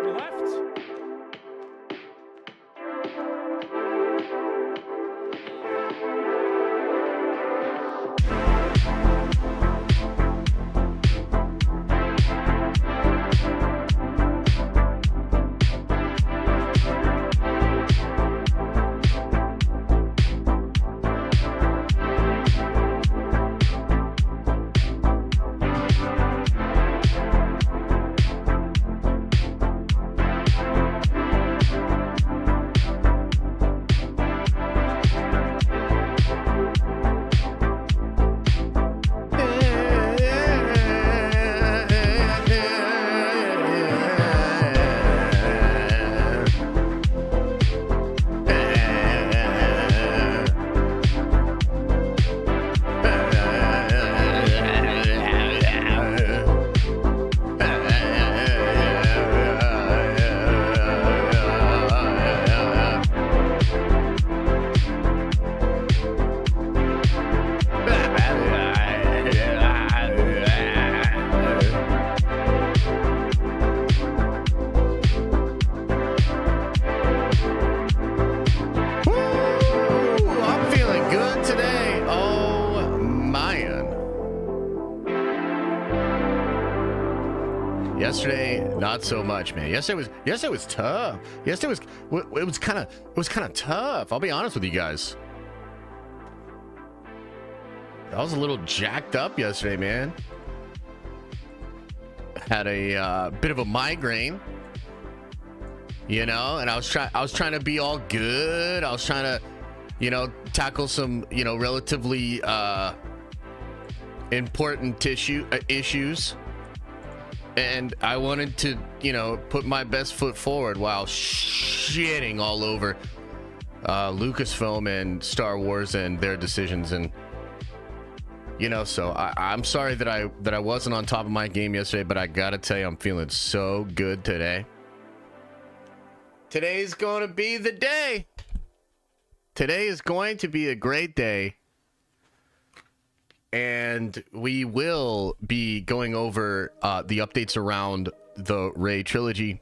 Left. Yesterday, not so much, man. Yesterday was tough. Yesterday was kind of tough. I'll be honest with you guys. I was a little jacked up yesterday, man. Had a bit of a migraine, you know, and I was trying to be all good. I was trying to, you know, tackle some, you know, relatively important issues. And I wanted to, you know, put my best foot forward while shitting all over Lucasfilm and Star Wars and their decisions. And, you know, so I'm sorry that I wasn't on top of my game yesterday, but I gotta tell you, I'm feeling so good today. Today's going to be the day. Today is going to be a great day. And we will be going over the updates around the Rey trilogy.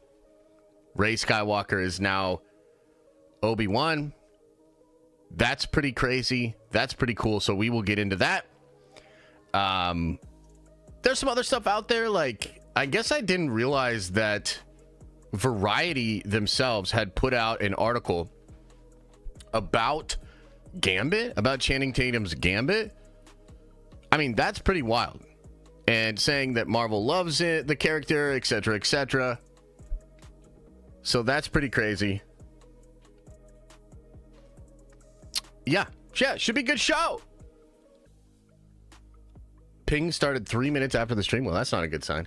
Rey Skywalker is now Obi-Wan. That's pretty crazy. That's pretty cool. So we will get into that. There's some other stuff out there. Like, I guess I didn't realize that Variety themselves had put out an article about Gambit, about Channing Tatum's Gambit. I mean, that's pretty wild. And saying that Marvel loves it, the character, etc., etc. So that's pretty crazy. Yeah, should be a good show. Ping started 3 minutes after the stream. Well, that's not a good sign.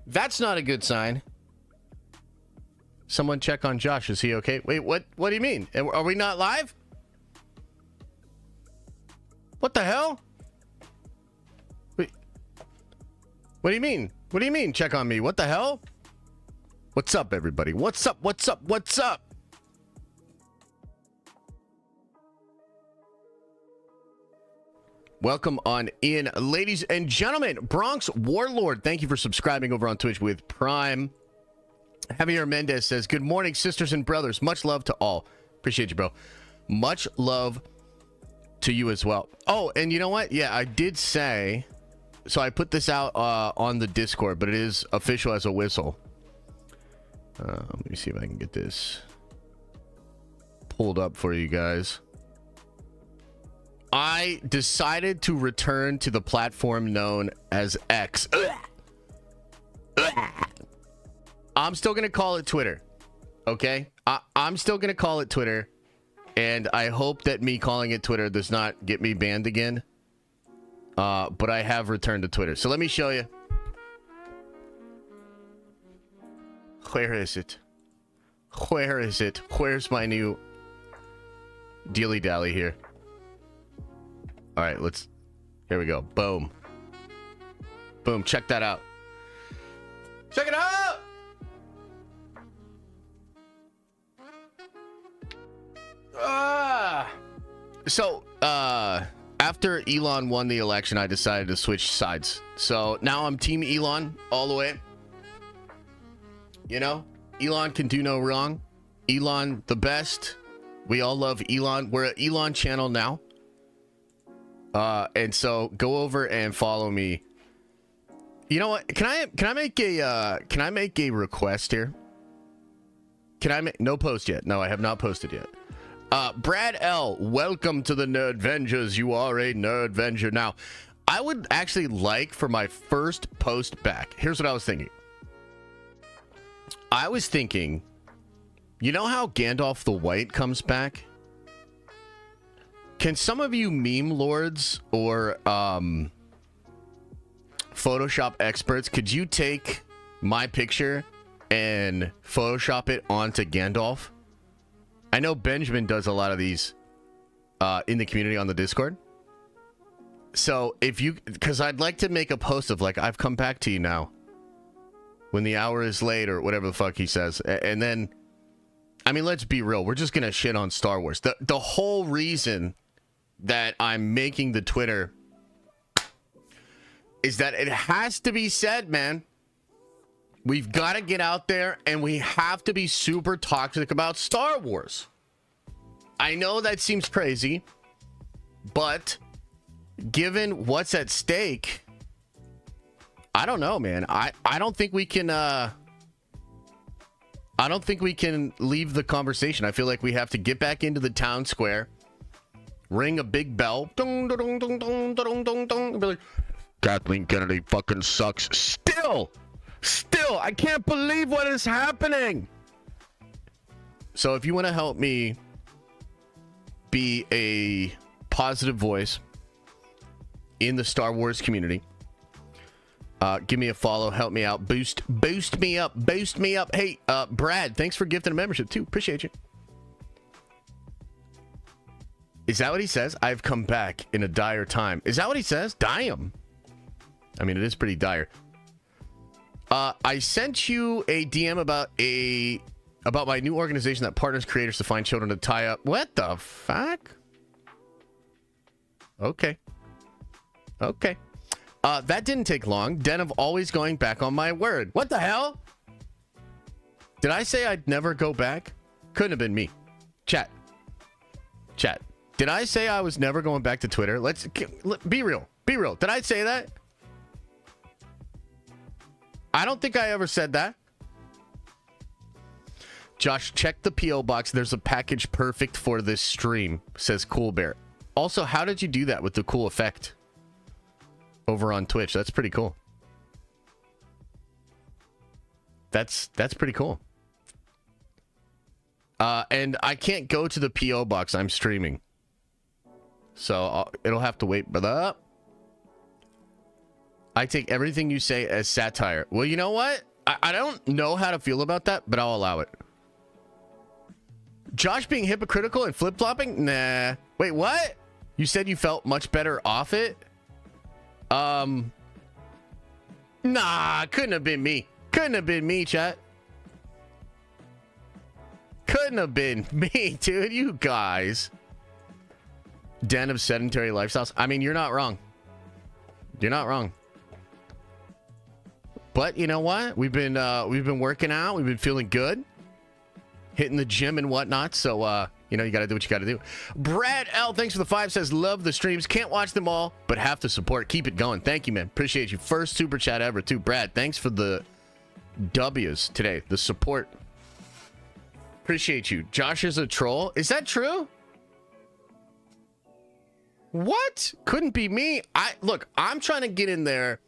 That's not a good sign. Someone check on Josh. Is he okay? Wait, what do you mean? Are we not live? What the hell? Wait. What do you mean? What do you mean, check on me? What the hell? What's up, everybody? What's up? What's up? What's up? Welcome on in, ladies and gentlemen. Bronx Warlord, thank you for subscribing over on Twitch with Prime. Javier Mendez says, good morning, sisters and brothers. Much love to all. Appreciate you, bro. Much love to you as well. Oh, and you know what? Yeah, I did say, so I put this out on the Discord, but it is official as a whistle. Let me see if I can get this pulled up for you guys. I decided to return to the platform known as X. I'm still going to call it Twitter. Okay? I'm still going to call it Twitter. And I hope that me calling it Twitter does not get me banned again. But I have returned to Twitter. So let me show you. Where is it? Where is it? Where's my new dilly dally here? All right, here we go. Boom. Boom. Check that out. Check it out. So, after Elon won the election, I decided to switch sides. So now I'm Team Elon all the way. You know, Elon can do no wrong. Elon the best. We all love Elon. We're an Elon channel now. And so go over and follow me. You know what? Can I make a request here? Can I make no post yet? No, I have not posted yet. Brad L, welcome to the Nerdvengers. You are a Nerdvenger. Now, I would actually like for my first post back. Here's what I was thinking. I was thinking, you know how Gandalf the White comes back? Can some of you meme lords or Photoshop experts, could you take my picture and Photoshop it onto Gandalf? I know Benjamin does a lot of these in the community on the Discord. So if you, because I'd like to make a post of like, I've come back to you now when the hour is late or whatever the fuck he says. And then, I mean, let's be real. We're just going to shit on Star Wars. The whole reason that I'm making the Twitter is that it has to be said, man. We've got to get out there and we have to be super toxic about Star Wars. I know that seems crazy, but given what's at stake, I don't know, man. I don't think we can leave the conversation. I feel like we have to get back into the town square, ring a big bell, dong, dong, dong, dong, dong, dong, dong, be like, Kathleen Kennedy fucking sucks. Still, I can't believe what is happening. So if you want to help me be a positive voice in the Star Wars community, give me a follow, help me out, boost me up. Hey, Brad, thanks for gifting a membership too. Appreciate you. Is that what he says? I've come back in a dire time. Is that what he says? Damn. I mean, it is pretty dire. I sent you a DM about my new organization that partners creators to find children to tie up. What the fuck? Okay. That didn't take long. Den of always going back on my word. What the hell? Did I say I'd never go back? Couldn't have been me. Chat. Did I say I was never going back to Twitter? Let's be real. Did I say that? I don't think I ever said that. Josh, check the P.O. box. There's a package perfect for this stream, says Cool Bear. Also, how did you do that with the cool effect over on Twitch? That's pretty cool. That's pretty cool. And I can't go to the P.O. box. I'm streaming. So it'll have to wait. But I take everything you say as satire. Well, you know what? I don't know how to feel about that, but I'll allow it. Josh being hypocritical and flip-flopping? Nah. Wait, what? You said you felt much better off it? Nah, couldn't have been me. Chat. Couldn't have been me, dude. You guys. Den of sedentary lifestyles. I mean, you're not wrong. But you know what? We've been working out. We've been feeling good, hitting the gym and whatnot. So you know, you got to do what you got to do. Brad L, thanks for the 5. Says love the streams. Can't watch them all, but have to support. Keep it going. Thank you, man. Appreciate you. First super chat ever too. Brad, thanks for the W's today. The support. Appreciate you. Josh is a troll. Is that true? What? Couldn't be me. Look, I'm trying to get in there.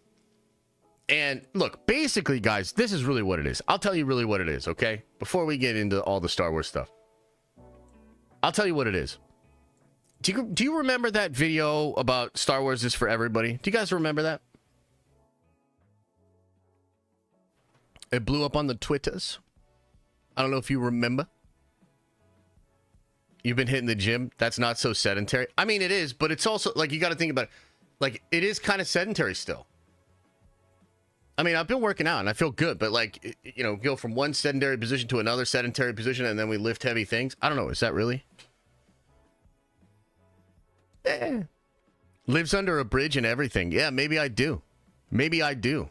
And look, basically, guys, this is really what it is. I'll tell you really what it is, okay? Before we get into all the Star Wars stuff. I'll tell you what it is. Do you remember that video about Star Wars is for everybody? Do you guys remember that? It blew up on the Twitters. I don't know if you remember. You've been hitting the gym. That's not so sedentary. I mean, it is, but it's also, like, you got to think about it. Like, it is kind of sedentary still. I mean, I've been working out and I feel good, but like, you know, go from one sedentary position to another sedentary position and then we lift heavy things. I don't know. Is that really? Lives under a bridge and everything. Yeah, maybe I do. Maybe I do.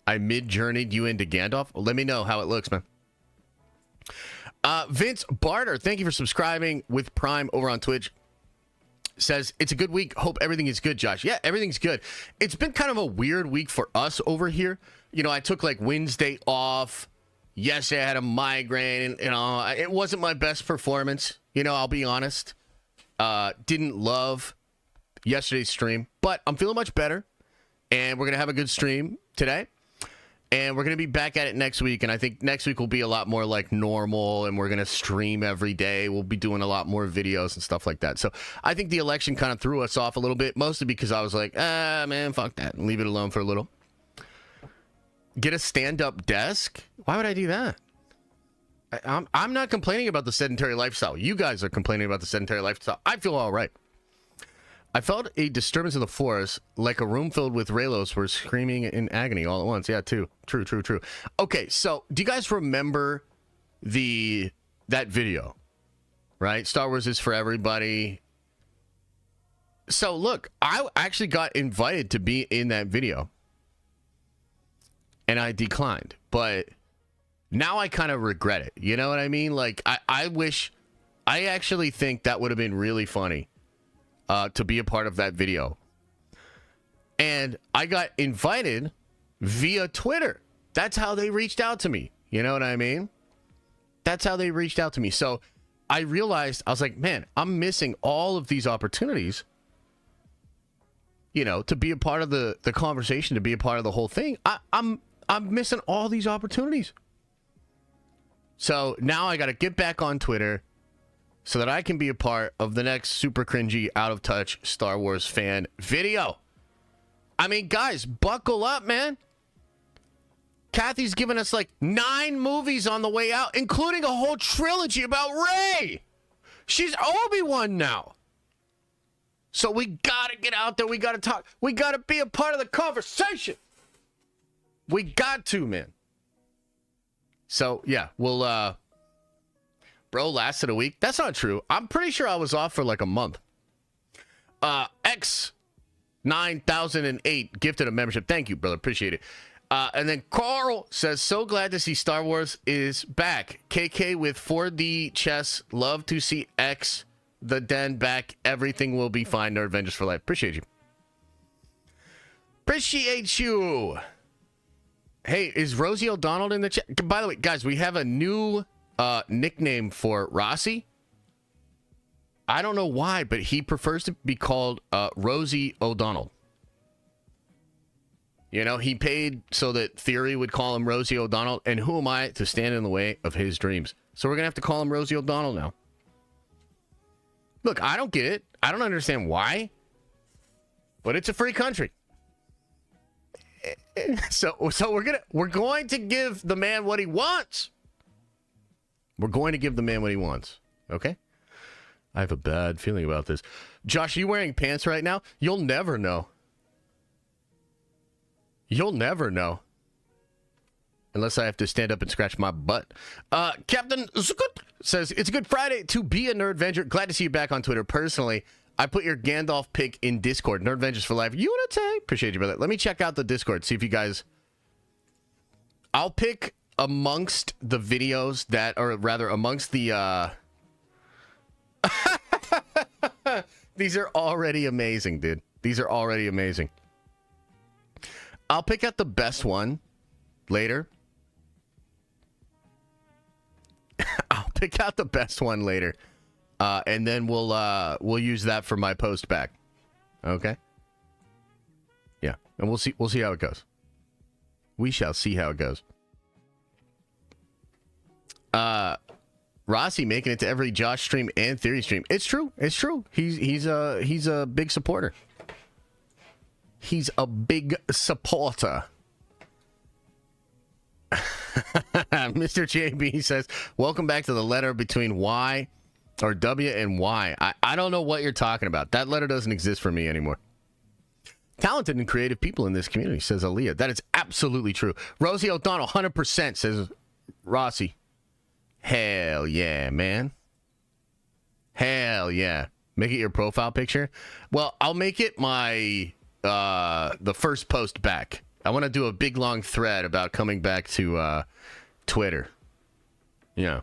I mid-journeyed you into Gandalf. Well, let me know how it looks, man. Vince Barter, thank you for subscribing with Prime over on Twitch. Says, it's a good week. Hope everything is good, Josh. Yeah, everything's good. It's been kind of a weird week for us over here. You know, I took like Wednesday off. Yesterday I had a migraine. You know, it wasn't my best performance. You know, I'll be honest. Didn't love yesterday's stream, but I'm feeling much better. And we're going to have a good stream today. And we're going to be back at it next week. And I think next week will be a lot more like normal. And we're going to stream every day. We'll be doing a lot more videos and stuff like that. So I think the election kind of threw us off a little bit. Mostly because I was like, man, fuck that. And leave it alone for a little. Get a stand-up desk? Why would I do that? I'm not complaining about the sedentary lifestyle. You guys are complaining about the sedentary lifestyle. I feel all right. I felt a disturbance in the forest, like a room filled with Raylos were screaming in agony all at once. Yeah, too. True. Okay, so do you guys remember that video? Right? Star Wars is for everybody. So look, I actually got invited to be in that video. And I declined. But now I kind of regret it. You know what I mean? Like, I actually think that would have been really funny. To be a part of that video. And I got invited via Twitter. That's how they reached out to me. You know what I mean? That's how they reached out to me. So I realized, I was like, man, I'm missing all of these opportunities, you know, to be a part of the conversation, to be a part of the whole thing. I'm missing all these opportunities. So now I got to get back on Twitter so that I can be a part of the next super cringy, out of touch Star Wars fan video. I mean, guys, buckle up, man. Kathy's given us like 9 movies on the way out, including a whole trilogy about Rey. She's Obi-Wan now. So we gotta get out there. We gotta talk. We gotta be a part of the conversation. We got to, man. So, yeah, we'll, bro lasted a week. That's not true. I'm pretty sure I was off for like a month. X9008 gifted a membership. Thank you, brother. Appreciate it. And then Carl says, so glad to see Star Wars is back. KK with 4D chess. Love to see X the Den back. Everything will be fine. Nerd Avengers for life. Appreciate you. Appreciate you. Hey, is Rosie O'Donnell in the chat? By the way, guys, we have a new nickname for Rossi. I don't know why, but he prefers to be called Rosie O'Donnell. You know, he paid so that Theory would call him Rosie O'Donnell, and who am I to stand in the way of his dreams? So we're gonna have to call him Rosie O'Donnell now. Look, I don't get it. I don't understand why, but it's a free country. So we're going to give the man what he wants. We're going to give the man what he wants. Okay? I have a bad feeling about this. Josh, are you wearing pants right now? You'll never know. You'll never know. Unless I have to stand up and scratch my butt. Captain Zukut says, it's a good Friday to be a Nerd Venture. Glad to see you back on Twitter. Personally, I put your Gandalf pick in Discord. Nerd Vengers for life. Unity. Appreciate you, brother. Let me check out the Discord. See if you guys... I'll pick amongst the videos that... Or rather, amongst the... These are already amazing, dude. These are already amazing. I'll pick out the best one later. I'll pick out the best one later. And then we'll use that for my post back. Okay? Yeah. And we'll see how it goes. We shall see how it goes. Rossi making it to every Josh stream and Theory stream. It's true. It's true. He's a big supporter. He's a big supporter. Mr. JB says, welcome back to the letter between Y or W and Y. I don't know what you're talking about. That letter doesn't exist for me anymore. Talented and creative people in this community, says Aaliyah. That is absolutely true. Rosie O'Donnell, 100%, says Rossi. Hell yeah, man. Hell yeah. Make it your profile picture. Well, I'll make it my the first post back. I want to do a big long thread about coming back to Twitter. Yeah.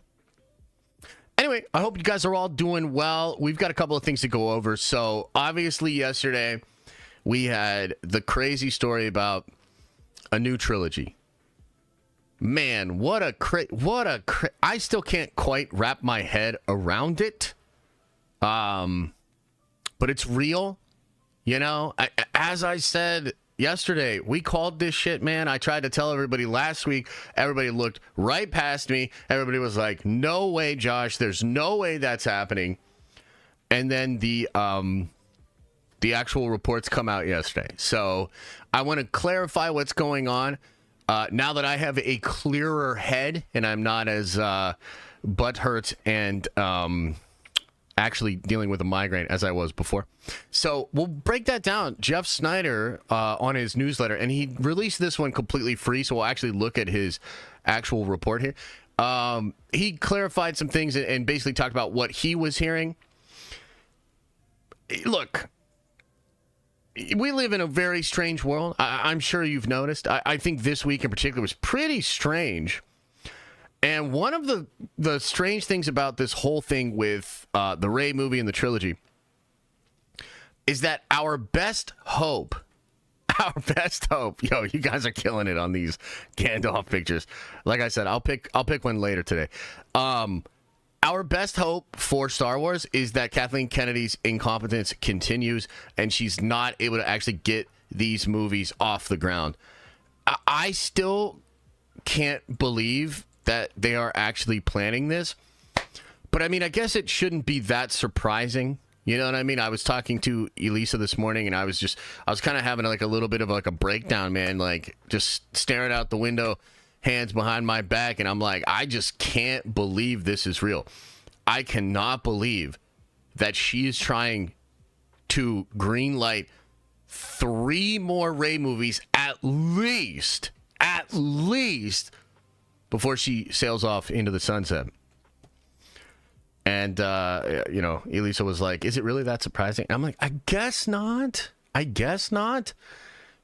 Anyway, I hope you guys are all doing well. We've got a couple of things to go over. So, obviously, yesterday we had the crazy story about a new trilogy. Man, I still can't quite wrap my head around it. But it's real. You know, as I said yesterday, we called this shit, man. I tried to tell everybody last week. Everybody looked right past me. Everybody was like, no way, Josh. There's no way that's happening. And then the actual reports come out yesterday. So I want to clarify what's going on. Now that I have a clearer head and I'm not as butthurt and actually dealing with a migraine as I was before. So we'll break that down. Jeff Snyder on his newsletter, and he released this one completely free, so we'll actually look at his actual report here. He clarified some things and basically talked about what he was hearing. Look, we live in a very strange world. I'm sure you've noticed. I think this week in particular was pretty strange. And one of the strange things about this whole thing with the Rey movie and the trilogy is that our best hope, yo, you guys are killing it on these Gandalf pictures. Like I said, I'll pick one later today. Our best hope for Star Wars is that Kathleen Kennedy's incompetence continues and she's not able to actually get these movies off the ground. I still can't believe that they are actually planning this. But I mean, I guess it shouldn't be that surprising. You know what I mean? I was talking to Elisa this morning and I was kind of having like a little bit of like a breakdown, man, like just staring out the window, hands behind my back. And I'm like, I just can't believe this is real. I cannot believe that she is trying to greenlight 3 more Rey movies at least, before she sails off into the sunset. And, you know, Elisa was like, is it really that surprising? I'm like, I guess not.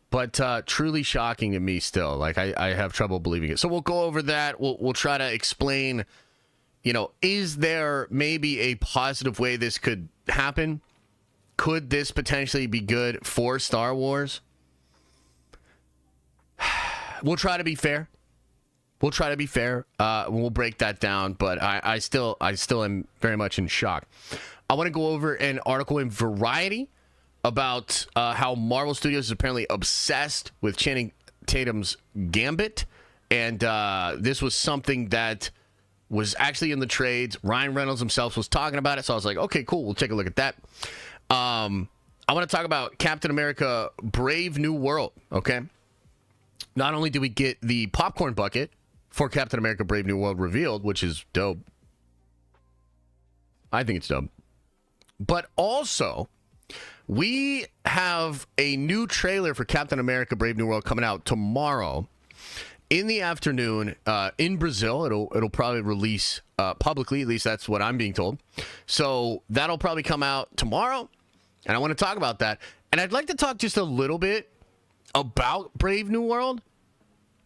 But truly shocking to me still. Like, I have trouble believing it. So we'll go over that. We'll try to explain, you know, is there maybe a positive way this could happen? Could this potentially be good for Star Wars? We'll try to be fair. We'll break that down, but I still am very much in shock. I want to go over an article in Variety about how Marvel Studios is apparently obsessed with Channing Tatum's Gambit, and this was something that was actually in the trades. Ryan Reynolds himself was talking about it, so I was like, okay, cool, we'll take a look at that. I want to talk about Captain America Brave New World, okay? Not only do we get the popcorn bucket for Captain America Brave New World revealed, which is dope. I think it's dope. But also, we have a new trailer for Captain America Brave New World coming out tomorrow in the afternoon in Brazil. It'll probably release publicly, at least that's what I'm being told. So that'll probably come out tomorrow, and I want to talk about that. And I'd like to talk just a little bit about Brave New World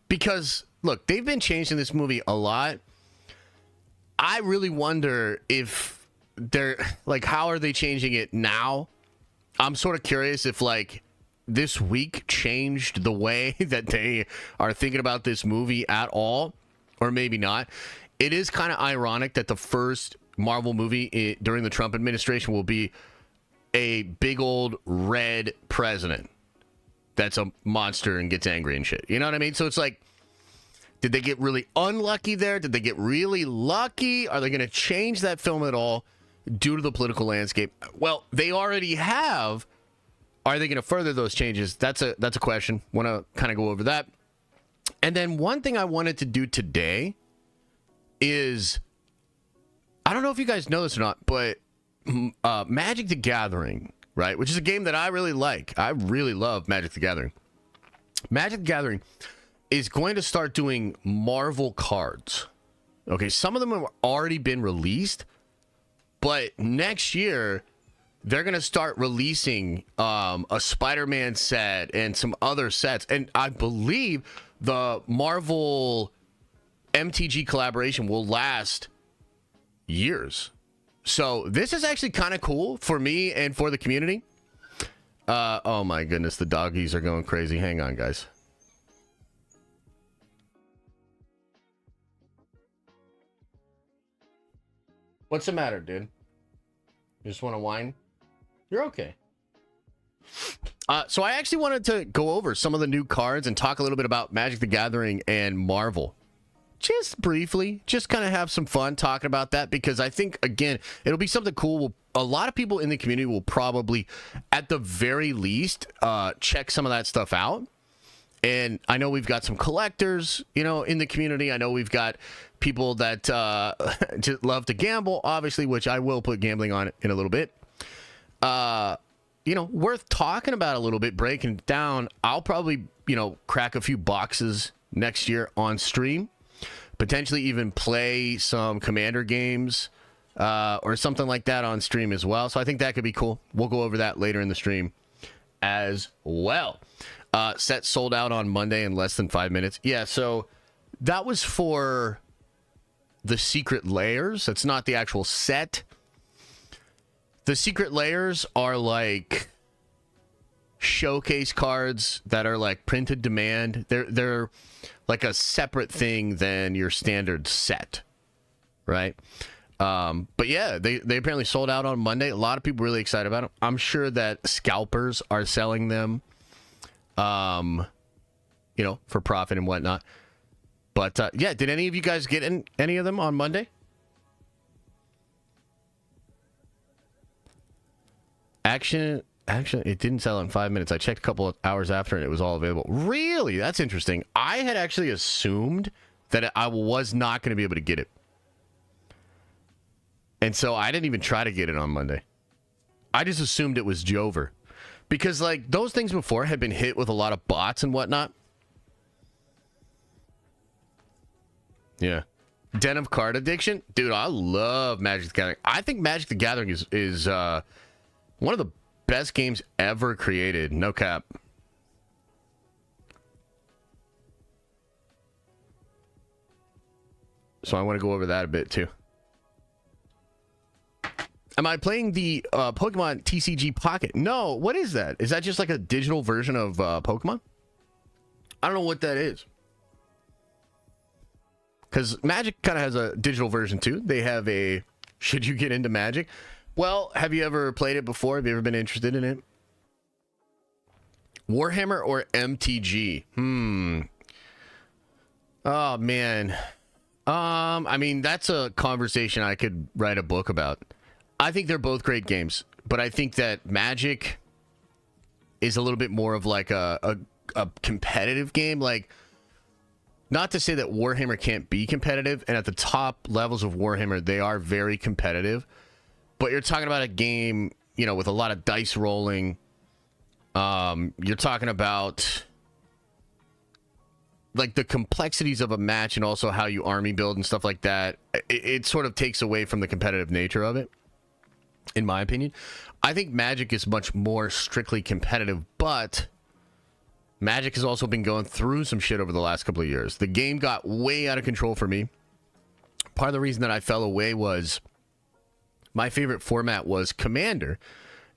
because, look, they've been changing this movie a lot. I really wonder if they're, like, how are they changing it now? I'm sort of curious if, like, this week changed the way that they are thinking about this movie at all, or maybe not. It is kind of ironic that the first Marvel movie during the Trump administration will be a big old red president that's a monster and gets angry and shit. You know what I mean? So it's like, did they get really unlucky there? Did they get really lucky? Are they going to change that film at all due to the political landscape? Well, they already have. Are they going to further those changes? That's a question. Want to kind of go over that. And then one thing I wanted to do today is, I don't know if you guys know this or not, but Magic the Gathering, right, which is a game that I really like. I really love Magic the Gathering. Magic the Gathering is going to start doing Marvel cards. Okay, some of them have already been released, but next year they're going to start releasing a Spider-Man set and some other sets. And I believe the Marvel MTG collaboration will last years. So this is actually kind of cool for me and for the community. Oh my goodness, the doggies are going crazy. Hang on, guys. What's the matter, dude? You just want to whine? You're okay. So I actually wanted to go over some of the new cards and talk a little bit about Magic the Gathering and Marvel. Just briefly, just kind of have some fun talking about that, because I think, again, it'll be something cool. A lot of people in the community will probably, at the very least, check some of that stuff out. And I know we've got some collectors, you know, in the community. I know we've got people that just love to gamble, obviously, which I will put gambling on in a little bit. You know, worth talking about a little bit, breaking it down. I'll probably, you know, crack a few boxes next year on stream. Potentially even play some Commander games or something like that on stream as well. So I think that could be cool. We'll go over that later in the stream as well. Set sold out on Monday in less than 5 minutes. Yeah, so that was for the secret layers. That's not the actual set. The secret layers are like showcase cards that are like printed demand. They're like a separate thing than your standard set, right? But yeah, they apparently sold out on Monday. A lot of people really excited about them. I'm sure that scalpers are selling them, you know, for profit and whatnot. But yeah, did any of you guys get any of them on Monday? Action, it didn't sell in 5 minutes. I checked a couple of hours after and it was all available. Really? That's interesting. I had actually assumed that I was not going to be able to get it. And so I didn't even try to get it on Monday. I just assumed it was Jover. Because, like, those things before had been hit with a lot of bots and whatnot. Yeah. Den of Card Addiction? Dude, I love Magic the Gathering. I think Magic the Gathering is one of the best games ever created. No cap. So I want to go over that a bit too. Am I playing the Pokemon TCG Pocket? No. What is that? Is that just like a digital version of Pokemon? I don't know what that is. Because Magic kind of has a digital version too. They have a, should you get into Magic? Well, have you ever played it before? Have you ever been interested in it? Warhammer or MTG? Oh, man. I mean, that's a conversation I could write a book about. I think they're both great games, but I think that Magic is a little bit more of like a competitive game. Like, not to say that Warhammer can't be competitive, and at the top levels of Warhammer, they are very competitive. But you're talking about a game, you know, with a lot of dice rolling. You're talking about like the complexities of a match and also how you army build and stuff like that. It sort of takes away from the competitive nature of it, in my opinion. I think Magic is much more strictly competitive, but Magic has also been going through some shit over the last couple of years. The game got way out of control for me. Part of the reason that I fell away was my favorite format was Commander,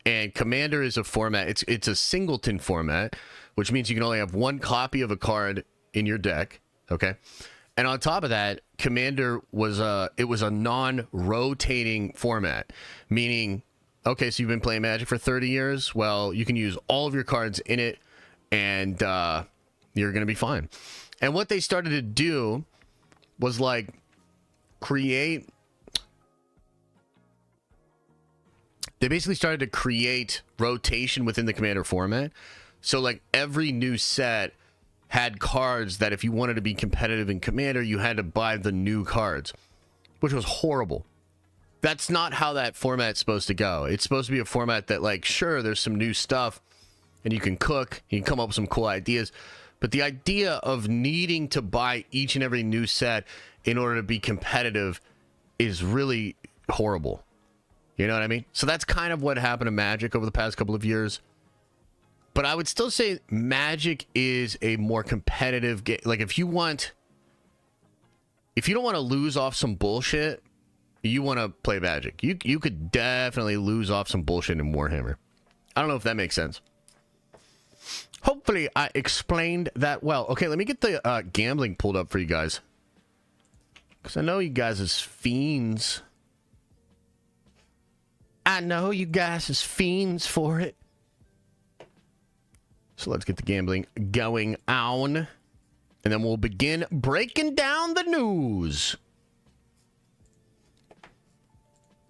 and Commander is a format. It's a singleton format, which means you can only have one copy of a card in your deck. Okay, and on top of that, Commander was a non-rotating format, meaning, okay, so you've been playing Magic for 30 years. Well, you can use all of your cards in it, and you're gonna be fine. And what they started to do was like create. They basically started to create rotation within the Commander format. So, like, every new set had cards that if you wanted to be competitive in Commander, you had to buy the new cards, which was horrible. That's not how that format's supposed to go. It's supposed to be a format that, like, sure, there's some new stuff, and you can cook, you can come up with some cool ideas, but the idea of needing to buy each and every new set in order to be competitive is really horrible. You know what I mean? So that's kind of what happened to Magic over the past couple of years. But I would still say Magic is a more competitive game. Like, if you don't want to lose off some bullshit, you want to play Magic. You could definitely lose off some bullshit in Warhammer. I don't know if that makes sense. Hopefully I explained that well. Okay, let me get the gambling pulled up for you guys. Because I know you guys is fiends. I know you guys is fiends for it. So let's get the gambling going on. And then we'll begin breaking down the news.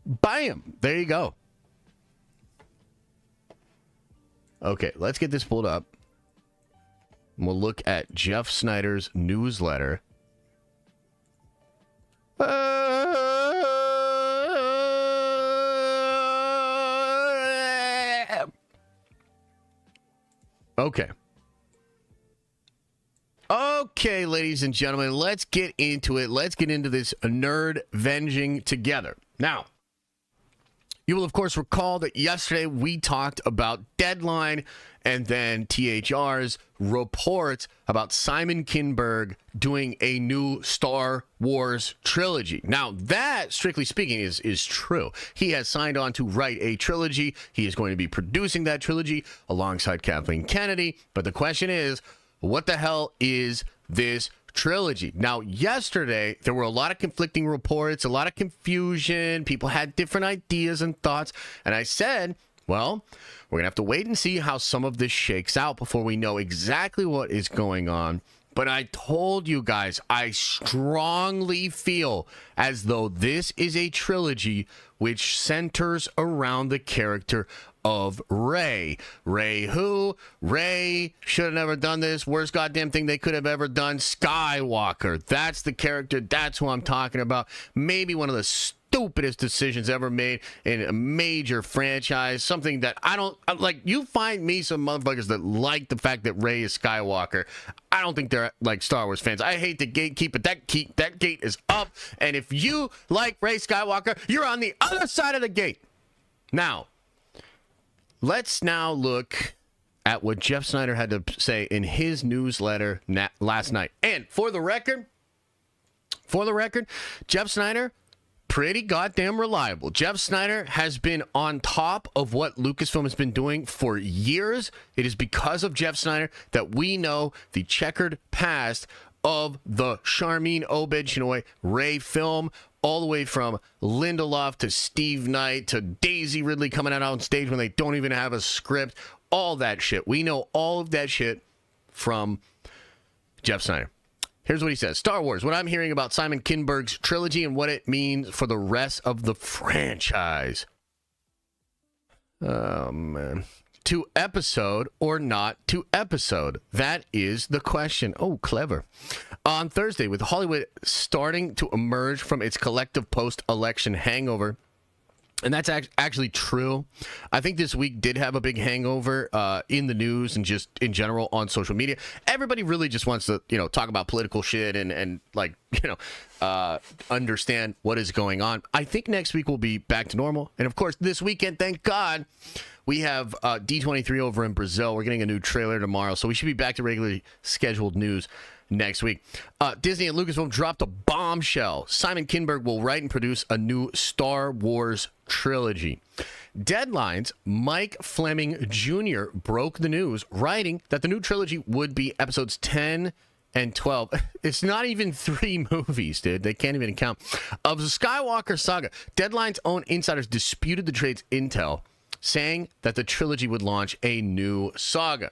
Bam! There you go. Okay, let's get this pulled up. And we'll look at Jeff Snyder's newsletter. Okay. Okay, ladies and gentlemen, let's get into it. Let's get into this nerd venging together. Now, you will, of course, recall that yesterday we talked about Deadline and then THR's reports about Simon Kinberg doing a new Star Wars trilogy. Now, that, strictly speaking, is true. He has signed on to write a trilogy. He is going to be producing that trilogy alongside Kathleen Kennedy. But the question is, what the hell is this trilogy? Now, yesterday, there were a lot of conflicting reports, a lot of confusion. People had different ideas and thoughts. And I said, well, we're going to have to wait and see how some of this shakes out before we know exactly what is going on. But I told you guys, I strongly feel as though this is a trilogy which centers around the character of Rey. Rey who? Rey should have never done this. Worst goddamn thing they could have ever done. Skywalker. That's the character. That's who I'm talking about. Maybe one of the stupidest decisions ever made in a major franchise. Something that I don't like. You find me some motherfuckers that like the fact that Rey is Skywalker. I don't think they're like Star Wars fans. I hate the gatekeep, but that gate is up. And if you like Rey Skywalker, you're on the other side of the gate. Now, let's now look at what Jeff Snyder had to say in his newsletter last night. And for the record, Jeff Snyder, pretty goddamn reliable. Jeff Snyder has been on top of what Lucasfilm has been doing for years. It is because of Jeff Snyder that we know the checkered past of the Sharmeen Obaid-Chinoy Rey film, all the way from Lindelof to Steve Knight to Daisy Ridley coming out on stage when they don't even have a script. All that shit. We know all of that shit from Jeff Snyder. Here's what he says. Star Wars, what I'm hearing about Simon Kinberg's trilogy and what it means for the rest of the franchise. Oh, man. To episode or not to episode? That is the question. Oh, clever. On Thursday, with Hollywood starting to emerge from its collective post-election hangover, and that's actually true. I think this week did have a big hangover in the news and just in general on social media. Everybody really just wants to, talk about political shit and like, understand what is going on. I think next week we'll be back to normal. And of course, this weekend, thank God, we have D23 over in Brazil. We're getting a new trailer tomorrow, so we should be back to regularly scheduled news next week. Disney and Lucasfilm dropped a bombshell. Simon Kinberg will write and produce a new Star Wars trilogy. Deadline's Mike Fleming Jr. broke the news, writing that the new trilogy would be episodes 10 and 12. It's not even 3 movies, dude. They can't even count. Of the Skywalker saga, Deadline's own insiders disputed the trade's intel, saying that the trilogy would launch a new saga.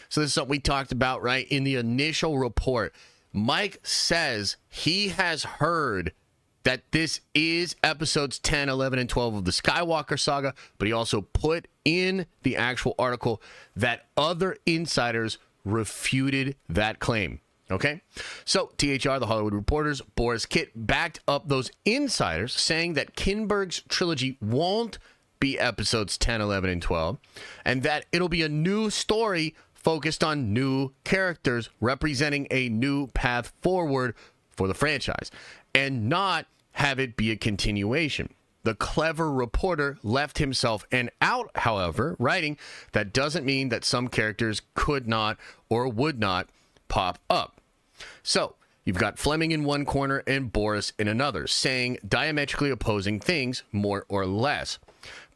So this is something we talked about, right? In the initial report, Mike says he has heard that this is episodes 10, 11, and 12 of the Skywalker saga, but he also put in the actual article that other insiders refuted that claim. Okay? So THR, the Hollywood Reporter's Boris Kitt, backed up those insiders, saying that Kinberg's trilogy won't be episodes 10, 11, and 12, and that it'll be a new story focused on new characters representing a new path forward for the franchise, and not have it be a continuation. The clever reporter left himself an out, however, writing that doesn't mean that some characters could not or would not pop up. So, you've got Fleming in one corner and Boris in another, saying diametrically opposing things, more or less.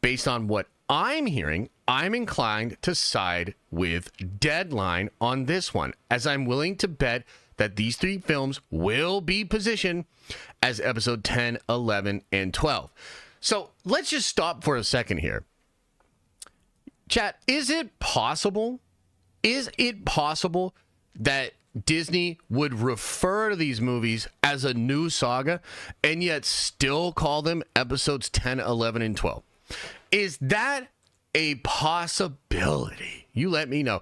Based on what I'm hearing, I'm inclined to side with Deadline on this one, as I'm willing to bet that these three films will be positioned as episode 10, 11, and 12. So let's just stop for a second here. Chat, is it possible? Is it possible that Disney would refer to these movies as a new saga and yet still call them episodes 10, 11, and 12? Is that a possibility? You let me know.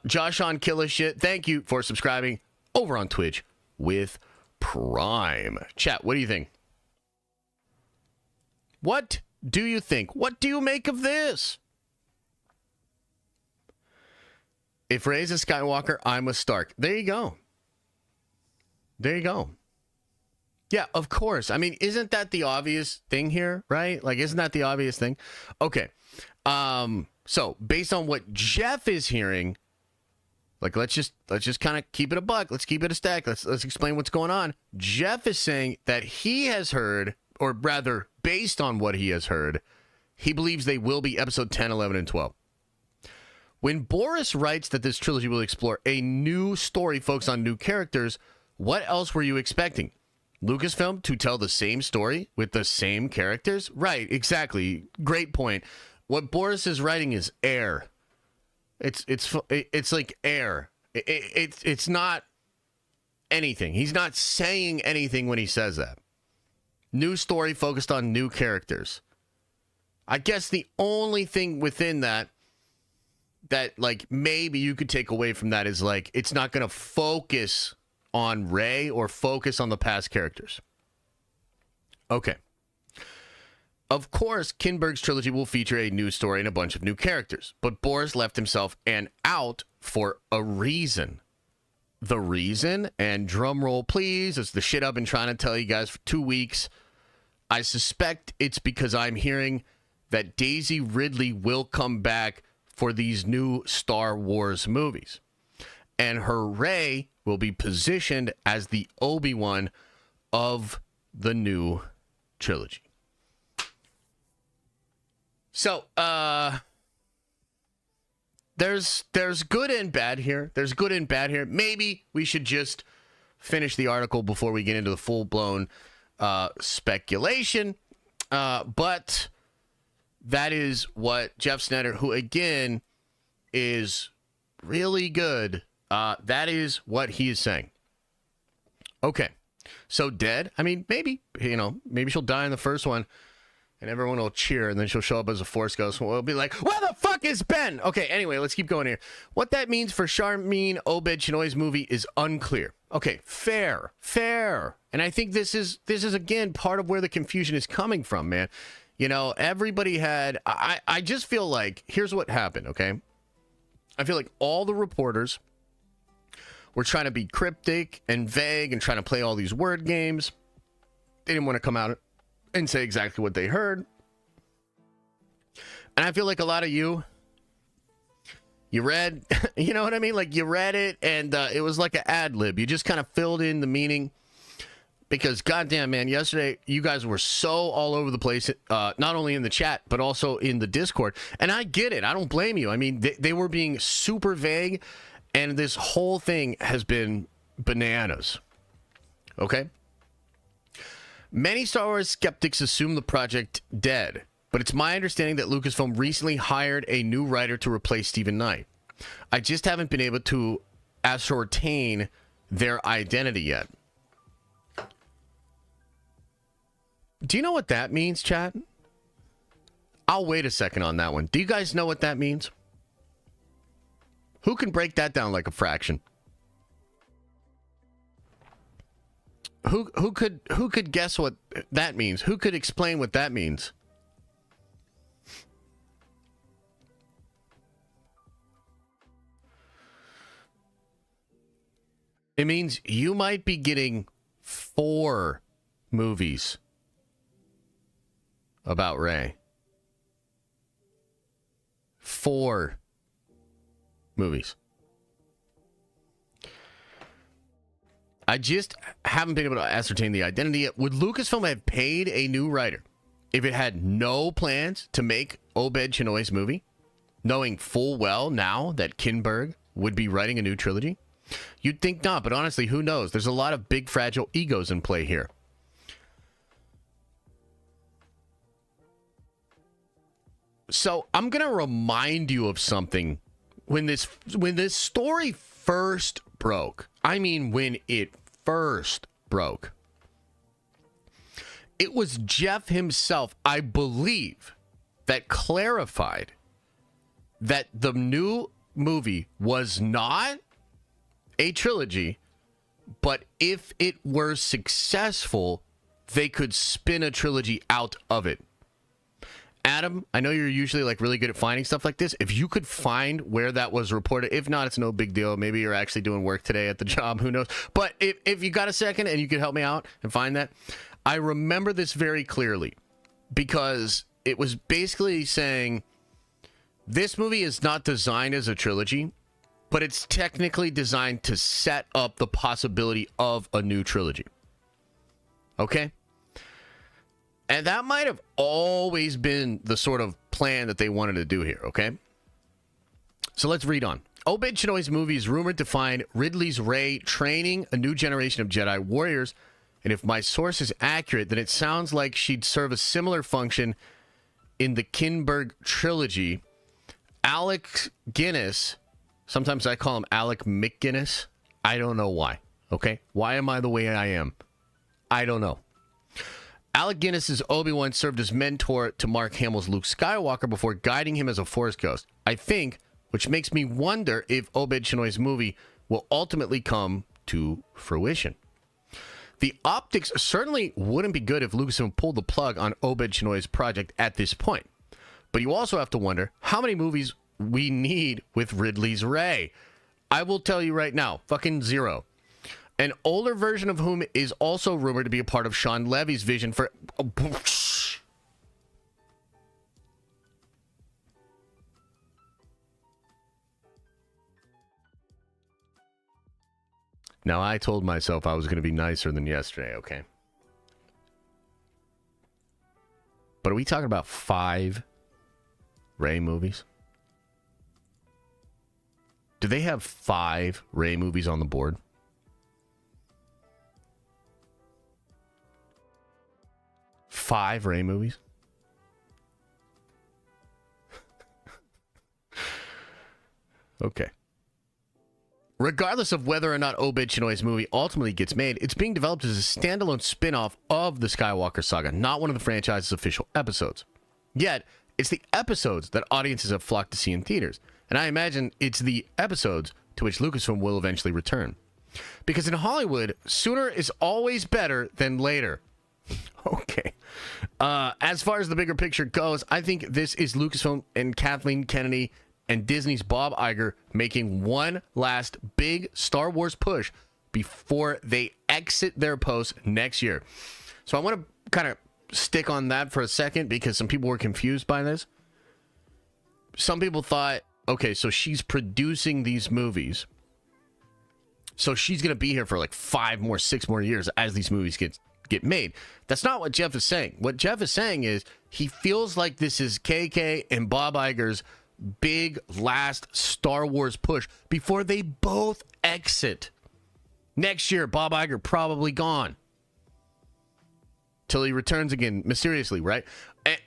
Josh on Killer Shit, thank you for subscribing over on Twitch with Prime. Chat, what do you think? What do you think? What do you make of this? If Rey's a Skywalker, I'm a Stark. There you go. There you go. Yeah, of course. I mean, isn't that the obvious thing here, right? Like, isn't that the obvious thing? Okay. So based on what Jeff is hearing, like, let's just kind of keep it a buck. Let's keep it a stack. Let's explain what's going on. Jeff is saying that he has heard, or rather, based on what he has heard, he believes they will be episode 10, 11, and 12. When Boris writes that this trilogy will explore a new story focused on new characters, what else were you expecting? Lucasfilm to tell the same story with the same characters? Right, exactly. Great point. What Boris is writing is air. It's like air. It's not anything. He's not saying anything when he says that. New story focused on new characters. I guess the only thing within that like maybe you could take away from that is like it's not going to focus on Rey or focus on the past characters. Okay. Of course, Kinberg's trilogy will feature a new story and a bunch of new characters, but Boris left himself an out for a reason. The reason, and drum roll please, it's the shit I've been trying to tell you guys for 2 weeks. I suspect it's because I'm hearing that Daisy Ridley will come back for these new Star Wars movies. And her Rey will be positioned as the Obi-Wan of the new trilogy. So, there's good and bad here. There's good and bad here. Maybe we should just finish the article before we get into the full-blown speculation. But that is what Jeff Snyder, who again is really good, that is what he is saying. Okay. So dead. I mean, maybe she'll die in the first one and everyone will cheer and then she'll show up as a Force Ghost and we'll be like, where the fuck is Ben? Okay, anyway, let's keep going here. What that means for Sharmeen Obaid-Chinoy's movie is unclear. Okay, fair. And I think this is again part of where the confusion is coming from, man. You know, everybody had, I just feel like, here's what happened, okay? I feel like all the reporters were trying to be cryptic and vague and trying to play all these word games. They didn't want to come out and say exactly what they heard. And I feel like a lot of you read, you know what I mean? Like you read it and it was like an ad lib. You just kind of filled in the meaning. Because goddamn, man, yesterday you guys were so all over the place, not only in the chat, but also in the Discord. And I get it. I don't blame you. I mean, they were being super vague, and this whole thing has been bananas. Okay? Many Star Wars skeptics assume the project dead, but it's my understanding that Lucasfilm recently hired a new writer to replace Stephen Knight. I just haven't been able to ascertain their identity yet. Do you know what that means, chat? I'll wait a second on that one. Do you guys know what that means? Who can break that down like a fraction? Who could guess what that means? Who could explain what that means? It means you might be getting 4 movies about Rey. 4 movies. I just haven't been able to ascertain the identity yet. Would Lucasfilm have paid a new writer if it had no plans to make Obed Chinoy's movie, knowing full well now that Kinberg would be writing a new trilogy? You'd think not, but honestly, who knows? There's a lot of big, fragile egos in play here. So I'm going to remind you of something. When this story first broke, I mean when it first broke, it was Jeff himself, I believe, that clarified that the new movie was not a trilogy, but if it were successful, they could spin a trilogy out of it. Adam, I know you're usually like really good at finding stuff like this. If you could find where that was reported, if not, it's no big deal. Maybe you're actually doing work today at the job. Who knows? But if you got a second and you could help me out and find that, I remember this very clearly because it was basically saying this movie is not designed as a trilogy, but it's technically designed to set up the possibility of a new trilogy. Okay? And that might have always been the sort of plan that they wanted to do here, okay? So let's read on. Obed Chinoy's movie is rumored to find Ridley's Rey training a new generation of Jedi warriors. And if my source is accurate, then it sounds like she'd serve a similar function in the Kinberg trilogy. Alec Guinness, sometimes I call him Alec McGuinness. I don't know why, okay? Why am I the way I am? I don't know. Alec Guinness's Obi-Wan served as mentor to Mark Hamill's Luke Skywalker before guiding him as a Force ghost. I think, which makes me wonder if Obed Chinoy's movie will ultimately come to fruition. The optics certainly wouldn't be good if Lucasfilm pulled the plug on Obed Chinoy's project at this point. But you also have to wonder how many movies we need with Ridley's Rey. I will tell you right now, fucking 0. An older version of whom is also rumored to be a part of Sean Levy's vision for... Now, I told myself I was going to be nicer than yesterday, okay? But are we talking about 5 Rey movies? Do they have 5 Rey movies on the board? 5 Rey movies? Okay. Regardless of whether or not Obed Chinoy's movie ultimately gets made, it's being developed as a standalone spin-off of the Skywalker saga, not one of the franchise's official episodes. Yet, it's the episodes that audiences have flocked to see in theaters, and I imagine it's the episodes to which Lucasfilm will eventually return. Because in Hollywood, sooner is always better than later. Okay. As far as the bigger picture goes, I think this is Lucasfilm and Kathleen Kennedy and Disney's Bob Iger making one last big Star Wars push before they exit their post next year. So I want to kind of stick on that for a second because some people were confused by this. Some people thought, okay, so she's producing these movies, so she's going to be here for like 5 more, 6 more years as these movies get made. That's not what Jeff is saying. What Jeff is saying is he feels like this is KK and Bob Iger's big last Star Wars push before they both exit. Next year, Bob Iger probably gone. Till he returns again mysteriously, right?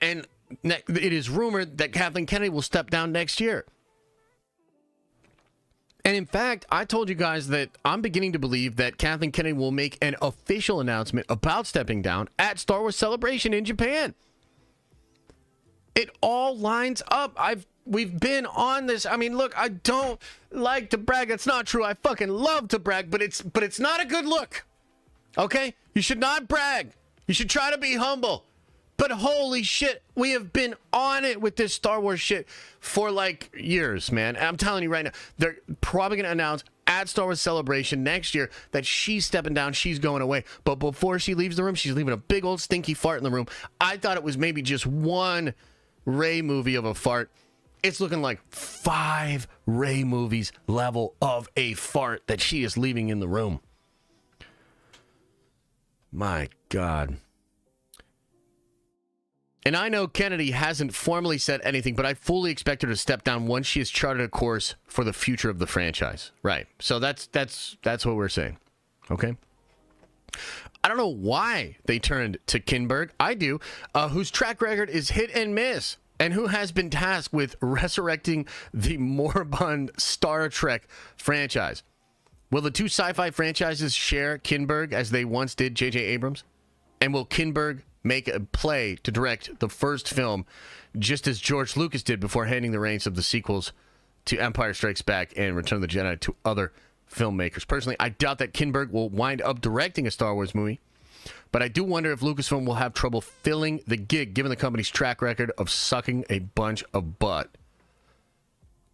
And it is rumored that Kathleen Kennedy will step down next year. And in fact, I told you guys that I'm beginning to believe that Kathleen Kennedy will make an official announcement about stepping down at Star Wars Celebration in Japan. It all lines up. We've been on this. I mean, look, I don't like to brag. That's not true. I fucking love to brag, but it's not a good look. Okay? You should not brag. You should try to be humble. But holy shit, we have been on it with this Star Wars shit for like years, man. I'm telling you right now, they're probably going to announce at Star Wars Celebration next year that she's stepping down, she's going away. But before she leaves the room, she's leaving a big old stinky fart in the room. I thought it was maybe just one Rey movie of a fart. It's looking like 5 Rey movies level of a fart that she is leaving in the room. My God. And I know Kennedy hasn't formally said anything, but I fully expect her to step down once she has charted a course for the future of the franchise. Right. So that's what we're saying. Okay. I don't know why they turned to Kinberg. I do. Whose track record is hit and miss, and who has been tasked with resurrecting the moribund Star Trek franchise. Will the two sci-fi franchises share Kinberg as they once did J.J. Abrams? And will Kinberg make a play to direct the first film just as George Lucas did before handing the reins of the sequels to Empire Strikes Back and Return of the Jedi to other filmmakers? Personally, I doubt that Kinberg will wind up directing a Star Wars movie, but I do wonder if Lucasfilm will have trouble filling the gig given the company's track record of sucking a bunch of butt,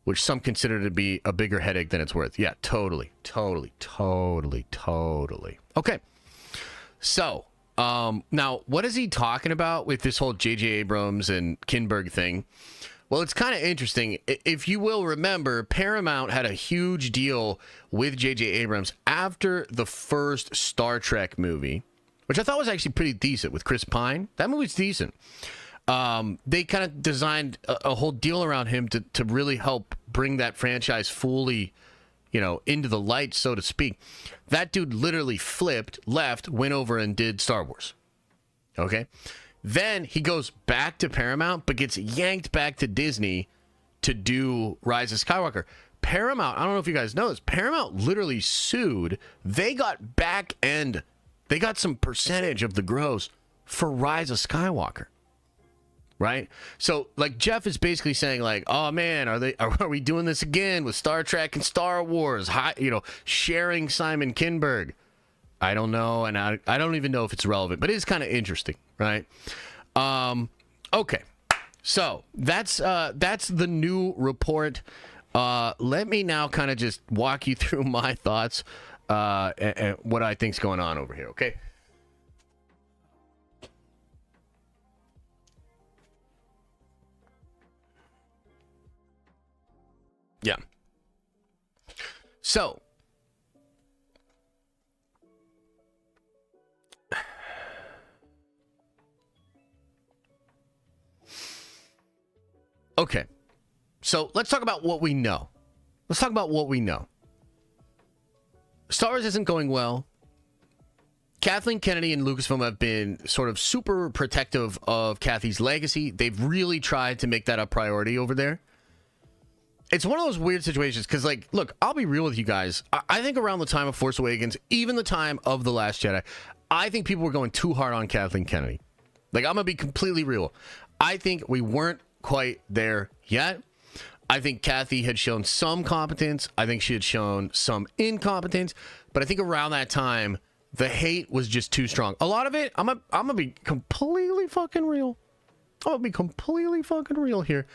which some consider to be a bigger headache than it's worth. Yeah, totally. Okay, so now what is he talking about with this whole J.J. Abrams and Kinberg thing? Well, it's kind of interesting. If you will remember, Paramount had a huge deal with J.J. Abrams after the first Star Trek movie, which I thought was actually pretty decent with Chris Pine. That movie's decent. They kind of designed a whole deal around him to really help bring that franchise fully, into the light, so to speak. That dude literally flipped, left, went over and did Star Wars. Okay? Then he goes back to Paramount, but gets yanked back to Disney to do Rise of Skywalker. Paramount, I don't know if you guys know this, Paramount literally sued. They got back end. They got some percentage of the gross for Rise of Skywalker. Right? So, like, Jeff is basically saying, like, oh, man, are we doing this again with Star Trek and Star Wars? Sharing Simon Kinberg. I don't know, and I don't even know if it's relevant, but it is kind of interesting, right? Okay, so that's the new report. Let me now kind of just walk you through my thoughts and what I think's going on over here, okay? Yeah. So, okay. So, let's talk about what we know. Star Wars isn't going well. Kathleen Kennedy and Lucasfilm have been sort of super protective of Kathy's legacy. They've really tried to make that a priority over there. It's one of those weird situations because, like, look, I'll be real with you guys. I think around the time of Force Awakens, even the time of The Last Jedi, I think people were going too hard on Kathleen Kennedy. Like, I'm going to be completely real. I think we weren't quite there yet. I think Kathy had shown some competence. I think she had shown some incompetence. But I think around that time, the hate was just too strong. A lot of it, I'm going to be completely fucking real. Here.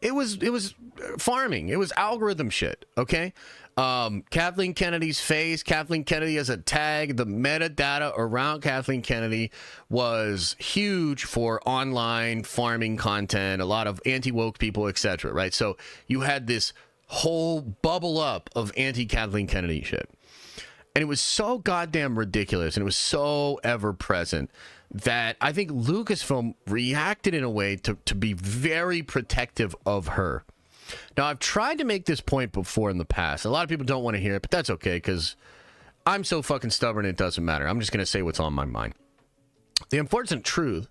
It was farming. It was algorithm shit, okay? Kathleen Kennedy's face, Kathleen Kennedy as a tag, the metadata around Kathleen Kennedy was huge for online farming content, a lot of anti-woke people, etc., right? So you had this whole bubble up of anti-Kathleen Kennedy shit. And it was so goddamn ridiculous, and it was so ever-present that I think Lucasfilm reacted in a way to be very protective of her. Now, I've tried to make this point before in the past. A lot of people don't want to hear it, but that's okay, because I'm so fucking stubborn it doesn't matter. I'm just going to say what's on my mind. The unfortunate truth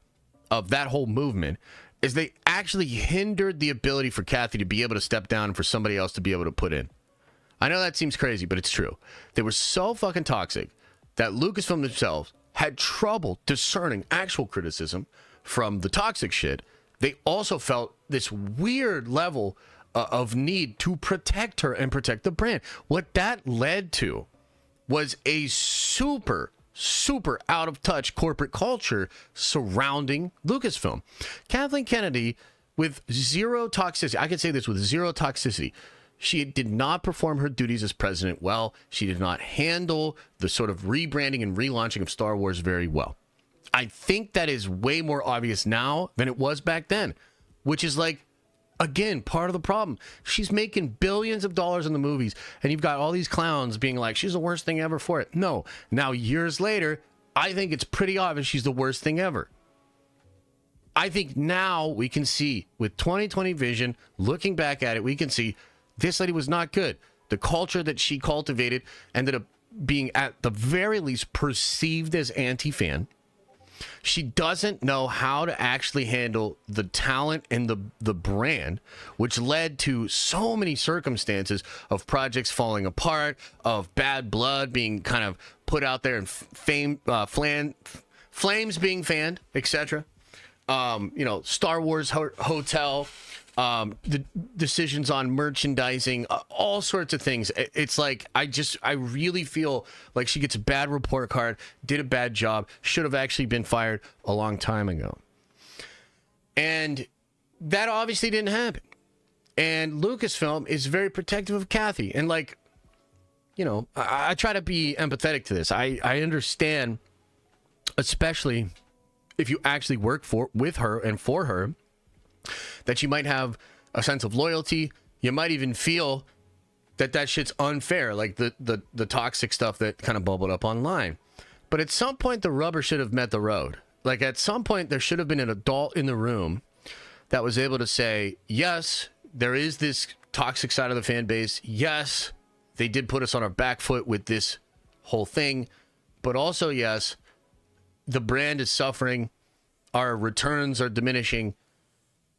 of that whole movement is they actually hindered the ability for Kathy to be able to step down and for somebody else to be able to put in. I know that seems crazy, but it's true. They were so fucking toxic that Lucasfilm themselves had trouble discerning actual criticism from the toxic shit. They also felt this weird level of need to protect her and protect the brand. What that led to was a super out of touch corporate culture surrounding Lucasfilm. Kathleen Kennedy, with zero toxicity, I could say this with zero toxicity, She did not perform her duties as president well. She did not handle the sort of rebranding and relaunching of Star Wars very well. I think that is way more obvious now than it was back then, which is like, again, part of the problem. She's making billions of dollars in the movies, and you've got all these clowns being like, she's the worst thing ever for it. No. Now, years later, I think it's pretty obvious she's the worst thing ever. I think now we can see, with 2020 vision, looking back at it, we can see this lady was not good. The culture that she cultivated ended up being, at the very least, perceived as anti-fan. She doesn't know how to actually handle the talent and the brand, which led to so many circumstances of projects falling apart, of bad blood being kind of put out there, and flames being fanned, etc. Star Wars Hotel, the decisions on merchandising, all sorts of things. It's like, I really feel like she gets a bad report card, did a bad job, should have actually been fired a long time ago. And that obviously didn't happen. And Lucasfilm is very protective of Kathy. And like, I try to be empathetic to this. I understand, especially if you actually work with her and for her, that you might have a sense of loyalty. You might even feel that shit's unfair, like the toxic stuff that kind of bubbled up online. But at some point, the rubber should have met the road. Like, at some point, there should have been an adult in the room that was able to say, yes, there is this toxic side of the fan base. Yes, they did put us on our back foot with this whole thing. But also, yes, the brand is suffering. Our returns are diminishing.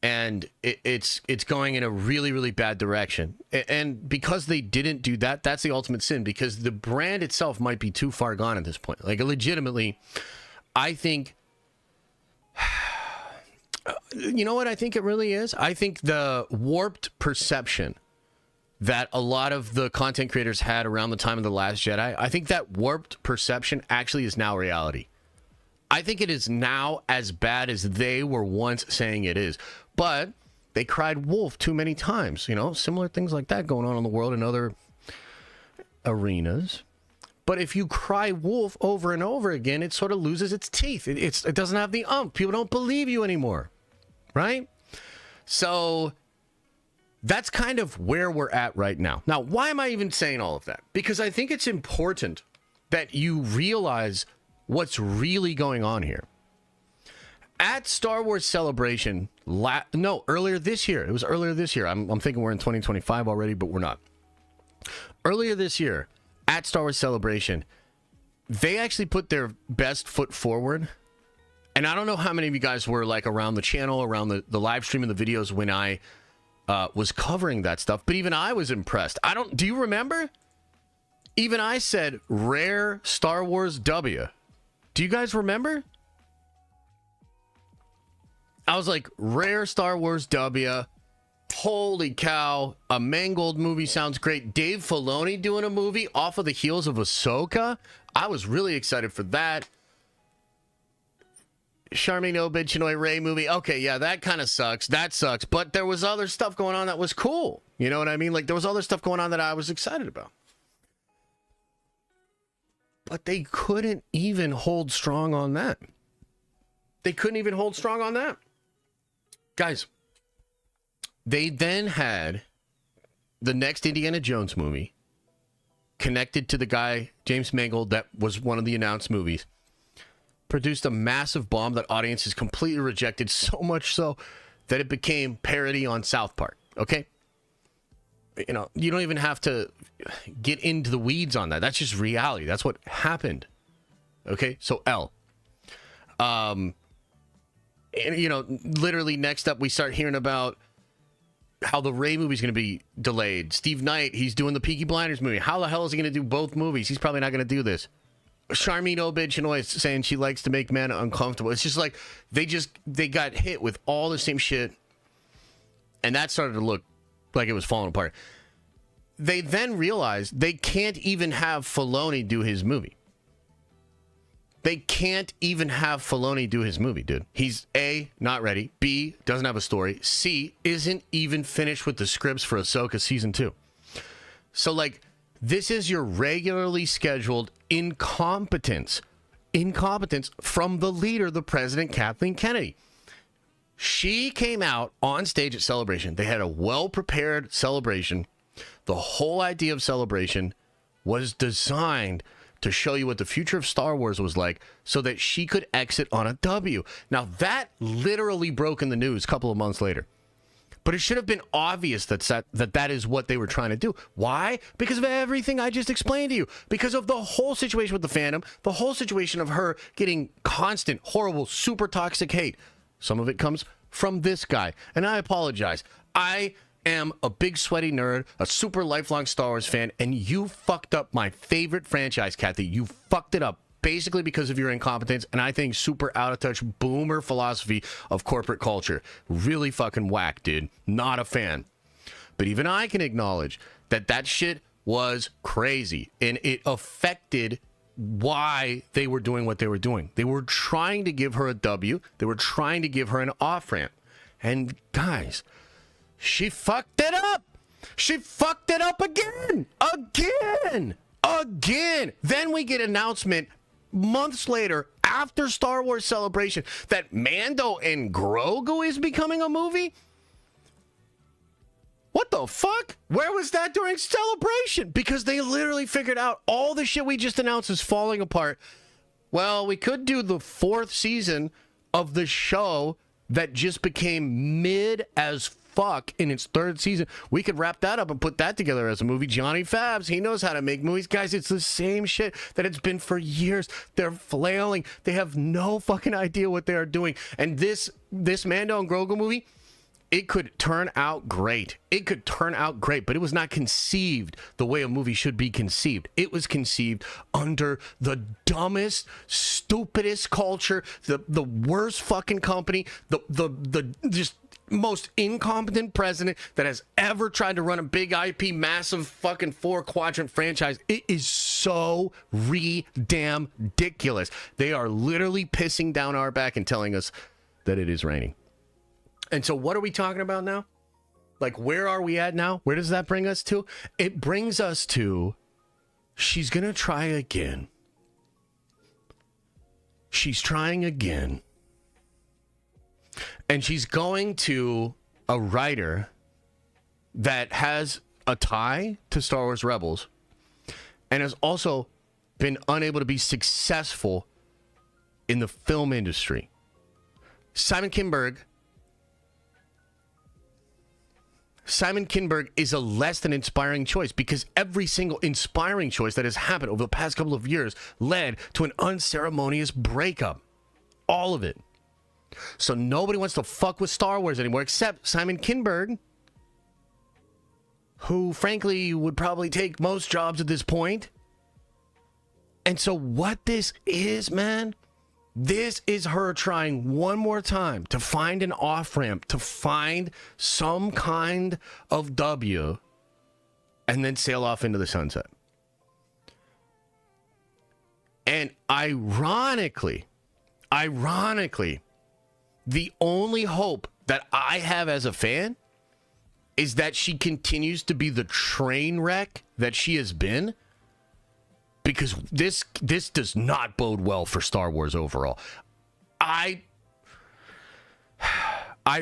And it's going in a really, really bad direction. And because they didn't do that, that's the ultimate sin, because the brand itself might be too far gone at this point. Like, legitimately, I think, you know what I think it really is? I think the warped perception that a lot of the content creators had around the time of The Last Jedi, I think that warped perception actually is now reality. I think it is now as bad as they were once saying it is. But they cried wolf too many times, similar things like that going on in the world in other arenas. But if you cry wolf over and over again, it sort of loses its teeth. It doesn't have the umph. People don't believe you anymore, right? So that's kind of where we're at right now. Now, why am I even saying all of that? Because I think it's important that you realize what's really going on here. At Star Wars Celebration, earlier this year. It was earlier this year. I'm thinking we're in 2025 already, but we're not. Earlier this year, at Star Wars Celebration, they actually put their best foot forward. And I don't know how many of you guys were like around the channel, around the live stream and the videos when I was covering that stuff. But even I was impressed. Do you remember? Even I said, rare Star Wars W. Do you guys remember? I was like, rare Star Wars W. Holy cow. A Mangold movie sounds great. Dave Filoni doing a movie off of the heels of Ahsoka. I was really excited for that. Charmin Obid Chinoy Ray movie. Okay, yeah, that kind of sucks. That sucks. But there was other stuff going on that was cool. You know what I mean? Like, there was other stuff going on that I was excited about. But they couldn't even hold strong on that. They couldn't even hold strong on that. Guys, they then had the next Indiana Jones movie connected to the guy, James Mangold, that was one of the announced movies. Produced a massive bomb that audiences completely rejected, so much so that it became parody on South Park, okay? You don't even have to get into the weeds on that. That's just reality. That's what happened. Okay? So, L. And, literally next up, we start hearing about how the Rey movie is going to be delayed. Steve Knight, he's doing the Peaky Blinders movie. How the hell is he going to do both movies? He's probably not going to do this. Charmin Obid Chinoy is saying she likes to make men uncomfortable. It's just like they got hit with all the same shit, and that started to look like it was falling apart. They then realized they can't even have Filoni do his movie. They can't even have Filoni do his movie, dude. He's A, not ready. B, doesn't have a story. C, isn't even finished with the scripts for Ahsoka Season 2. So, like, this is your regularly scheduled incompetence. Incompetence from the leader, the president, Kathleen Kennedy. She came out on stage at Celebration. They had a well-prepared celebration. The whole idea of Celebration was designed to show you what the future of Star Wars was like so that she could exit on a W. Now, that literally broke in the news a couple of months later. But it should have been obvious that is what they were trying to do. Why? Because of everything I just explained to you. Because of the whole situation with the fandom, the whole situation of her getting constant, horrible, super toxic hate. Some of it comes from this guy. And I apologize. I am a big sweaty nerd, a super lifelong Star Wars fan, and you fucked up my favorite franchise, Kathy. You fucked it up. Basically because of your incompetence, and I think super out-of-touch boomer philosophy of corporate culture. Really fucking whack, dude. Not a fan. But even I can acknowledge that that shit was crazy, and it affected why they were doing what they were doing. They were trying to give her a W. They were trying to give her an off-ramp. And guys, she fucked it up. She fucked it up again. Again. Then we get an announcement months later, after Star Wars Celebration, that Mando and Grogu is becoming a movie? What the fuck? Where was that during Celebration? Because they literally figured out all the shit we just announced is falling apart. Well, we could do the 4th season of the show that just became mid as fuck in its 3rd season. We could wrap that up and put that together as a movie. Johnny Fabs, he knows how to make movies. Guys, it's the same shit that it's been for years. They're flailing. They have no fucking idea what they are doing. And this Mando and Grogu movie, it could turn out great. It could turn out great, but it was not conceived the way a movie should be conceived. It was conceived under the dumbest, stupidest culture, the worst fucking company, the just most incompetent president that has ever tried to run a big IP, massive fucking 4-quadrant franchise. It is so damn ridiculous. They are literally pissing down our back and telling us that it is raining. And so what are we talking about now? Like, where are we at now? Where does that bring us to? It brings us to, she's going to try again. She's trying again. And she's going to a writer that has a tie to Star Wars Rebels and has also been unable to be successful in the film industry. Simon Kinberg is a less than inspiring choice, because every single inspiring choice that has happened over the past couple of years led to an unceremonious breakup. All of it. So nobody wants to fuck with Star Wars anymore except Simon Kinberg, who frankly would probably take most jobs at this point. And so what this is, man, this is her trying one more time to find an off-ramp, to find some kind of W, and then sail off into the sunset. And ironically, the only hope that I have as a fan is that she continues to be the train wreck that she has been, because this does not bode well for Star Wars overall. I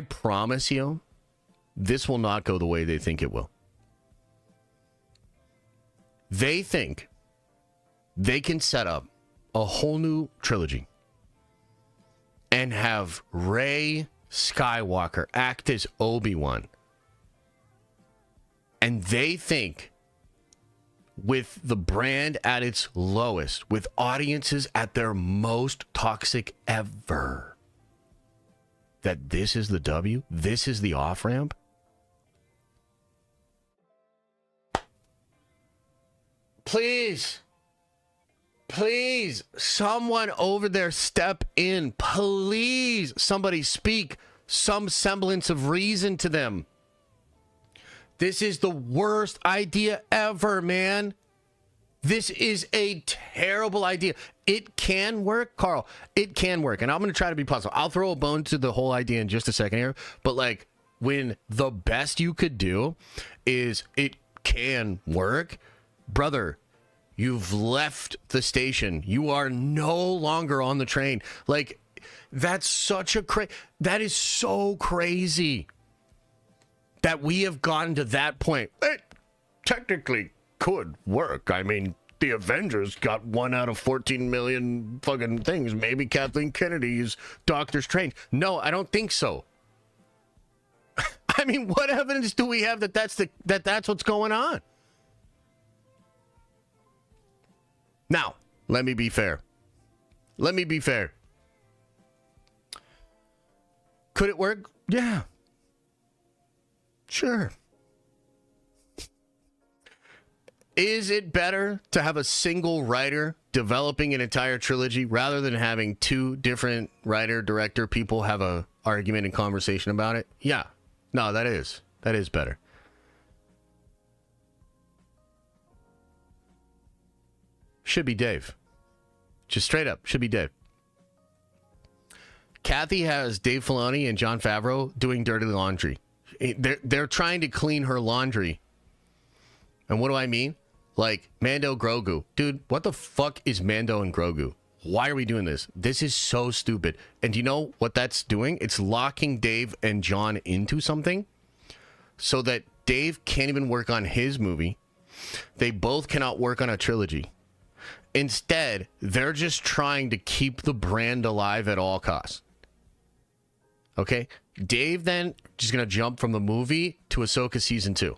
promise you, this will not go the way they think it will. They think they can set up a whole new trilogy and have Rey Skywalker act as Obi-Wan. And they think, with the brand at its lowest, with audiences at their most toxic ever, that this is the W, this is the off-ramp. Please, someone over there step in. Please, somebody speak some semblance of reason to them. This is the worst idea ever, man. This is a terrible idea. It can work, Carl. It can work. And I'm going to try to be positive. I'll throw a bone to the whole idea in just a second here. But, like, when the best you could do is it can work, brother, you've left the station. You are no longer on the train. Like, that's such a that is so crazy that we have gotten to that point. It technically could work. I mean, the Avengers got 1 out of 14 million fucking things. Maybe Kathleen Kennedy is Doctor Strange. No, I don't think so. I mean, what evidence do we have that that's what's going on? Now, let me be fair. Let me be fair. Could it work? Yeah. Sure. Is it better to have a single writer developing an entire trilogy rather than having 2 different writer-director people have a argument and conversation about it? Yeah. No, that is better. Should be Dave. Just straight up, should be Dave. Kathy has Dave Filoni and Jon Favreau doing dirty laundry. They're trying to clean her laundry. And what do I mean? Like, Mando Grogu. Dude, what the fuck is Mando and Grogu? Why are we doing this? This is so stupid. And do you know what that's doing? It's locking Dave and John into something so that Dave can't even work on his movie. They both cannot work on a trilogy. Instead, they're just trying to keep the brand alive at all costs. Okay? Dave then just going to jump from the movie to Ahsoka Season 2.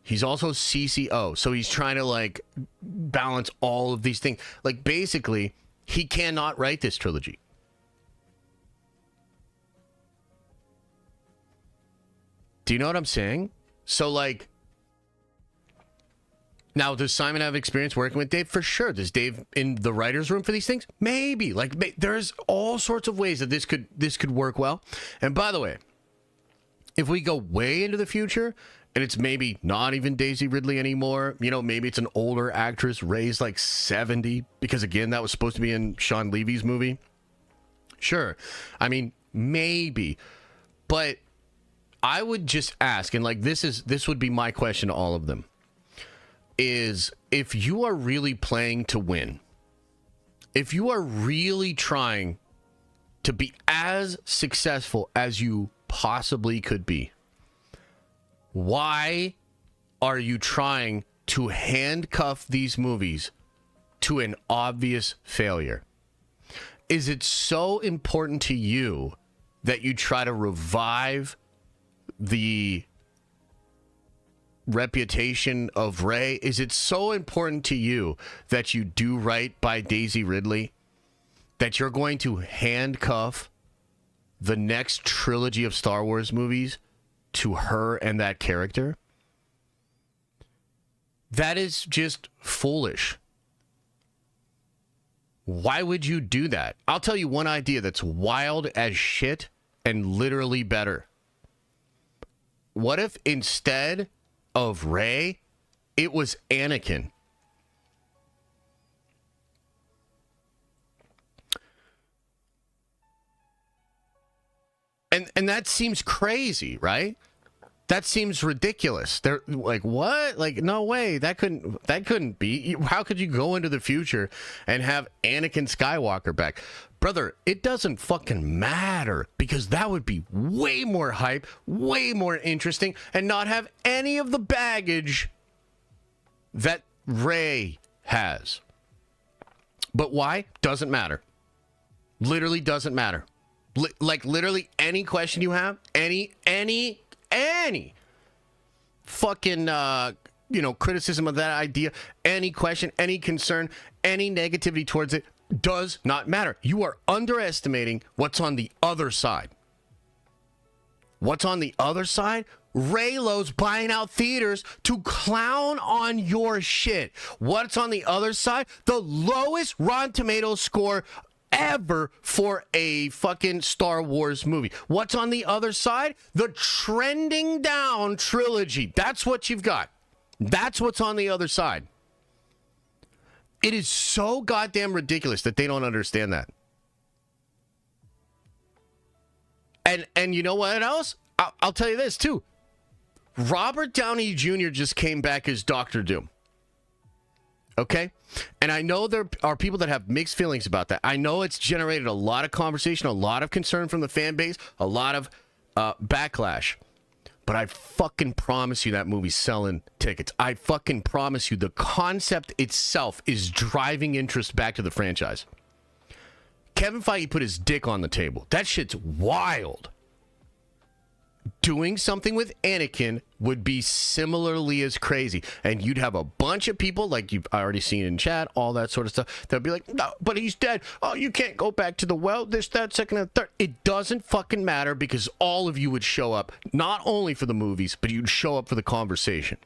He's also CCO, so he's trying to, like, balance all of these things. Like, basically, he cannot write this trilogy. Do you know what I'm saying? So, like, now, does Simon have experience working with Dave? For sure. Does Dave in the writer's room for these things? Maybe. Like, there's all sorts of ways that this could work well. And by the way, if we go way into the future, and it's maybe not even Daisy Ridley anymore, you know, maybe it's an older actress, Ray's like 70, because again, that was supposed to be in Sean Levy's movie. Sure. I mean, maybe. But I would just ask, and like this would be my question to all of them, is if you are really playing to win, if you are really trying to be as successful as you possibly could be, why are you trying to handcuff these movies to an obvious failure? Is it so important to you that you try to revive the reputation of Ray? Is it so important to you that you do right by Daisy Ridley that you're going to handcuff the next trilogy of Star Wars movies to her and that character? That is just foolish. Why would you do that? I'll tell you one idea that's wild as shit and literally better. What if instead of Rey, it was Anakin? And that seems crazy, right? That seems ridiculous. They're like, what? Like, no way. That couldn't be. How could you go into the future and have Anakin Skywalker back? Brother, it doesn't fucking matter, because that would be way more hype, way more interesting, and not have any of the baggage that Rey has. But why? Doesn't matter. Literally doesn't matter. Like, literally any question you have, any fucking, criticism of that idea, any question, any concern, any negativity towards it, does not matter. You are underestimating what's on the other side. What's on the other side? Raylo's buying out theaters to clown on your shit. What's on the other side? The lowest Rotten Tomatoes score ever for a fucking Star Wars movie. What's on the other side? The trending down trilogy. That's what you've got. That's what's on the other side. It is so goddamn ridiculous that they don't understand that. And you know what else? I'll tell you this too. Robert Downey Jr. just came back as Doctor Doom. Okay? And I know there are people that have mixed feelings about that. I know it's generated a lot of conversation, a lot of concern from the fan base, a lot of backlash. But I fucking promise you that movie's selling tickets. I fucking promise you the concept itself is driving interest back to the franchise. Kevin Feige put his dick on the table. That shit's wild. Doing something with Anakin would be similarly as crazy. And you'd have a bunch of people, like you've already seen in chat, all that sort of stuff, that'd be like, no, but he's dead. Oh, you can't go back to the well, this, that, second, and third. It doesn't fucking matter because all of you would show up, not only for the movies, but you'd show up for the conversation.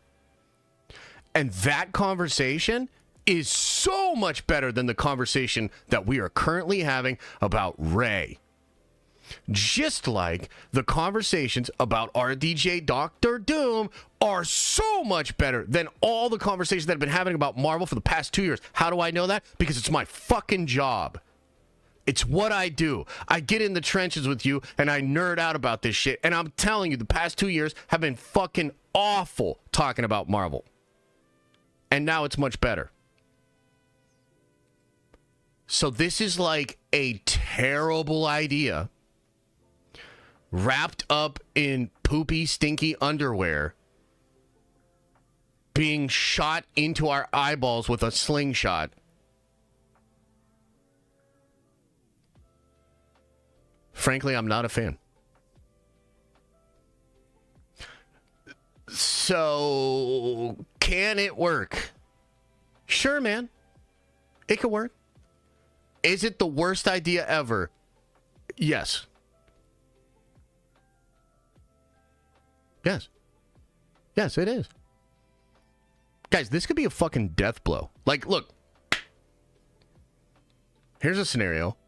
And that conversation is so much better than the conversation that we are currently having about Rey. Just like the conversations about RDJ Doctor Doom are so much better than all the conversations that I've been having about Marvel for the past 2 years. How do I know that? Because it's my fucking job. It's what I do. I get in the trenches with you and I nerd out about this shit. And I'm telling you, the past 2 years have been fucking awful talking about Marvel. And now it's much better. So this is like a terrible idea wrapped up in poopy, stinky underwear being shot into our eyeballs with a slingshot. Frankly, I'm not a fan. So, can it work? Sure, man. It could work. Is it the worst idea ever? Yes. Yes. Yes, it is. Guys, this could be a fucking death blow. Like, look. Here's a scenario.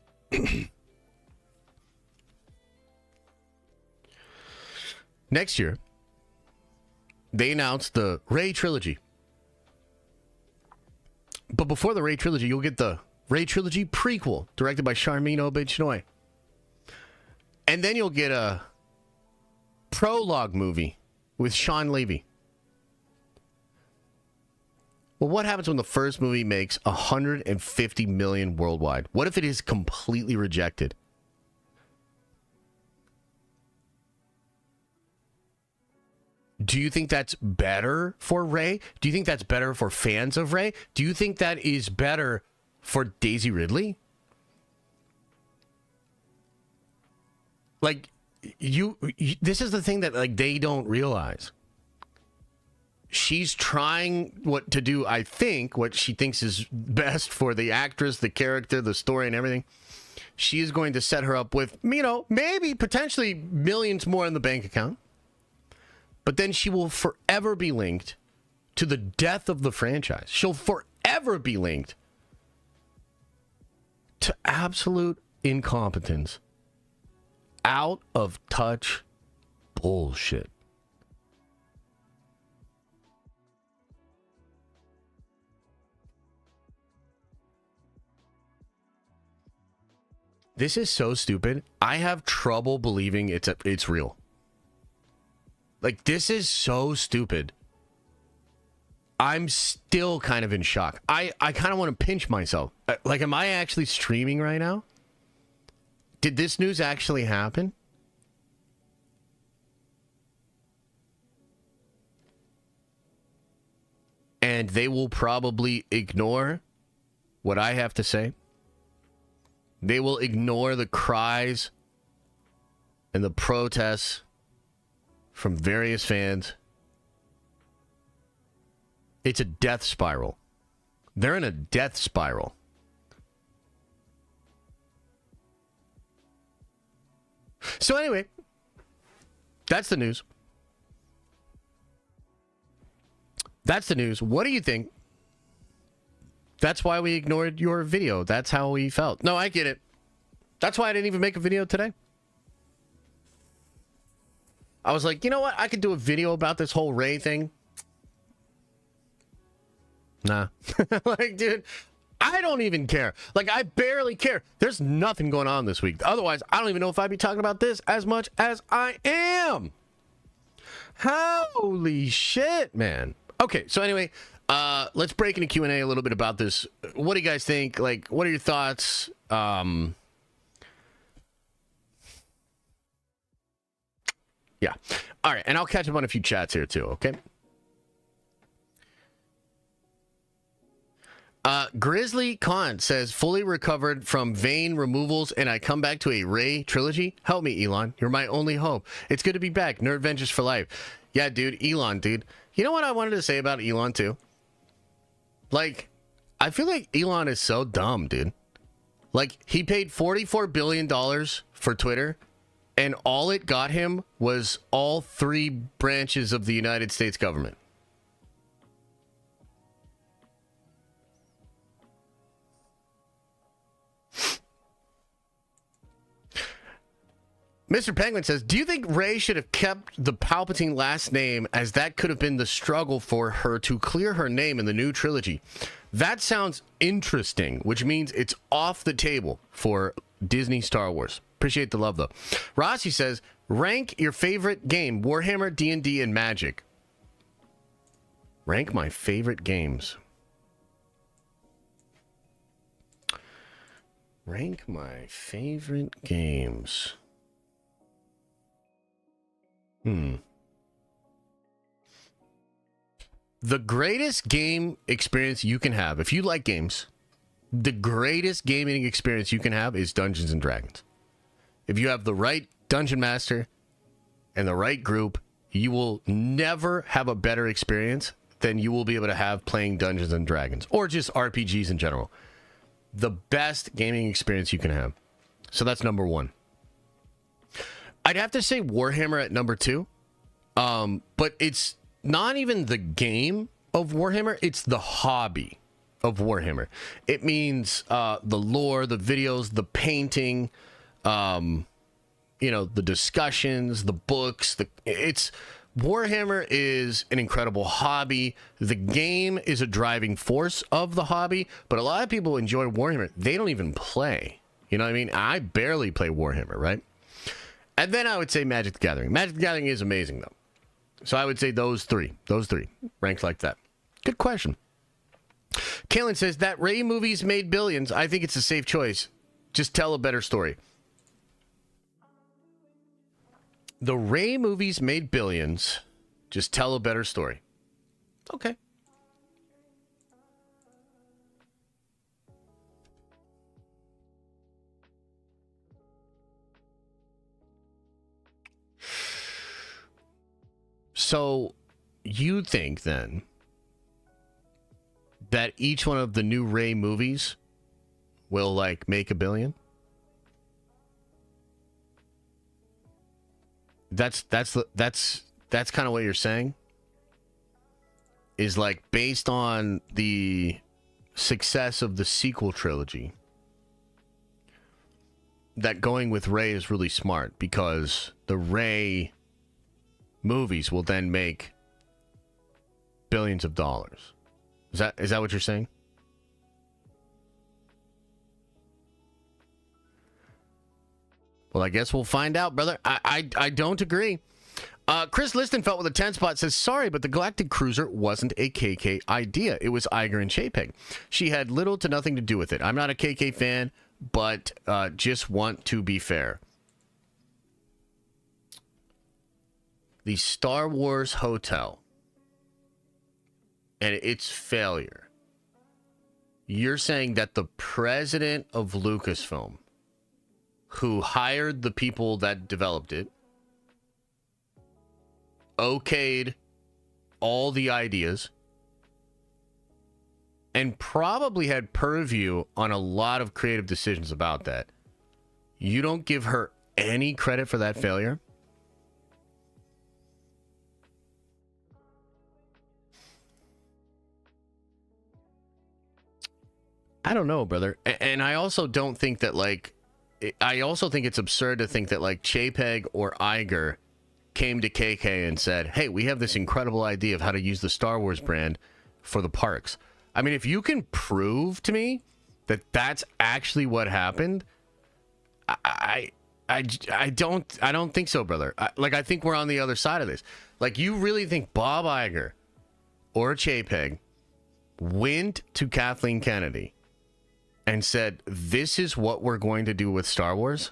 Next year, they announced the Rey Trilogy. But before the Rey Trilogy, you'll get the Rey Trilogy prequel, directed by Sharmeen Obaid-Chinoy. And then you'll get a prologue movie with Sean Levy. Well, what happens when the first movie makes $150 million worldwide? What if it is completely rejected? Do you think that's better for Rey? Do you think that's better for fans of Rey? Do you think that is better for Daisy Ridley? Like, you this is the thing that, like, they don't realize. She's trying what she thinks is best for the actress, the character, the story, and everything. She is going to set her up with, maybe potentially millions more in the bank account. But then she will forever be linked to the death of the franchise. She'll forever be linked to absolute incompetence. Out of touch bullshit. This is so stupid. I have trouble believing it's real. Like, this is so stupid. I'm still kind of in shock. I kind of want to pinch myself. Like, am I actually streaming right now? Did this news actually happen? And they will probably ignore what I have to say. They will ignore the cries and the protests from various fans. It's a death spiral. They're in a death spiral. So anyway, that's the news. That's the news. What do you think? That's why we ignored your video. That's how we felt. No, I get it. That's why I didn't even make a video today. I was like, you know what? I could do a video about this whole Rey thing. Nah. Like, dude, I don't even care. Like, I barely care. There's nothing going on this week. Otherwise, I don't even know if I'd be talking about this as much as I am. Holy shit, man. Okay, so anyway, let's break into Q&A a little bit about this. What do you guys think? Like, what are your thoughts? Yeah. All right, and I'll catch up on a few chats here too, okay? Grizzly Khan says, fully recovered from vein removals and I come back to a Ray trilogy. Help me, Elon. You're my only hope. It's good to be back. Nerd Vengers for life. Yeah, dude. Elon, dude. You know what I wanted to say about Elon, too? Like, I feel like Elon is so dumb, dude. Like, he paid $44 billion for Twitter, and all it got him was all 3 branches of the United States government. Mr. Penguin says, do you think Rey should have kept the Palpatine last name, as that could have been the struggle for her to clear her name in the new trilogy? That sounds interesting, which means it's off the table for Disney Star Wars. Appreciate the love, though. Rossi says, rank your favorite game, Warhammer, D&D, and Magic. Rank my favorite games. Rank my favorite games. The greatest game experience you can have, if you like games, the greatest gaming experience you can have is Dungeons and Dragons. If you have the right dungeon master and the right group, you will never have a better experience than you will be able to have playing Dungeons and Dragons, or just RPGs in general. The best gaming experience you can have. So that's number 1. I'd have to say Warhammer at number 2, but it's not even the game of Warhammer, it's the hobby of Warhammer. It means the lore, the videos, the painting, the discussions, the books. Warhammer is an incredible hobby. The game is a driving force of the hobby, but a lot of people enjoy Warhammer. They don't even play. You know what I mean? I barely play Warhammer, right? And then I would say Magic the Gathering. Magic the Gathering is amazing, though. So I would say those three, ranked like that. Good question. Kalen says, that Rey movies made billions. I think it's a safe choice. Just tell a better story. The Rey movies made billions. Just tell a better story. Okay. So you think then that each one of the new Rey movies will like make $1 billion? That's kind of what you're saying? Is like based on the success of the sequel trilogy, that going with Rey is really smart, because the Rey movies will then make billions of dollars. Is that what you're saying? Well, I guess we'll find out, brother. I don't agree. Chris Listenfeld with a 10 spot says, sorry, but the Galactic Cruiser wasn't a KK idea. It was Iger and Chapek. She had little to nothing to do with it. I'm not a KK fan, but just want to be fair. The Star Wars Hotel and its failure. You're saying that the president of Lucasfilm, who hired the people that developed it, okayed all the ideas, and probably had purview on a lot of creative decisions about that. You don't give her any credit for that failure? I don't know, brother. And I also don't think that, like, I also think it's absurd to think that, like, Chapek or Iger came to KK and said, hey, we have this incredible idea of how to use the Star Wars brand for the parks. I mean, if you can prove to me that that's actually what happened, I don't think so, brother. I think we're on the other side of this. Like, you really think Bob Iger or Chapek went to Kathleen Kennedy and said, this is what we're going to do with Star Wars?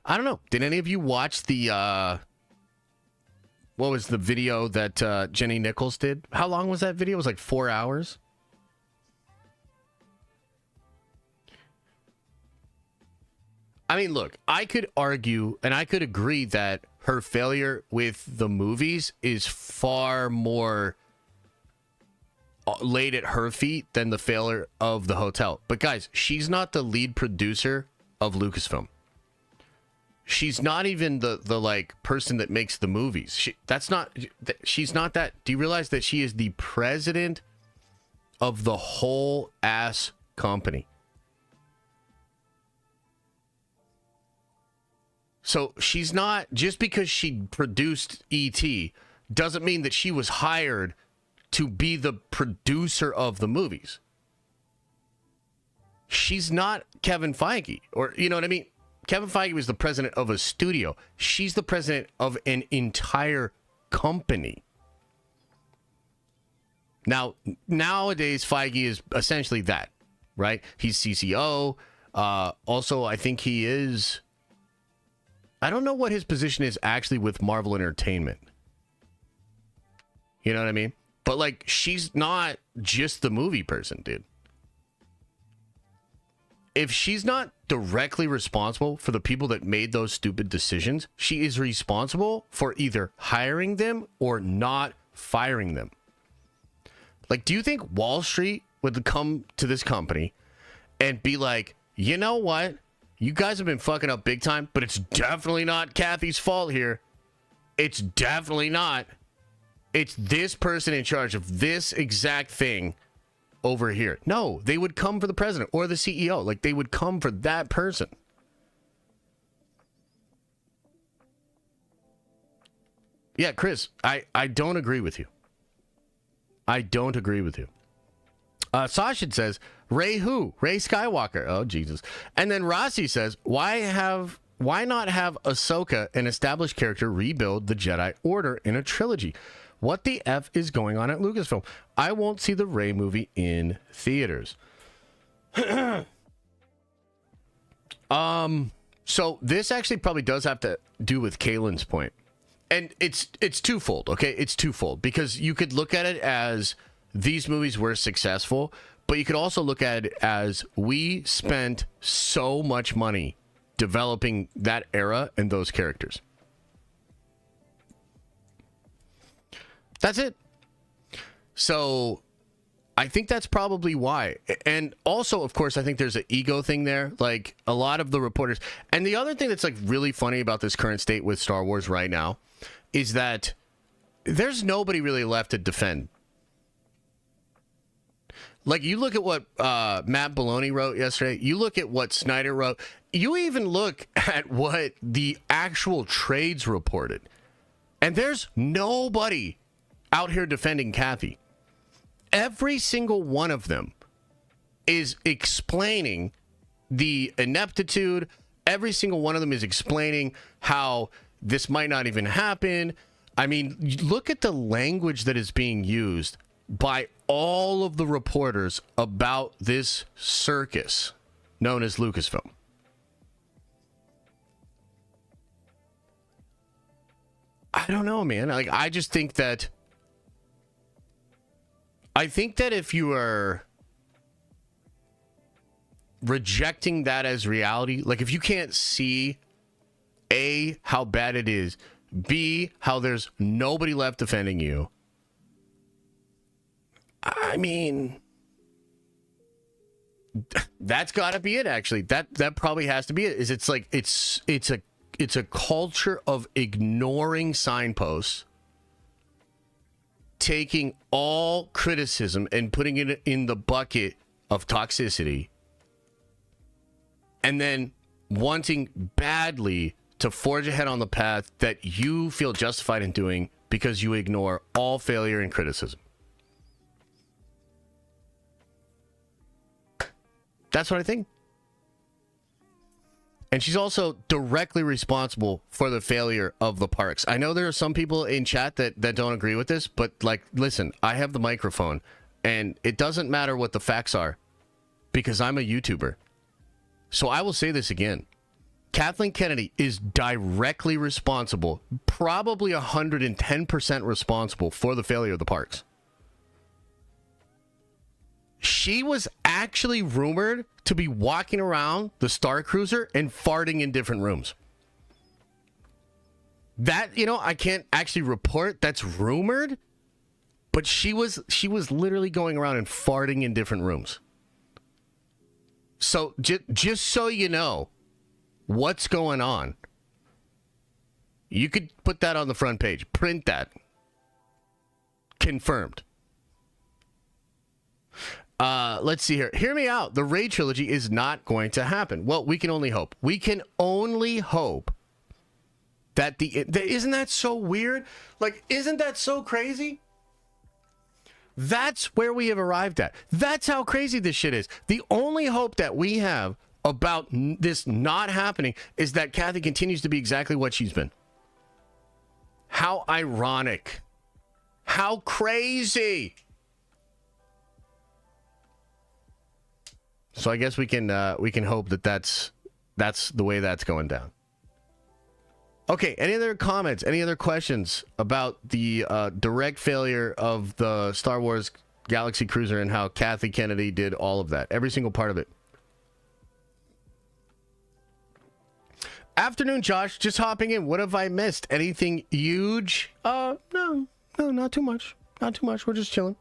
I don't know. Did any of you watch the, what was the video that Jenny Nichols did? How long was that video? It was like 4 hours. I mean, look, I could argue and I could agree that her failure with the movies is far more laid at her feet than the failure of the hotel. But guys, she's not the lead producer of Lucasfilm. She's not even the like person that makes the movies. She's not that. Do you realize that she is the president of the whole ass company? So she's not, just because she produced E.T. doesn't mean that she was hired to be the producer of the movies. She's not Kevin Feige, or you know what I mean? Kevin Feige was the president of a studio. She's the president of an entire company. Now, nowadays, Feige is essentially that, right? He's CCO. Also, I think he is... I don't know what his position is actually with Marvel Entertainment. You know what I mean? But, like, she's not just the movie person, dude. If she's not directly responsible for the people that made those stupid decisions, she is responsible for either hiring them or not firing them. Like, do you think Wall Street would come to this company and be like, you know what? You guys have been fucking up big time, but it's definitely not Kathy's fault here. It's definitely not. It's this person in charge of this exact thing over here. No, they would come for the president or the CEO. Like, they would come for that person. Yeah, Chris, I don't agree with you. I don't agree with you. Sasha says, Ray who? Ray Skywalker. Oh, Jesus. And then Rossi says, why not have Ahsoka, an established character, rebuild the Jedi Order in a trilogy? What the F is going on at Lucasfilm? I won't see the Rey movie in theaters. So this actually probably does have to do with Kaylin's point. And it's twofold, okay? It's twofold. Because you could look at it as these movies were successful, but you could also look at it as we spent so much money developing that era and those characters. That's it. So I think that's probably why. And also, of course, I think there's an ego thing there. Like, a lot of the reporters. And the other thing that's like really funny about this current state with Star Wars right now is that there's nobody really left to defend. Like, you look at what Matt Maloney wrote yesterday. You look at what Snyder wrote. You even look at what the actual trades reported. And there's nobody out here defending Kathy. Every single one of them is explaining the ineptitude. Every single one of them is explaining how this might not even happen. I mean, look at the language that is being used by all of the reporters about this circus known as Lucasfilm. I don't know, man. Like, I just think that if you are rejecting that as reality, like if you can't see A, how bad it is, B, how there's nobody left defending you, I mean, that's got to be it. Actually, that probably has to be it. Is it's like it's a culture of ignoring signposts, taking all criticism and putting it in the bucket of toxicity, and then wanting badly to forge ahead on the path that you feel justified in doing because you ignore all failure and criticism. That's what I think. And she's also directly responsible for the failure of the parks. I know there are some people in chat that don't agree with this, but like, listen, I have the microphone and it doesn't matter what the facts are because I'm a YouTuber. So I will say this again. Kathleen Kennedy is directly responsible, probably 110% responsible for the failure of the parks. She was actually rumored to be walking around the Star Cruiser and farting in different rooms. That, you know, I can't actually report that's rumored, but she was literally going around and farting in different rooms. So just so you know what's going on, you could put that on the front page. Print that. Confirmed. Let's see here. Hear me out. The Rey trilogy is not going to happen. Well, we can only hope. We can only hope that isn't that so weird? Like, isn't that so crazy? That's where we have arrived at. That's how crazy this shit is. The only hope that we have about this not happening is that Kathy continues to be exactly what she's been. How ironic. How crazy. So I guess we can hope that that's the way that's going down. Okay, any other comments? Any other questions about the direct failure of the Star Wars Galaxy Cruiser and how Kathy Kennedy did all of that? Every single part of it. Afternoon, Josh. Just hopping in. What have I missed? Anything huge? No, not too much. Not too much. We're just chilling.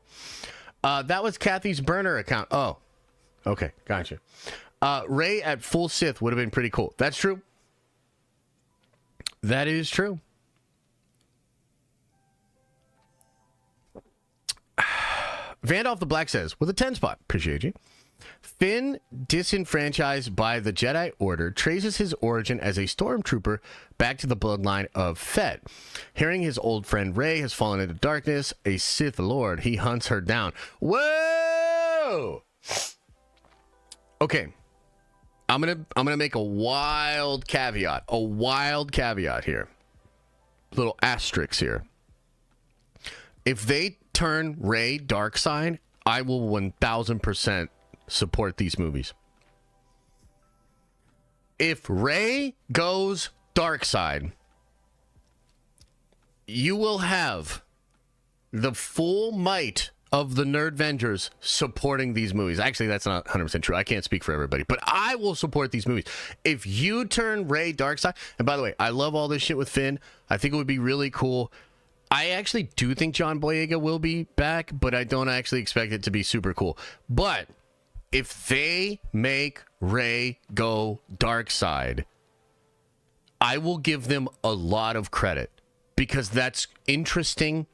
That was Kathy's burner account. Oh. Okay, gotcha. Rey at full Sith would have been pretty cool. That's true. That is true. Vandolph the Black says, with a 10 spot, appreciate you. Finn, disenfranchised by the Jedi Order, traces his origin as a stormtrooper back to the bloodline of Fett. Hearing his old friend Rey has fallen into darkness, a Sith Lord, he hunts her down. Whoa! Okay, I'm gonna make a wild caveat here. Little asterisks here. If they turn Rey dark side, I will 1000% support these movies. If Rey goes dark side, you will have the full might of the Nerdvengers supporting these movies. Actually, that's not 100% true. I can't speak for everybody, but I will support these movies. If you turn Rey dark side, and by the way, I love all this shit with Finn. I think it would be really cool. I actually do think John Boyega will be back, but I don't actually expect it to be super cool. But if they make Rey go dark side, I will give them a lot of credit because that's interesting.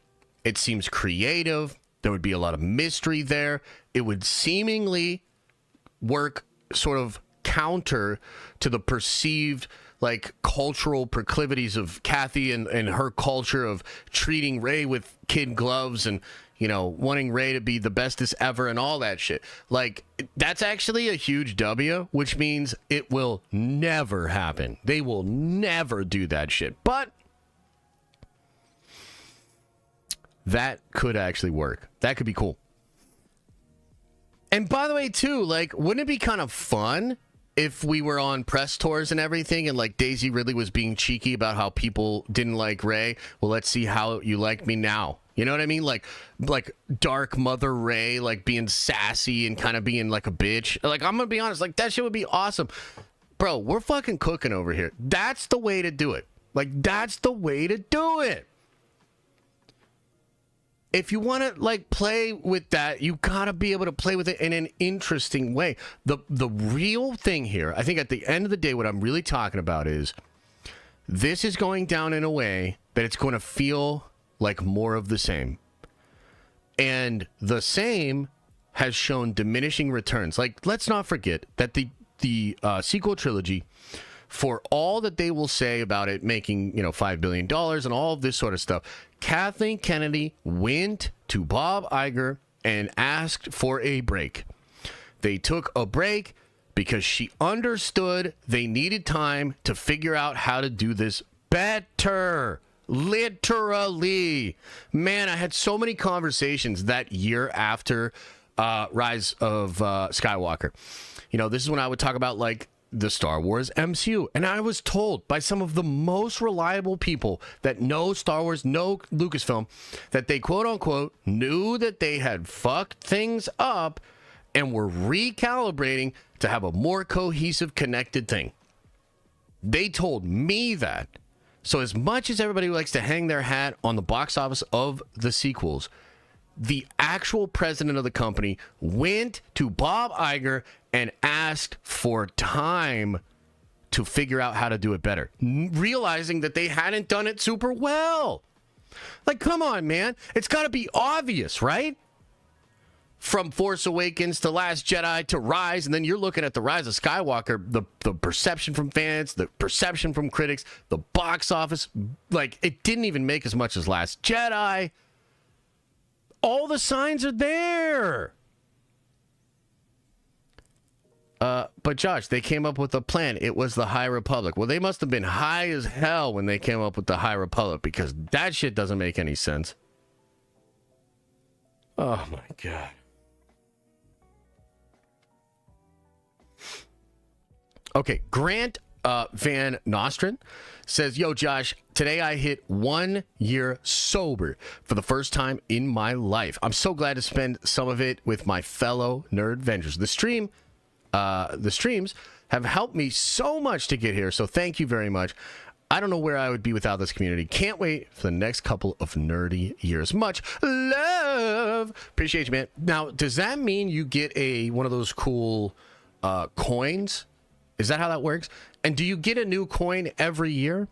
It seems creative. There would be a lot of mystery there. It would seemingly work sort of counter to the perceived like cultural proclivities of Kathy and her culture of treating Rey with kid gloves and, you know, wanting Rey to be the bestest ever and all that shit. Like, that's actually a huge W, which means it will never happen. They will never do that shit. But that could actually work. That could be cool. And by the way, too, like, wouldn't it be kind of fun if we were on press tours and everything and, like, Daisy Ridley was being cheeky about how people didn't like Rey? Well, let's see how you like me now. You know what I mean? Like Dark Mother Rey, like, being sassy and kind of being like a bitch. Like, I'm going to be honest, like, that shit would be awesome. Bro, we're fucking cooking over here. That's the way to do it. Like, that's the way to do it. If you want to, like, play with that, you got to be able to play with it in an interesting way. The real thing here, I think at the end of the day, what I'm really talking about is this is going down in a way that it's going to feel like more of the same. And the same has shown diminishing returns. Like, let's not forget that the sequel trilogy for all that they will say about it making, $5 billion and all of this sort of stuff, Kathleen Kennedy went to Bob Iger and asked for a break. They took a break because she understood they needed time to figure out how to do this better. Literally. Man, I had so many conversations that year after Rise of Skywalker. This is when I would talk about, like, the Star Wars MCU. And I was told by some of the most reliable people that know Star Wars, know Lucasfilm, that they, quote unquote, knew that they had fucked things up and were recalibrating to have a more cohesive, connected thing. They told me that. So as much as everybody likes to hang their hat on the box office of the sequels, the actual president of the company went to Bob Iger and asked for time to figure out how to do it better, realizing that they hadn't done it super well. Like, come on, man. It's got to be obvious, right? From Force Awakens to Last Jedi to Rise, and then you're looking at the Rise of Skywalker, the perception from fans, the perception from critics, the box office, like, it didn't even make as much as Last Jedi. All the signs are there. But Josh, they came up with a plan. It was the High Republic. Well, they must have been high as hell when they came up with the High Republic, because that shit doesn't make any sense. Oh my God. Okay, Grant Van Nostrand says, yo, Josh, today I hit 1 year sober for the first time in my life. I'm so glad to spend some of it with my fellow nerd vengers. The streams have helped me so much to get here, so thank you very much. I don't know where I would be without this community. Can't wait for the next couple of nerdy years. Much love. Appreciate you, man. Now, does that mean you get one of those cool coins? Is that how that works? And do you get a new coin every year?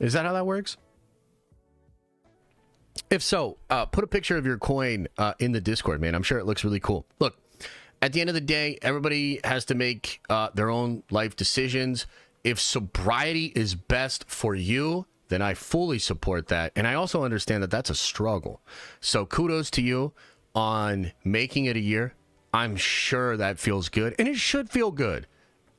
Is that how that works? If so, put a picture of your coin in the Discord, man. I'm sure it looks really cool. Look, at the end of the day, everybody has to make their own life decisions. If sobriety is best for you, then I fully support that. And I also understand that that's a struggle. So kudos to you on making it a year. I'm sure that feels good. And it should feel good.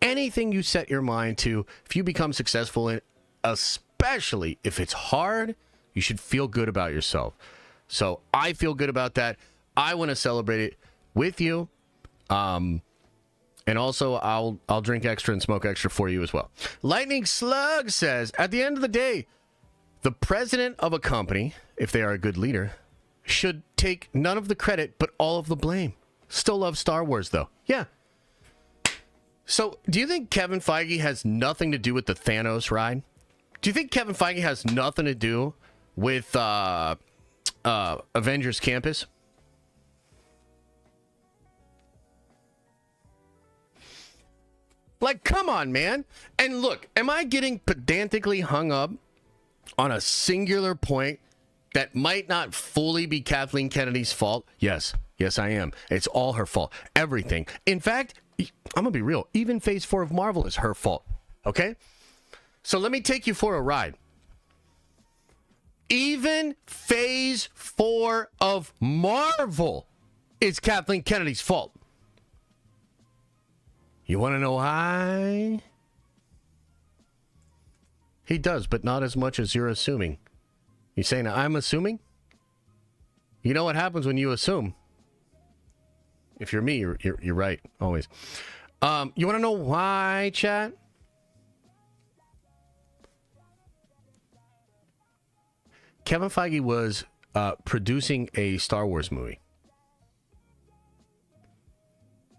Anything you set your mind to, if you become successful in, especially if it's hard, you should feel good about yourself. So I feel good about that. I want to celebrate it with you. And also, I'll drink extra and smoke extra for you as well. Lightning Slug says, at the end of the day, the president of a company, if they are a good leader, should take none of the credit but all of the blame. Still love Star Wars, though. Yeah. So, do you think Kevin Feige has nothing to do with the Thanos ride? Do you think Kevin Feige has nothing to do with Avengers Campus? Like, come on, man. And look, am I getting pedantically hung up on a singular point that might not fully be Kathleen Kennedy's fault? Yes. Yes, I am. It's all her fault. Everything. In fact, I'm going to be real. Even Phase 4 of Marvel is her fault. Okay? So let me take you for a ride. Even Phase 4 of Marvel is Kathleen Kennedy's fault. You want to know why? He does, but not as much as you're assuming. You saying I'm assuming? You know what happens when you assume? If you're me, you're right, always. You want to know why, chat? Kevin Feige was producing a Star Wars movie.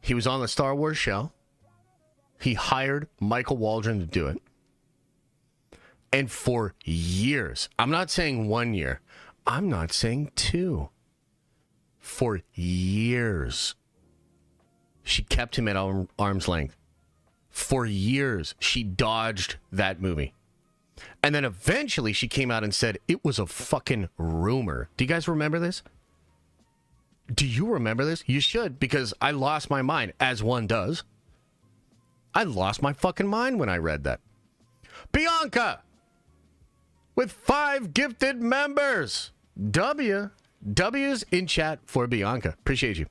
He was on the Star Wars show. He hired Michael Waldron to do it. And for years, I'm not saying 1 year, I'm not saying 2. For years, she kept him at arm's length. For years, she dodged that movie. And then eventually she came out and said it was a fucking rumor. Do you guys remember this? Do you remember this? You should, because I lost my mind, as one does. I lost my fucking mind when I read that. Bianca with 5 gifted members. W's in chat for Bianca. Appreciate you.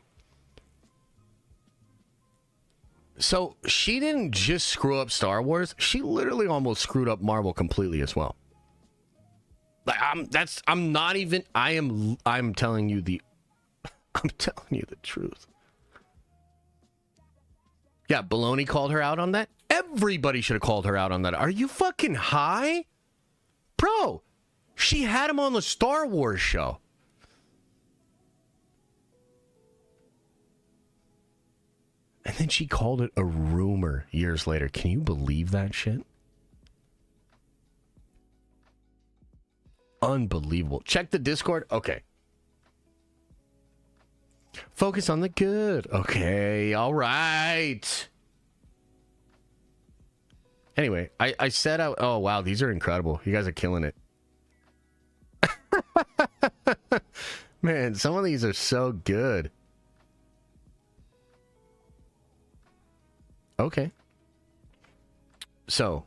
So she didn't just screw up Star Wars. She literally almost screwed up Marvel completely as well. Like I'm telling you the truth. Yeah, Baloney called her out on that. Everybody should have called her out on that. Are you fucking high? Bro, she had him on the Star Wars show. And then she called it a rumor years later. Can you believe that shit? Unbelievable. Check the Discord. Okay. Focus on the good. Okay, all right. Anyway, I set out... Oh, wow, these are incredible. You guys are killing it. Man, some of these are so good. Okay. So,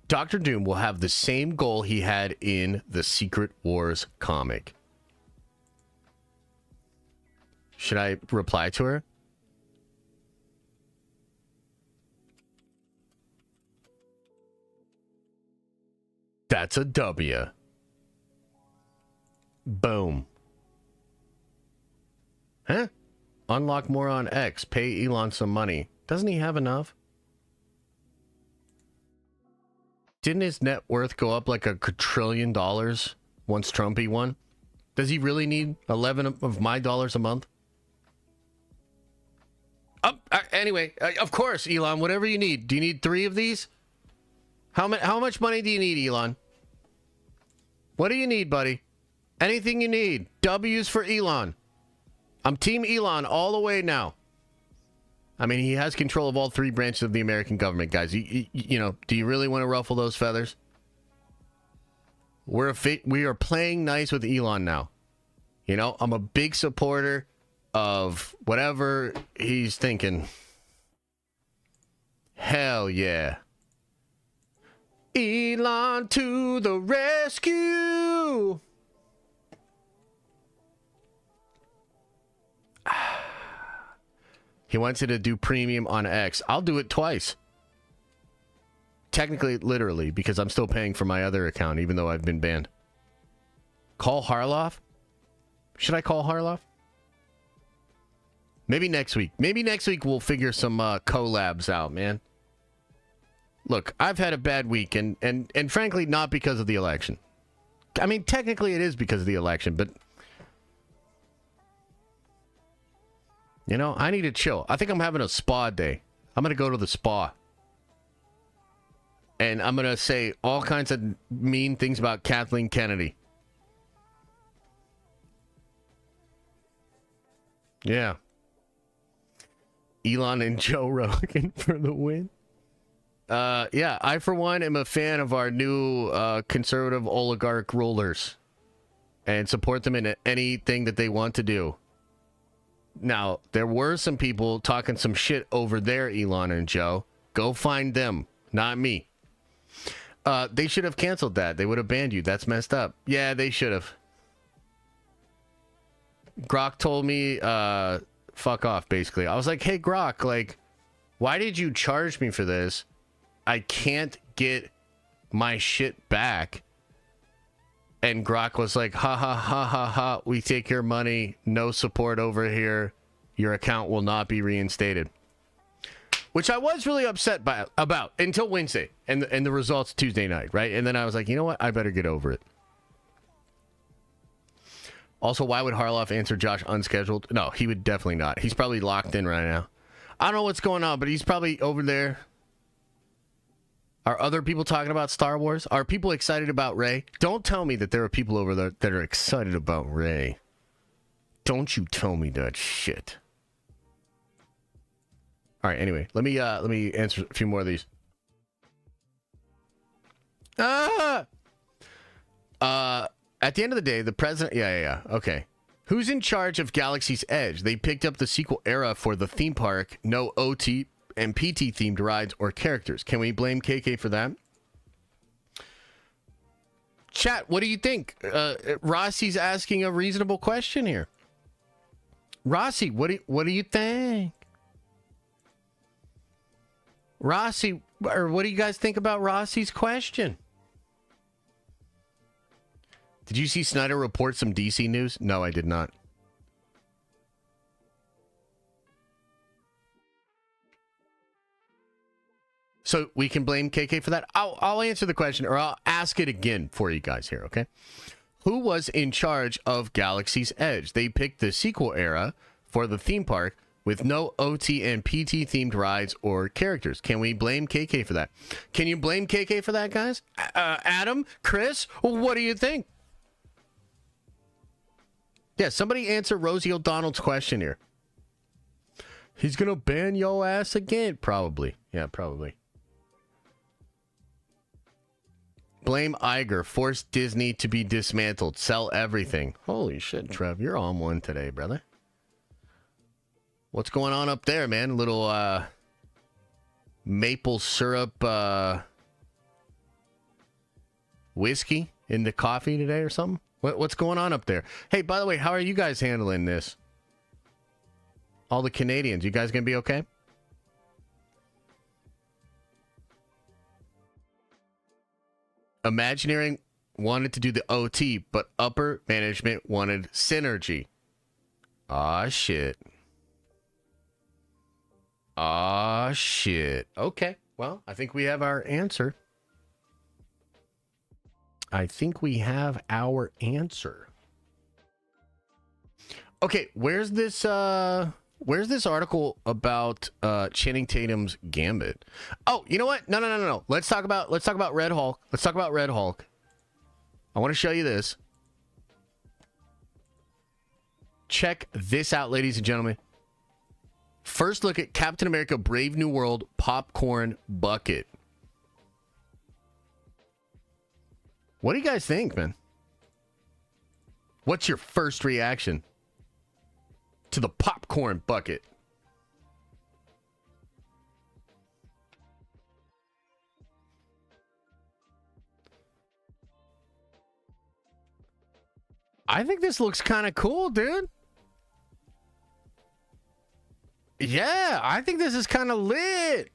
Doctor Doom will have the same goal he had in the Secret Wars comic. Should I reply to her? That's a W. Boom. Huh? Unlock more on X. Pay Elon some money. Doesn't he have enough? Didn't his net worth go up like $1 trillion once Trumpy won? Does he really need 11 of my dollars a month? Anyway, of course, Elon, whatever you need. Do you need 3 of these? How much money do you need, Elon? What do you need, buddy? Anything you need. W's for Elon. I'm Team Elon all the way now. I mean, he has control of all 3 branches of the American government, guys. You know, do you really want to ruffle those feathers? We are playing nice with Elon now. You know, I'm a big supporter of whatever he's thinking. Hell yeah. Elon to the rescue. He wants you to do premium on X. I'll do it twice. Technically, literally, because I'm still paying for my other account, even though I've been banned. Call Harloff? Should I call Harloff? Maybe next week. Maybe next week we'll figure some collabs out, man. Look, I've had a bad week, and frankly, not because of the election. I mean, technically it is because of the election, but... You know, I need to chill. I think I'm having a spa day. I'm going to go to the spa. And I'm going to say all kinds of mean things about Kathleen Kennedy. Yeah. Elon and Joe Rogan for the win. Yeah, I, for one, am a fan of our new conservative oligarch rulers. And support them in anything that they want to do. Now, there were some people talking some shit over there, Elon and Joe. Go find them, not me. They should have canceled that. They would have banned you. That's messed up. Yeah, they should have. Grok told me, fuck off, basically. I was like, hey, Grok, like, why did you charge me for this? I can't get my shit back. And Grok was like, ha ha ha ha ha, we take your money, no support over here, your account will not be reinstated. Which I was really upset about until Wednesday and the results Tuesday night, right? And then I was like, you know what, I better get over it. Also, why would Harloff answer Josh unscheduled? No, he would definitely not. He's probably locked in right now. I don't know what's going on, but he's probably over there. Are other people talking about Star Wars? Are people excited about Rey? Don't tell me that there are people over there that are excited about Rey. Don't you tell me that shit. All right, anyway, let me answer a few more of these. At the end of the day, the president... Yeah, okay. Who's in charge of Galaxy's Edge? They picked up the sequel era for the theme park. No OT and PT themed rides or characters. Can we blame KK for that? Chat, what do you think? Rossi's asking a reasonable question here. Rossi, what do you think? Rossi, or what do you guys think about Rossi's question? Did you see Snyder report some DC news? No, I did not. So we can blame KK for that? I'll answer the question, or I'll ask it again for you guys here, okay? Who was in charge of Galaxy's Edge? They picked the sequel era for the theme park with no OT and PT themed rides or characters. Can we blame KK for that? Can you blame KK for that, guys? Adam, Chris, what do you think? Yeah, somebody answer Rosie O'Donnell's question here. He's gonna ban yo ass again. Probably. Yeah, probably. Blame Iger. Force Disney to be dismantled. Sell everything. Holy shit, Trev. You're on one today, brother. What's going on up there, man? A little maple syrup whiskey in the coffee today or something? What's going on up there? Hey, by the way, how are you guys handling this? All the Canadians, you guys gonna be okay? Imagineering wanted to do the OT, but upper management wanted synergy. Aw, shit. Aw, shit. Okay, well, I think we have our answer. I think we have our answer. Okay, where's this article about Channing Tatum's Gambit? Oh, you know what? No. Let's talk about Red Hulk. Let's talk about Red Hulk. I want to show you this. Check this out, ladies and gentlemen. First look at Captain America Brave New World popcorn bucket. What do you guys think, man? What's your first reaction to the popcorn bucket? I think this looks kind of cool, dude. Yeah, I think this is kind of lit.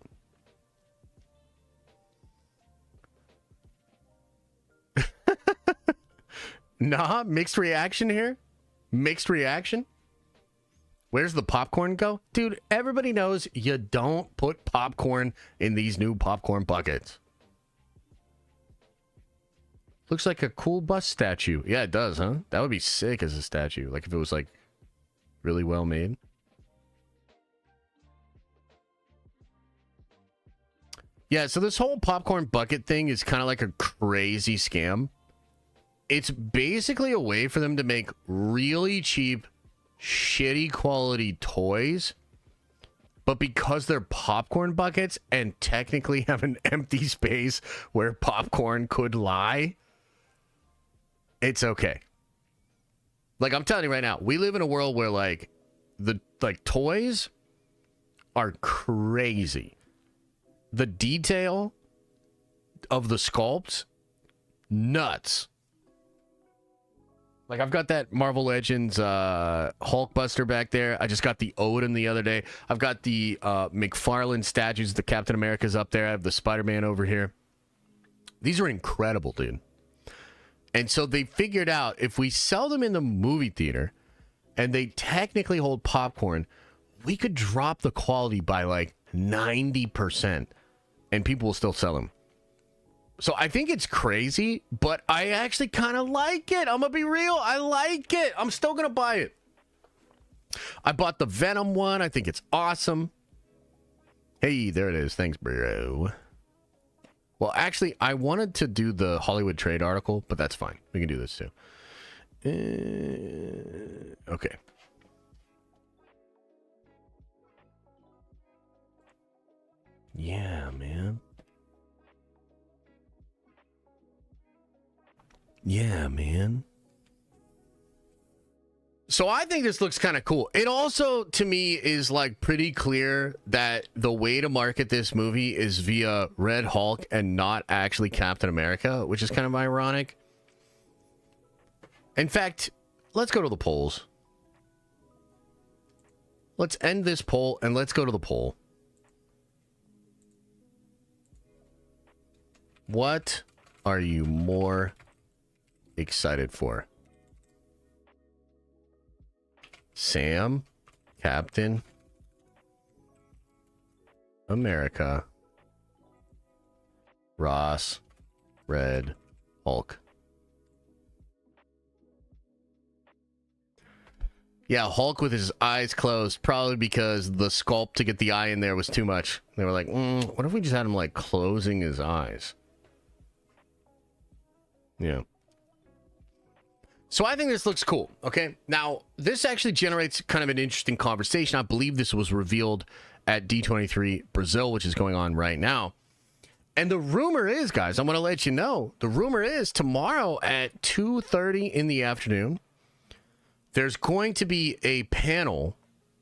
Nah, mixed reaction here. Mixed reaction. Where's the popcorn go? Dude, everybody knows you don't put popcorn in these new popcorn buckets. Looks like a cool bus statue. Yeah, it does, huh? That would be sick as a statue. Like if it was like really well made. Yeah, so this whole popcorn bucket thing is kind of like a crazy scam. It's basically a way for them to make really cheap, shitty quality toys. But because they're popcorn buckets and technically have an empty space where popcorn could lie, it's okay. Like, I'm telling you right now, we live in a world where, like, the toys are crazy. The detail of the sculpts, nuts. Like, I've got that Marvel Legends Hulkbuster back there. I just got the Odin the other day. I've got the McFarlane statues. The Captain America's up there. I have the Spider-Man over here. These are incredible, dude. And so they figured out if we sell them in the movie theater and they technically hold popcorn, we could drop the quality by like 90% and people will still sell them. So I think it's crazy, but I actually kind of like it. I'm going to be real. I like it. I'm still going to buy it. I bought the Venom one. I think it's awesome. Hey, there it is. Thanks, bro. Well, actually, I wanted to do the Hollywood Trade article, but that's fine. We can do this too. Okay. Yeah, man. Yeah, man. So I think this looks kind of cool. It also, to me, is like pretty clear that the way to market this movie is via Red Hulk and not actually Captain America, which is kind of ironic. In fact, let's go to the polls. Let's end this poll and let's go to the poll. What are you more excited for? Sam, Captain America, Ross, Red Hulk. Yeah, Hulk with his eyes closed, probably because the sculpt to get the eye in there was too much. They were like, what if we just had him like closing his eyes? Yeah. So I think this looks cool, okay? Now, this actually generates kind of an interesting conversation. I believe this was revealed at D23 Brazil, which is going on right now. And the rumor is, guys, I'm going to let you know, the rumor is tomorrow at 2:30 in the afternoon, there's going to be a panel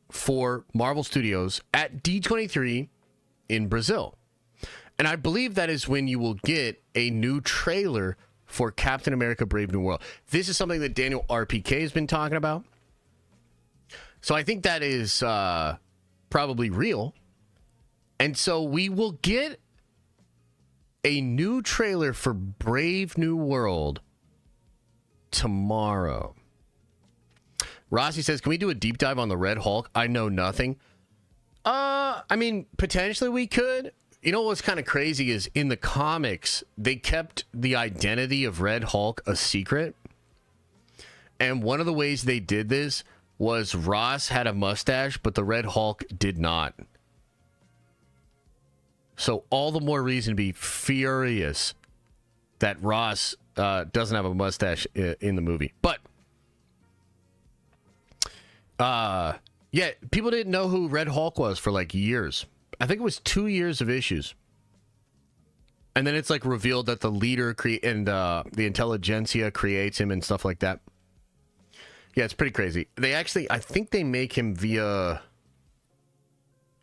for Marvel Studios at D23 in Brazil. And I believe that is when you will get a new trailer for Captain America Brave New World. This is something that Daniel RPK has been talking about. So I think that is probably real. And so we will get a new trailer for Brave New World tomorrow. Rossi says, can we do a deep dive on the Red Hulk? I know nothing. I mean, potentially we could. You know what's kind of crazy is in the comics, they kept the identity of Red Hulk a secret. And one of the ways they did this was Ross had a mustache, but the Red Hulk did not. So all the more reason to be furious that Ross doesn't have a mustache in the movie. But, yeah, people didn't know who Red Hulk was for like years. I think it was 2 years of issues. And then it's like revealed that the leader and the intelligentsia creates him and stuff like that. Yeah, it's pretty crazy. They actually, I think they make him via,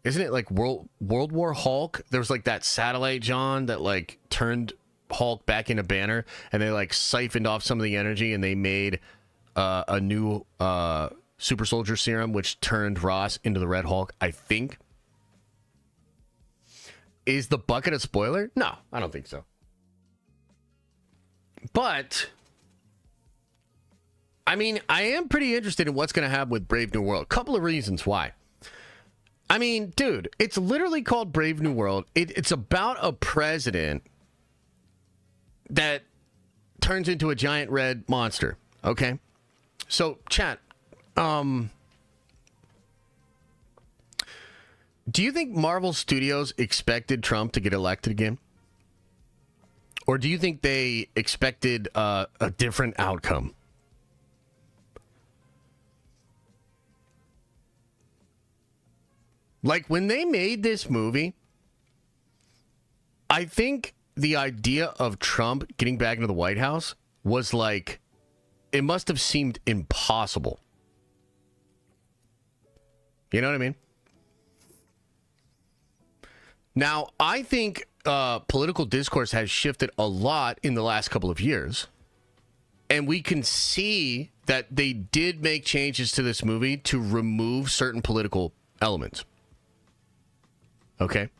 isn't it like World War Hulk? There was like that satellite, John, that like turned Hulk back into Banner, and they like siphoned off some of the energy, and they made a new super soldier serum, which turned Ross into the Red Hulk, I think. Is the bucket a spoiler? No, I don't think so. But, I mean, I am pretty interested in what's going to happen with Brave New World. Couple of reasons why. I mean, dude, it's literally called Brave New World. It's about a president that turns into a giant red monster. Okay? So, chat, do you think Marvel Studios expected Trump to get elected again? Or do you think they expected a different outcome? Like, when they made this movie, I think the idea of Trump getting back into the White House was like, it must have seemed impossible. You know what I mean? Now, I think political discourse has shifted a lot in the last couple of years. And we can see that they did make changes to this movie to remove certain political elements. Okay?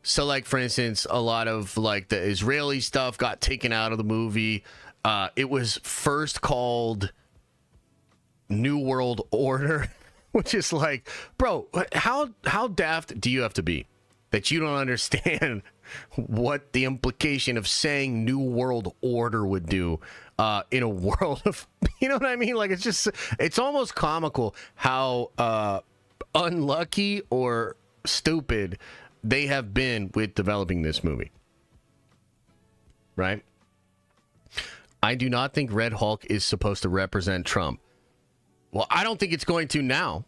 So, like, for instance, a lot of, like, the Israeli stuff got taken out of the movie. It was first called New World Order, which is like, bro, how daft do you have to be that you don't understand what the implication of saying New World Order would do in a world of, you know what I mean? Like, it's almost comical how unlucky or stupid they have been with developing this movie. Right? I do not think Red Hulk is supposed to represent Trump. Well, I don't think it's going to now.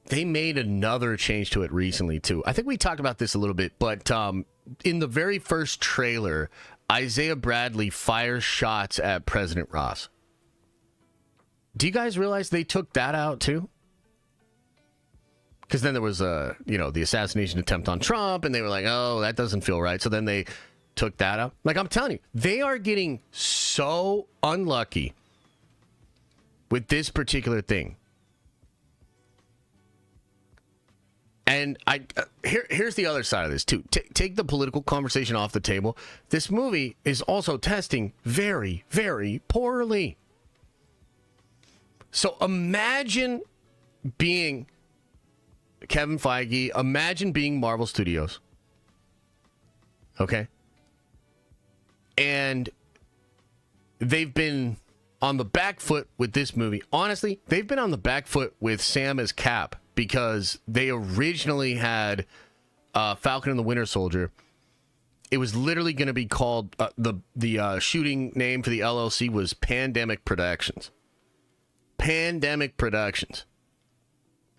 They made another change to it recently, too. I think we talked about this a little bit, but in the very first trailer, Isaiah Bradley fires shots at President Ross. Do you guys realize they took that out too? Because then there was the assassination attempt on Trump, and they were like, oh, that doesn't feel right. So then they took that out. Like, I'm telling you, they are getting so unlucky with this particular thing. And here's the other side of this, too. Take the political conversation off the table. This movie is also testing very, very poorly. So imagine being Kevin Feige, imagine being Marvel Studios. Okay? And they've been on the back foot with this movie. Honestly, they've been on the back foot with Sam as Cap because they originally had Falcon and the Winter Soldier. It was literally going to be called, the shooting name for the LLC was Pandemic Productions. Pandemic Productions.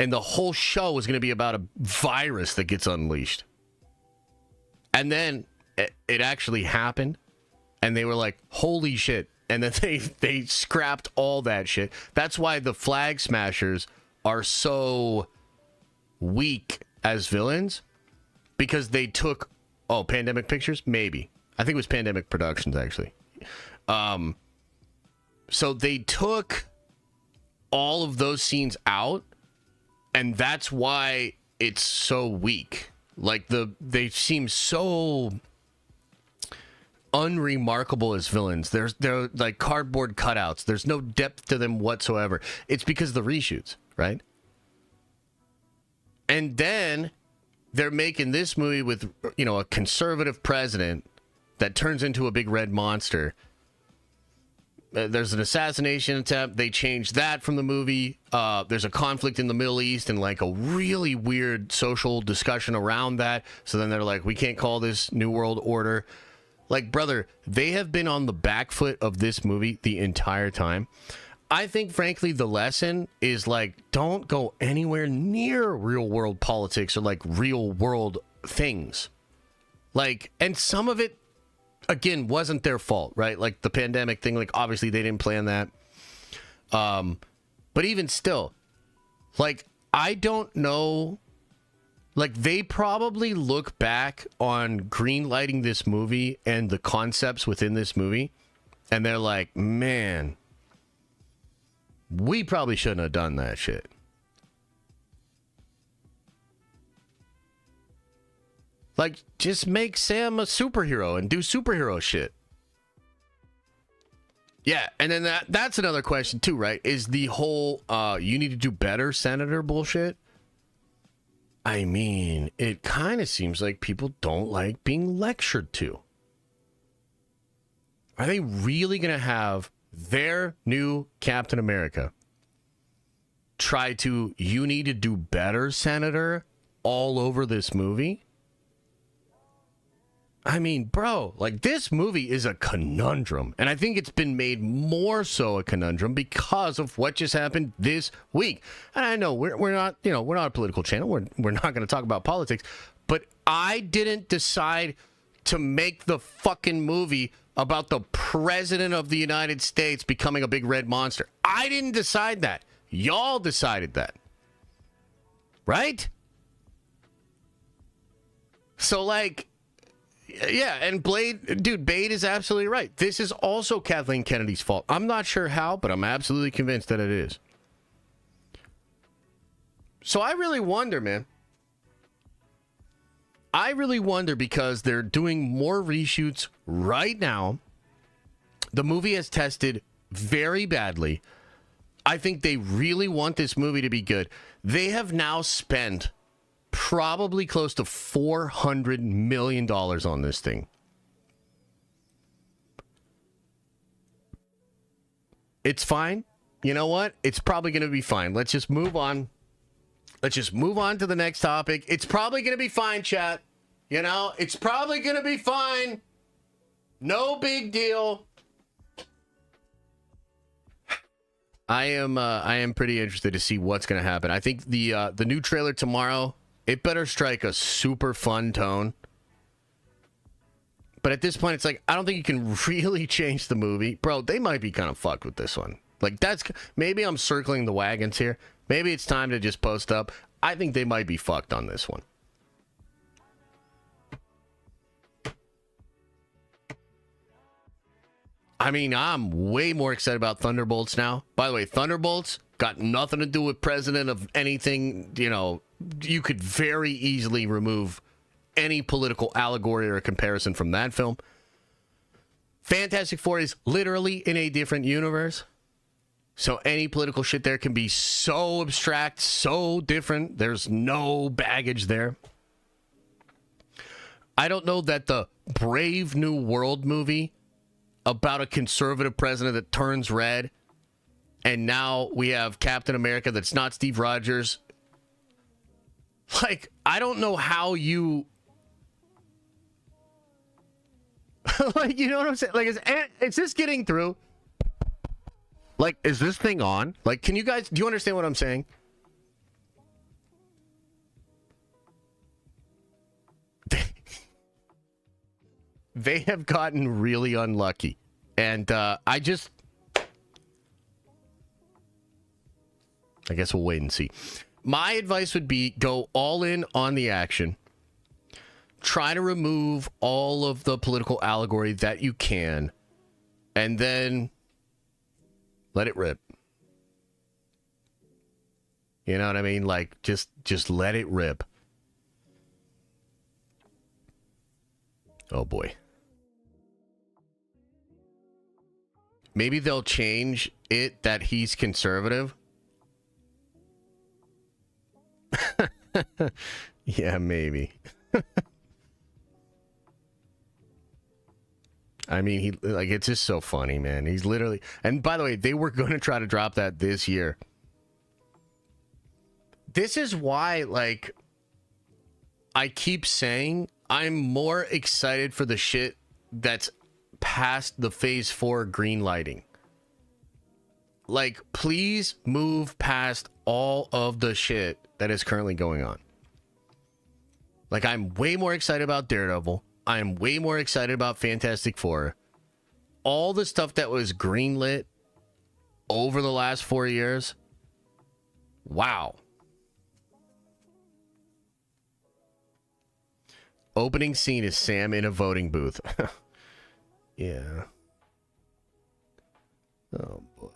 And the whole show was going to be about a virus that gets unleashed. And then it actually happened. And they were like, holy shit. And then they scrapped all that shit. That's why the Flag Smashers are so weak as villains. Because they took... Oh, Pandemic Pictures? Maybe. I think it was Pandemic Productions, actually. So they took all of those scenes out. And that's why it's so weak. Like, they seem so unremarkable as villains. They're like cardboard cutouts. There's no depth to them whatsoever. It's because of the reshoots, right? And then they're making this movie with, a conservative president that turns into a big red monster. There's an assassination attempt. They changed that from the movie. There's a conflict in the Middle East and like a really weird social discussion around that. So then they're like, we can't call this New World Order. Like, brother, they have been on the back foot of this movie the entire time. I think, frankly, the lesson is like, don't go anywhere near real world politics or like real world things. Like, and some of it, again, wasn't their fault, right? Like the pandemic thing, like obviously they didn't plan that. But even still, like, I don't know, like they probably look back on green lighting this movie and the concepts within this movie, and they're like, man, we probably shouldn't have done that shit. Like, just make Sam a superhero and do superhero shit. Yeah, and then that's another question too, right? Is the whole you need to do better senator bullshit? I mean, it kind of seems like people don't like being lectured to. Are they really going to have their new Captain America try to, you need to do better, Senator, all over this movie? I mean, bro, like this movie is a conundrum. And I think it's been made more so a conundrum because of what just happened this week. And I know we're not, we're not a political channel. We're not going to talk about politics. But I didn't decide to make the fucking movie about the president of the United States becoming a big red monster. I didn't decide that. Y'all decided that. Right? So, like, yeah, and Bade is absolutely right. This is also Kathleen Kennedy's fault. I'm not sure how, but I'm absolutely convinced that it is. So I really wonder, man. I really wonder because they're doing more reshoots right now. The movie has tested very badly. I think they really want this movie to be good. They have now spent probably close to $400 million on this thing. It's fine. You know what? It's probably going to be fine. Let's just move on. Let's just move on to the next topic. It's probably going to be fine, chat. It's probably going to be fine. No big deal. I am pretty interested to see what's going to happen. I think the new trailer tomorrow, it better strike a super fun tone. But at this point, it's like, I don't think you can really change the movie. Bro, they might be kind of fucked with this one. Like, maybe I'm circling the wagons here. Maybe it's time to just post up. I think they might be fucked on this one. I mean, I'm way more excited about Thunderbolts now. By the way, Thunderbolts got nothing to do with president of anything. You know, you could very easily remove any political allegory or comparison from that film. Fantastic Four is literally in a different universe. So any political shit there can be so abstract, so different. There's no baggage there. I don't know that the Brave New World movie about a conservative president that turns red, and now we have Captain America that's not Steve Rogers. Like, I don't know how you... like, you know what I'm saying? Like, is this getting through? Like, is this thing on? Like, can you guys... Do you understand what I'm saying? They have gotten really unlucky. And I guess we'll wait and see. My advice would be go all in on the action. Try to remove all of the political allegory that you can. And then let it rip. You know what I mean? Like, just let it rip. Oh, boy. Maybe they'll change it that he's conservative. Yeah, maybe. I mean, it's just so funny, man. He's literally... And by the way, they were going to try to drop that this year. This is why, like, I keep saying I'm more excited for the shit that's past the phase 4 green lighting. Like, please move past all of the shit that is currently going on. Like, I'm way more excited about Daredevil. I'm way more excited about Fantastic Four. All the stuff that was greenlit over the last 4 years. Wow. Opening scene is Sam in a voting booth. Yeah. Oh, boy.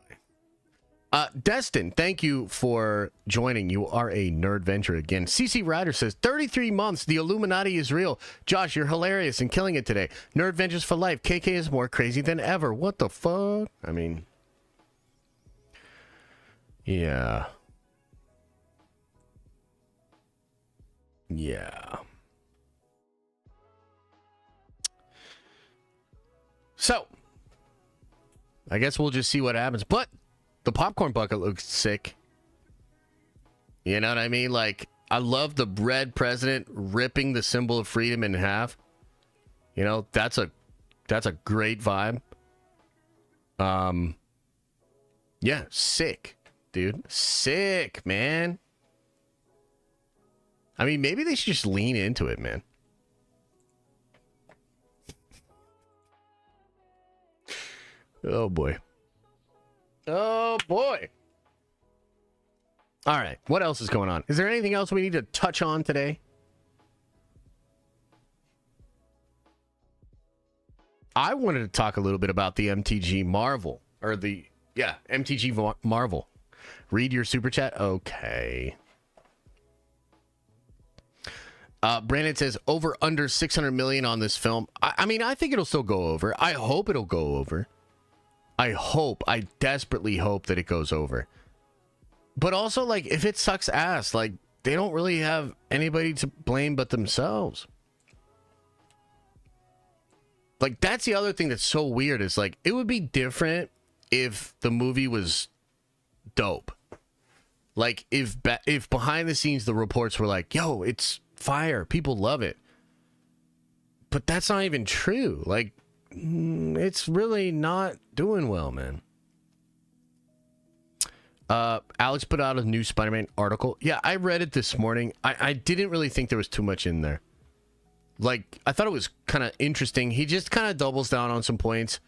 Destin, thank you for joining. You are a nerd venture again. CC Ryder says, 33 months, the Illuminati is real. Josh, you're hilarious and killing it today. Nerd ventures for life. KK is more crazy than ever. What the fuck? I mean, yeah. Yeah. So, I guess we'll just see what happens. But the popcorn bucket looks sick. You know what I mean? Like, I love the red president ripping the symbol of freedom in half. You know, that's a great vibe. Yeah, sick, dude. Sick, man. I mean, maybe they should just lean into it, man. Oh, boy. Oh, boy. All right. What else is going on? Is there anything else we need to touch on today? I wanted to talk a little bit about the MTG Marvel. Or the... Yeah, MTG Marvel. Read your super chat? Okay. Brandon says, over under 600 million on this film. I mean, I think it'll still go over. I hope it'll go over. I desperately hope that it goes over. But also, like, if it sucks ass, like, they don't really have anybody to blame but themselves. Like, that's the other thing that's so weird is, like, it would be different if the movie was dope. Like, if behind the scenes the reports were like, yo, it's fire, people love it. But that's not even true. Like, it's really not doing well, man. Alex put out a new Spider-Man article. Yeah, I read it this morning. I didn't really think there was too much in there. like, I thought it was kind of interesting. He just kind of doubles down on some points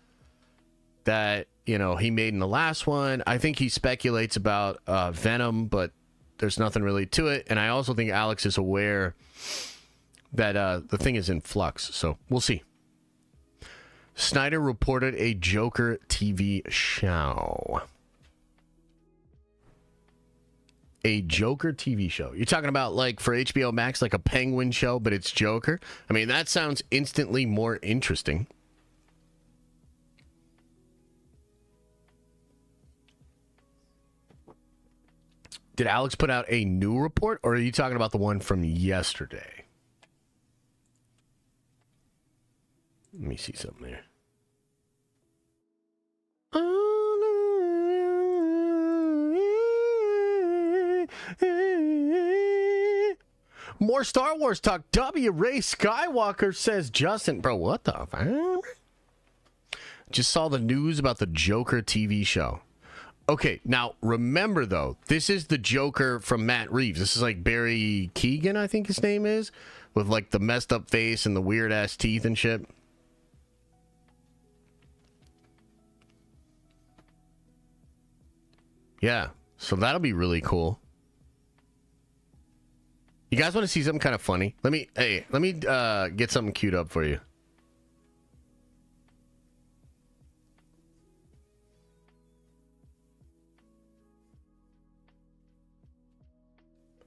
that, you know, he made in the last one. I think he speculates about Venom, but there's nothing really to it. And I also think Alex is aware that the thing is in flux. So we'll see. Snyder reported a Joker TV show. A Joker TV show. You're talking about, like, for HBO Max, like a Penguin show, but it's Joker? I mean, that sounds instantly more interesting. Did Alex put out a new report, or are you talking about the one from yesterday? Let me see something there. More Star Wars talk. W. Ray Skywalker says Justin. Bro, what the fuck? Just saw the news about the Joker TV show. Okay, now remember though, this is the Joker from Matt Reeves. This is like Barry Keoghan, I think his name is, with like the messed up face and the weird ass teeth and shit. Yeah, so that'll be really cool. You guys want to see something kind of funny? Let me get something queued up for you.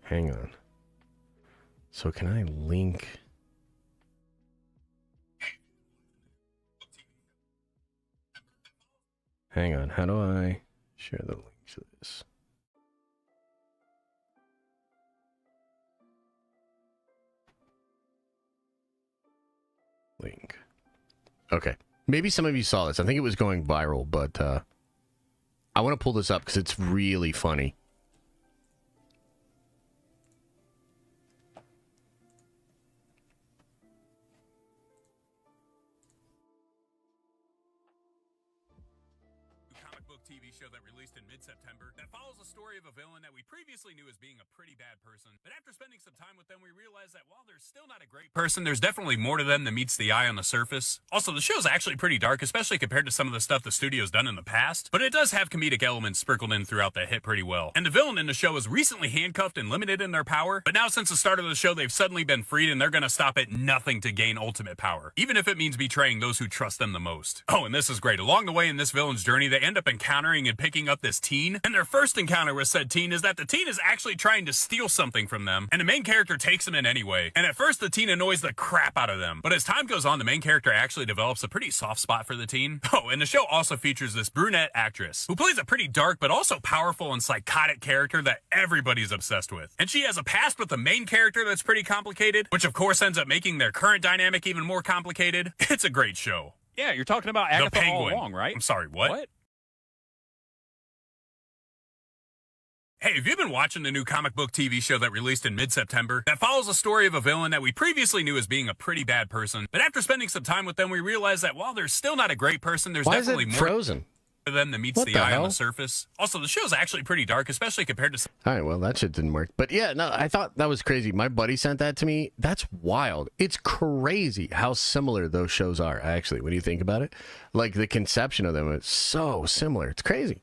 Hang on. So can I link? Hang on. How do I share the link to this? Link. Okay. Maybe some of you saw this. I think it was going viral, but I want to pull this up because it's really funny. TV show that released in mid-September that follows the story of a villain that we previously knew as being a pretty bad person. But after spending some time with them, we realized that while they're still not a great person, there's definitely more to them than meets the eye on the surface. Also, the show's actually pretty dark, especially compared to some of the stuff the studio's done in the past. But it does have comedic elements sprinkled in throughout that hit pretty well. And the villain in the show was recently handcuffed and limited in their power. But now since the start of the show, they've suddenly been freed and they're gonna stop at nothing to gain ultimate power. Even if it means betraying those who trust them the most. Oh, and this is great. Along the way in this villain's journey, they end up encountering and picking up this teen, and their first encounter with said teen is that the teen is actually trying to steal something from them, and the main character takes him in anyway. And at first the teen annoys the crap out of them, but as time goes on, the main character actually develops a pretty soft spot for the teen. Oh, and the show also features this brunette actress who plays a pretty dark but also powerful and psychotic character that everybody's obsessed with. And she has a past with the main character that's pretty complicated, which of course ends up making their current dynamic even more complicated. It's a great show. Yeah, you're talking about Agatha all along, right? I'm sorry, what? Hey, have you been watching the new comic book TV show that released in mid-September that follows the story of a villain that we previously knew as being a pretty bad person? But after spending some time with them, we realized that while they're still not a great person, there's definitely more frozen to them than meets the eye on the surface. Also, the show's actually pretty dark, especially compared to... All right, well, that shit didn't work. But yeah, no, I thought that was crazy. My buddy sent that to me. That's wild. It's crazy how similar those shows are, actually, when you think about it. Like, the conception of them is so similar. It's crazy.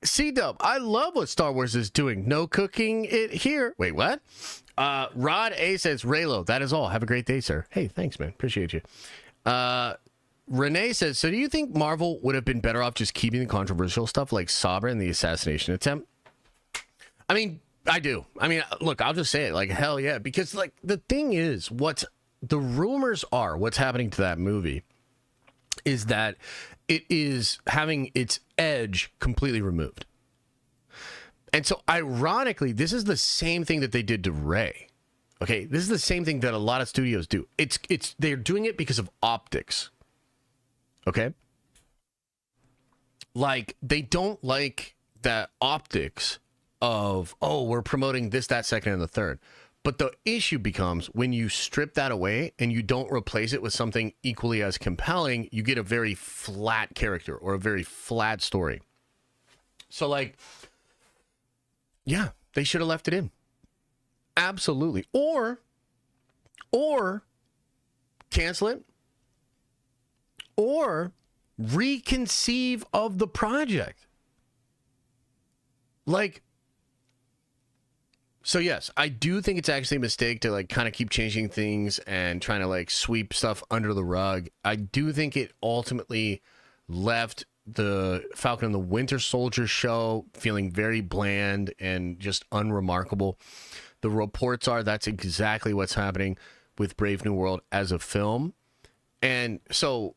C-Dub, I love what Star Wars is doing. No cooking it here. Wait, what? Rod A says, Raylo, that is all. Have a great day, sir. Hey, thanks, man. Appreciate you. Renee says, so do you think Marvel would have been better off just keeping the controversial stuff like Sabra and the assassination attempt? I mean, I do. I mean, look, I'll just say it. Like, hell yeah. Because, like, the thing is, what's happening to that movie is that it is having its edge completely removed. And so, ironically, this is the same thing that they did to Rey. Okay, this is the same thing that a lot of studios do. They're doing it because of optics. Okay? Like, they don't like the optics of, oh, we're promoting this, that, second, and the third. But the issue becomes when you strip that away and you don't replace it with something equally as compelling, you get a very flat character or a very flat story. So, like, yeah, they should have left it in. Absolutely. Or or cancel it, or reconceive of the project. Like, so yes, I do think it's actually a mistake to like kind of keep changing things and trying to like sweep stuff under the rug. I do think it ultimately left the Falcon and the Winter Soldier show feeling very bland and just unremarkable. The reports are that's exactly what's happening with Brave New World as a film. And so,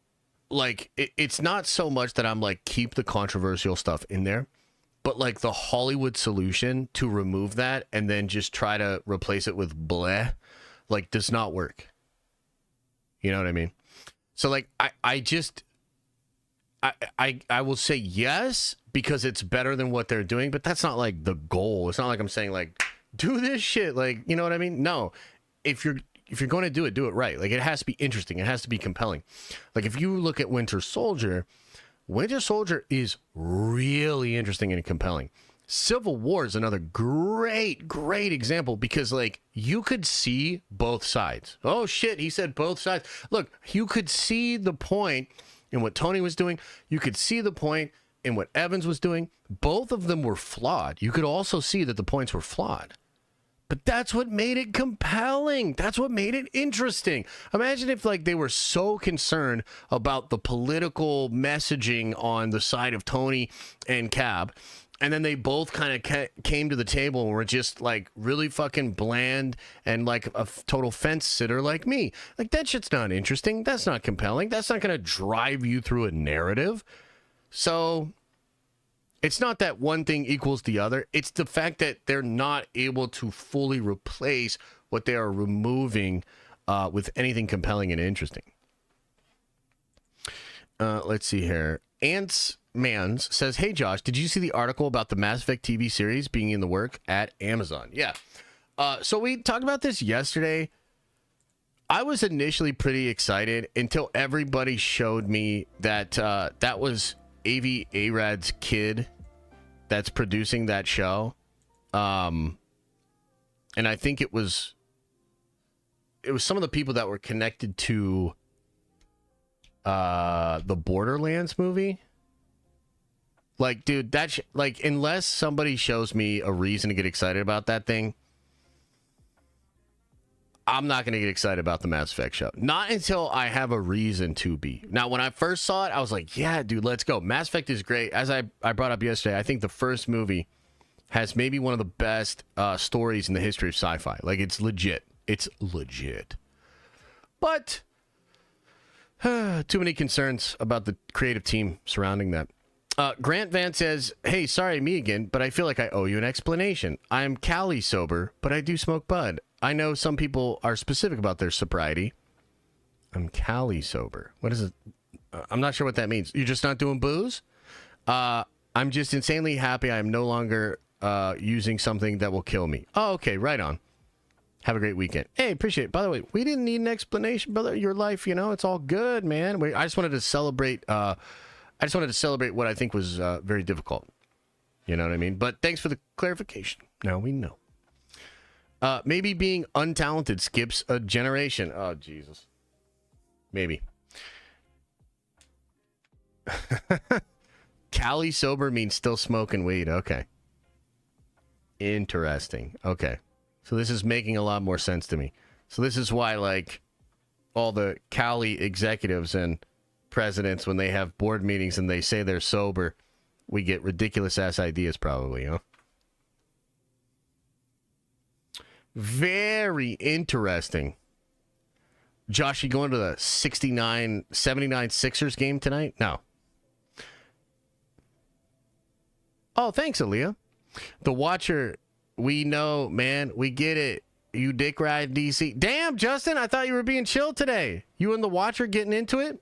like, it's not so much that I'm like, keep the controversial stuff in there, but like the Hollywood solution to remove that and then just try to replace it with bleh, like, does not work. You know what I mean? So, like, I will say yes, because it's better than what they're doing, but that's not like the goal. It's not like I'm saying like, do this shit. Like, you know what I mean? No, if you're going to do it right. Like, it has to be interesting. It has to be compelling. Like, if you look at Winter Soldier is really interesting and compelling. Civil War is another great example, because like, you could see both sides. Oh shit, he said both sides. Look, you could see the point in what Tony was doing. You could see the point in what Evans was doing. Both of them were flawed. You could also see that the points were flawed. But that's what made it compelling. That's what made it interesting. Imagine if like they were so concerned about the political messaging on the side of Tony and Cap, and then they both kind of came to the table and were just like really fucking bland and like a total fence sitter like me. Like, that shit's not interesting. That's not compelling. That's not going to drive you through a narrative. So it's not that one thing equals the other. It's the fact that they're not able to fully replace what they are removing with anything compelling and interesting. Let's see here. Ants Mans says, hey, Josh, did you see the article about the Mass Effect TV series being in the work at Amazon? Yeah. So we talked about this yesterday. I was initially pretty excited until everybody showed me that that was Avi Arad's kid that's producing that show. And I think it was some of the people that were connected to the Borderlands movie. Like, dude, that's like, unless somebody shows me a reason to get excited about that thing, I'm not going to get excited about the Mass Effect show. Not until I have a reason to be. Now, when I first saw it, I was like, yeah, dude, let's go. Mass Effect is great. As I brought up yesterday, I think the first movie has maybe one of the best stories in the history of sci-fi. Like, it's legit. It's legit. But too many concerns about the creative team surrounding that. Grant Van says, hey, sorry, me again, but I feel like I owe you an explanation. I'm Cali sober, but I do smoke bud. I know some people are specific about their sobriety. I'm Cali sober. What is it? I'm not sure what that means. You're just not doing booze? I'm just insanely happy I am no longer using something that will kill me. Oh, okay, right on. Have a great weekend. Hey, appreciate it. By the way, we didn't need an explanation, brother. Your life, you know, it's all good, man. I just wanted to celebrate... what I think was very difficult. You know what I mean? But thanks for the clarification. Now we know. Maybe being untalented skips a generation. Oh, Jesus. Maybe. Cali sober means still smoking weed. Okay. Interesting. Okay. So this is making a lot more sense to me. So this is why, like, all the Cali executives and presidents, when they have board meetings and they say they're sober, we get ridiculous ass ideas probably, huh? Very interesting. Josh, you going to the 79 Sixers game tonight? No. Oh, thanks, Aaliyah. The Watcher, we know, man. We get it. You dick ride DC. Damn, Justin, I thought you were being chill today. You and the Watcher getting into it?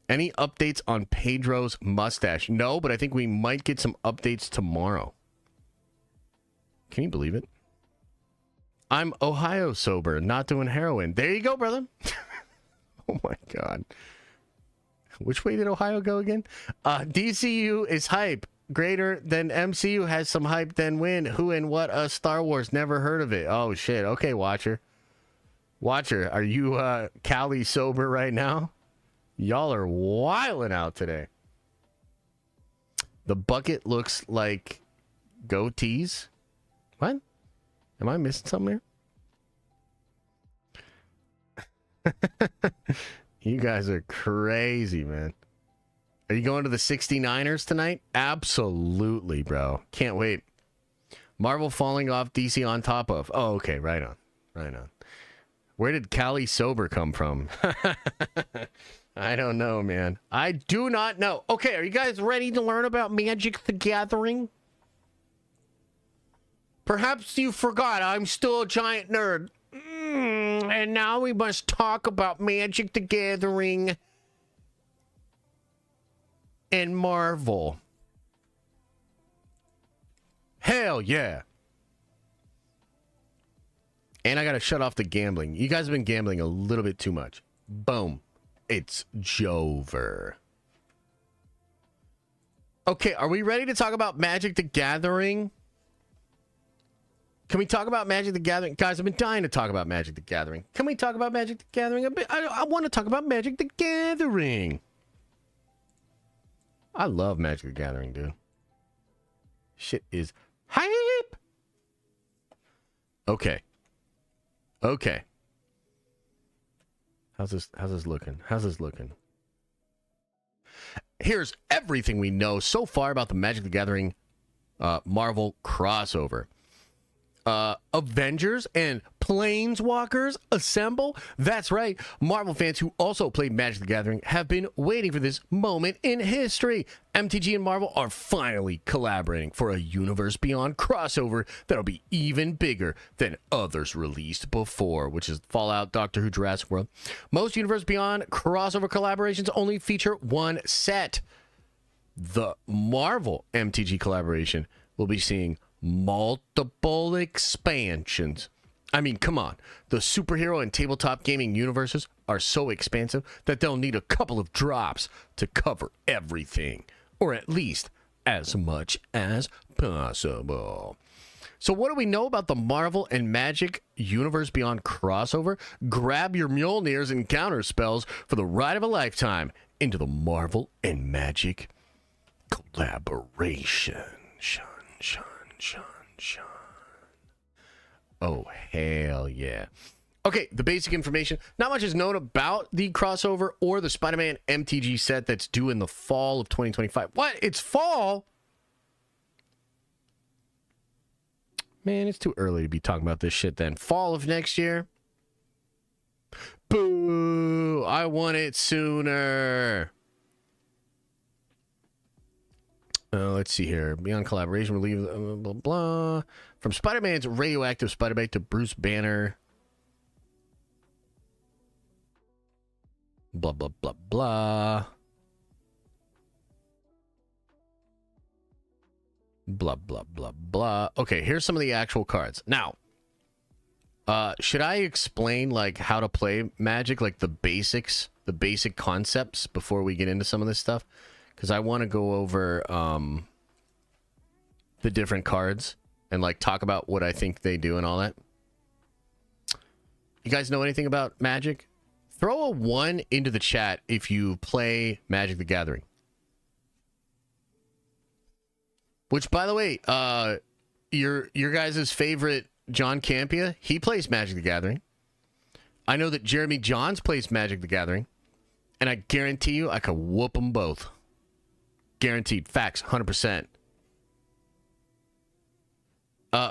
Any updates on Pedro's mustache? No, but I think we might get some updates tomorrow. Can you believe it? I'm Ohio sober, not doing heroin. There you go, brother. Oh my God. Which way did Ohio go again? DCU is hype. greater than MCU has some hype, then win. Who and what? Star Wars. Never heard of it. Oh, shit. Okay, Watcher. Watcher, are you Cali sober right now? Y'all are wilding out today. The bucket looks like goatees. What? Am I missing something here? You guys are crazy, man. Are you going to the 69ers tonight? Absolutely, bro. Can't wait. Marvel falling off, DC on top of. Oh, okay. Right on. Right on. Where did Cali sober come from? I don't know, man. I do not know. Okay, are you guys ready to learn about Magic the Gathering? Perhaps you forgot I'm still a giant nerd. And now we must talk about Magic the Gathering and Marvel. Hell yeah. And I gotta shut off the gambling. You guys have been gambling a little bit too much. Boom. It's Jover. Okay, are we ready to talk about Magic the Gathering? Can we talk about Magic the Gathering? Guys, I've been dying to talk about Magic the Gathering. Can we talk about Magic the Gathering a bit? I want to talk about Magic the Gathering. I love Magic the Gathering, dude. Shit is hype. Okay. Okay. How's this looking? How's this looking? Here's everything we know so far about the Magic the Gathering Marvel crossover. Avengers and Planeswalkers assemble. That's right. Marvel fans who also played Magic the Gathering have been waiting for this moment in history. MTG and Marvel are finally collaborating for a Universe Beyond crossover that'll be even bigger than others released before, which is Fallout, Doctor Who, Jurassic World. Most Universe Beyond crossover collaborations only feature one set. The Marvel MTG collaboration will be seeing multiple expansions. I mean, come on. The superhero and tabletop gaming universes are so expansive that they'll need a couple of drops to cover everything, or at least as much as possible. So what do we know about the Marvel and Magic Universe Beyond crossover? Grab your Mjolnirs and counter spells for the ride of a lifetime into the Marvel and Magic collaboration. Shun. Oh, hell yeah. Okay, the basic information. Not much is known about the crossover or the Spider-Man MTG set that's due in the fall of 2025. What? It's fall? Man, it's too early to be talking about this shit then. Fall of next year? Boo! I want it sooner. Let's see here. Beyond collaboration, relieve blah, blah, blah. From Spider-Man's radioactive Spider-Bite to Bruce Banner. Blah, blah, blah, blah. Blah, blah, blah, blah. Okay, here's some of the actual cards. Now, should I explain, like, how to play Magic? Like, the basics, the basic concepts before we get into some of this stuff? Because I want to go over the different cards and like talk about what I think they do and all that. You guys know anything about Magic? Throw a 1 into the chat if you play Magic the Gathering. Which, by the way, your guys' favorite John Campia, he plays Magic the Gathering. I know that Jeremy Johns plays Magic the Gathering. And I guarantee you I could whoop them both. Guaranteed. Facts. 100%.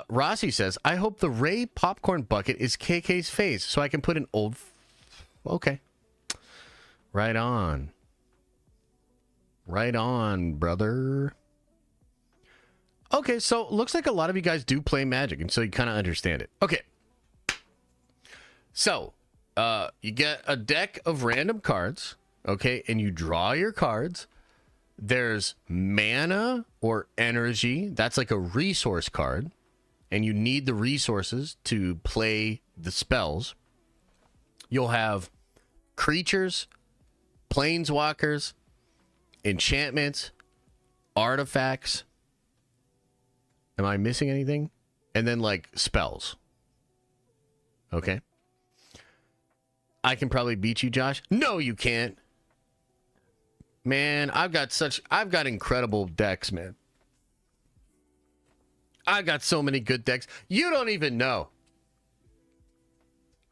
Rossi says, I hope the Ray popcorn bucket is KK's face so I can put an old... Okay. Right on. Right on, brother. Okay, so looks like a lot of you guys do play Magic, and so you kind of understand it. Okay. So, you get a deck of random cards, okay, and you draw your cards. There's mana or energy. That's like a resource card. And you need the resources to play the spells. You'll have creatures, planeswalkers, enchantments, artifacts, Am I missing anything? And then, like, spells. Okay. I can probably beat you, Josh. No, you can't. Man, I've got incredible decks, man. I've got so many good decks. You don't even know.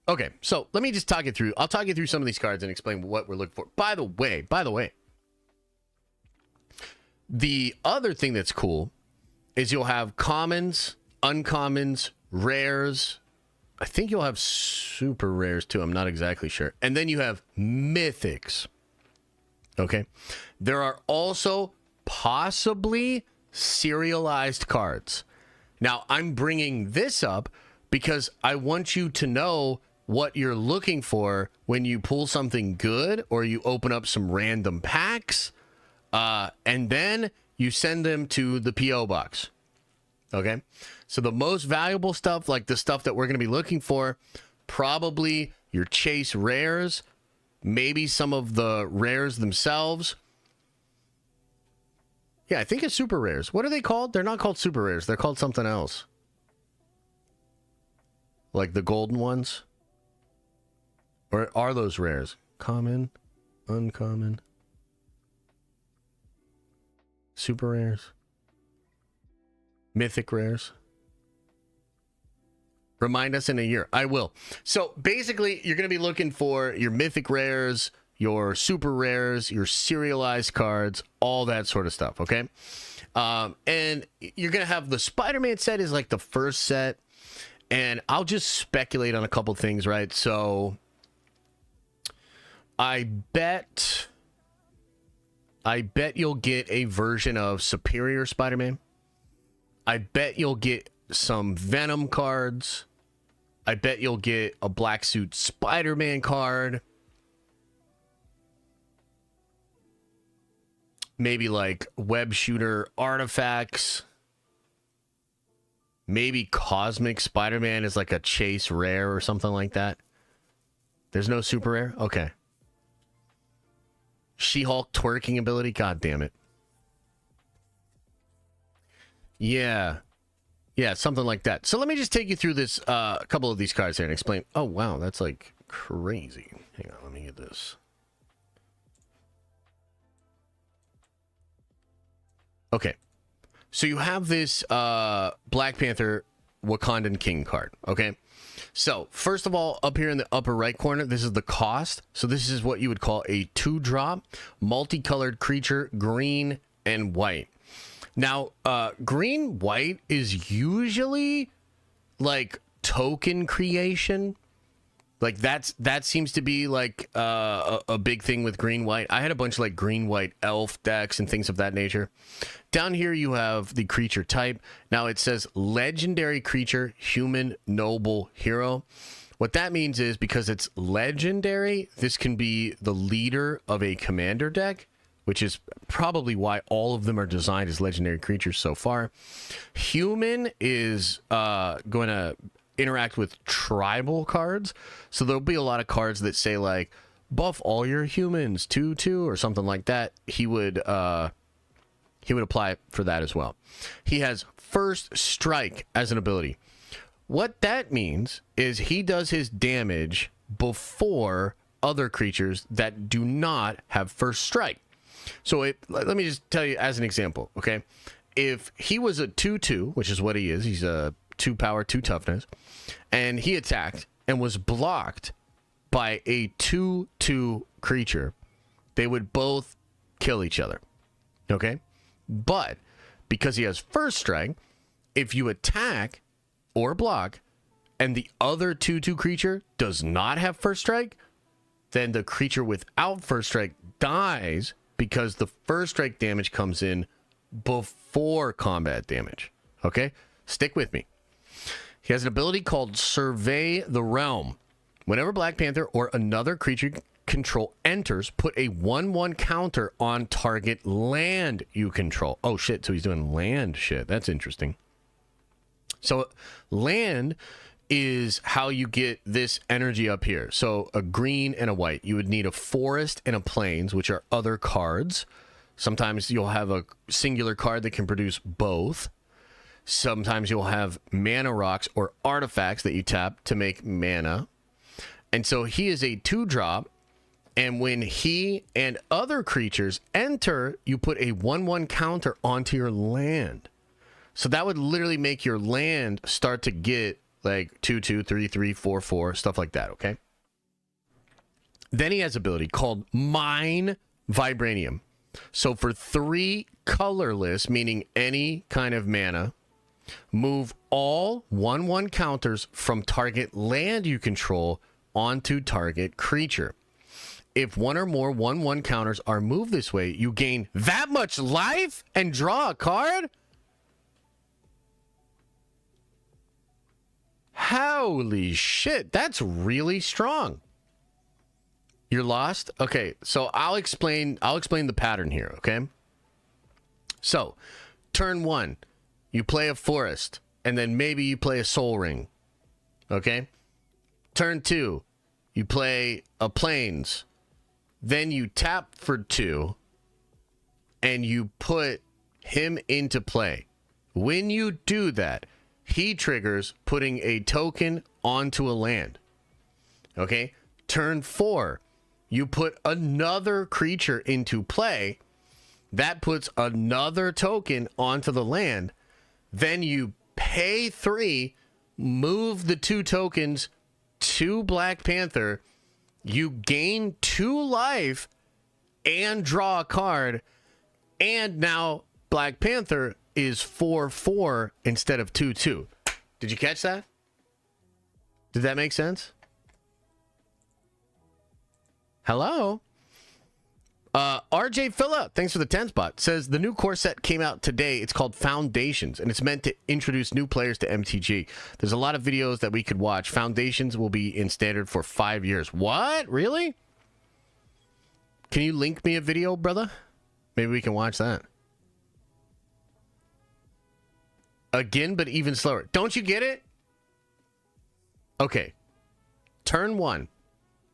Okay, so let me just talk it through. I'll talk you through some of these cards and explain what we're looking for. By the way, the other thing that's cool is you'll have commons, uncommons, rares. I think you'll have super rares too. I'm not exactly sure. And then you have mythics. Okay. There are also possibly serialized cards. Now, I'm bringing this up because I want you to know what you're looking for when you pull something good or you open up some random packs, and then you send them to the P.O. box. Okay? So the most valuable stuff, like the stuff that we're going to be looking for, probably your chase rares, maybe some of the rares themselves. Yeah, I think it's super rares. What are they called? They're not called super rares. They're called something else. Like the golden ones? Or are those rares? Common, uncommon, super rares, mythic rares. Remind us in a year. I will. So basically, you're going to be looking for your mythic rares, your super rares, your serialized cards, all that sort of stuff, okay? And you're going to have the Spider-Man set is like the first set, and I'll just speculate on a couple things, right? So I bet you'll get a version of Superior Spider-Man. I bet you'll get some Venom cards. I bet you'll get a Black Suit Spider-Man card. Maybe like Web Shooter artifacts. Maybe Cosmic Spider-Man is like a chase rare or something like that. There's no super rare? Okay. She-Hulk twerking ability? God damn it. Yeah. Yeah, something like that. So let me just take you through this, a couple of these cards here and explain. Oh, wow, that's like crazy. Hang on, let me get this. Okay. So you have this Black Panther Wakandan King card, okay? So, first of all, up here in the upper right corner, this is the cost. So this is what you would call a 2-drop, multicolored creature, green and white. Now, green-white is usually, like, token creation. Like, that seems to be, like, a big thing with green-white. I had a bunch of, like, green-white elf decks and things of that nature. Down here, you have the creature type. Now, it says legendary creature, human, noble, hero. What that means is because it's legendary, this can be the leader of a commander deck, which is probably why all of them are designed as legendary creatures so far. Human is going to interact with tribal cards. So there'll be a lot of cards that say, like, buff all your humans, 2/2, or something like that. He would apply for that as well. He has First Strike as an ability. What that means is he does his damage before other creatures that do not have First Strike. So let me just tell you as an example, okay? If he was a 2/2, which is what he is, he's a 2 power, 2 toughness, and he attacked and was blocked by a 2/2 creature, they would both kill each other, okay? But because he has First Strike, if you attack or block and the other 2/2 creature does not have First Strike, then the creature without First Strike dies because the First Strike damage comes in before combat damage. Okay? Stick with me. He has an ability called Survey the Realm. Whenever Black Panther or another creature control enters, put a 1/1 counter on target land you control. Oh shit, so he's doing land shit. That's interesting. So land is how you get this energy up here. So a green and a white. You would need a forest and a plains, which are other cards. Sometimes you'll have a singular card that can produce both. Sometimes you'll have mana rocks or artifacts that you tap to make mana. And so he is a 2-drop. And when he and other creatures enter, you put a 1/1 counter onto your land. So that would literally make your land start to get like 2/2, 3/3, 4/4, stuff like that, okay? Then he has an ability called Mine Vibranium. So for 3 colorless, meaning any kind of mana, move all 1/1 counters from target land you control onto target creature. If one or more 1/1 counters are moved this way, you gain that much life and draw a card? Holy shit, that's really strong. You're lost? Okay, so I'll explain the pattern here, okay? So, turn 1, you play a forest, and then maybe you play a soul ring. Okay? Turn 2, you play a plains. Then you tap for 2, and you put him into play. When you do that, he triggers putting a token onto a land. Okay? Turn 4, you put another creature into play. That puts another token onto the land. Then you pay 3, move the 2 tokens to Black Panther. You gain 2 life and draw a card. And now Black Panther is 4/4 instead of 2/2. Did you catch that? Did that make sense? Hello? RJ Phillip, thanks for the 10 spot, says the new core set came out today. It's called Foundations, and it's meant to introduce new players to MTG. There's a lot of videos that we could watch. Foundations will be in standard for 5 years. What? Really? Can you link me a video, brother? Maybe we can watch that. Again, but even slower. Don't you get it? Okay. Turn 1.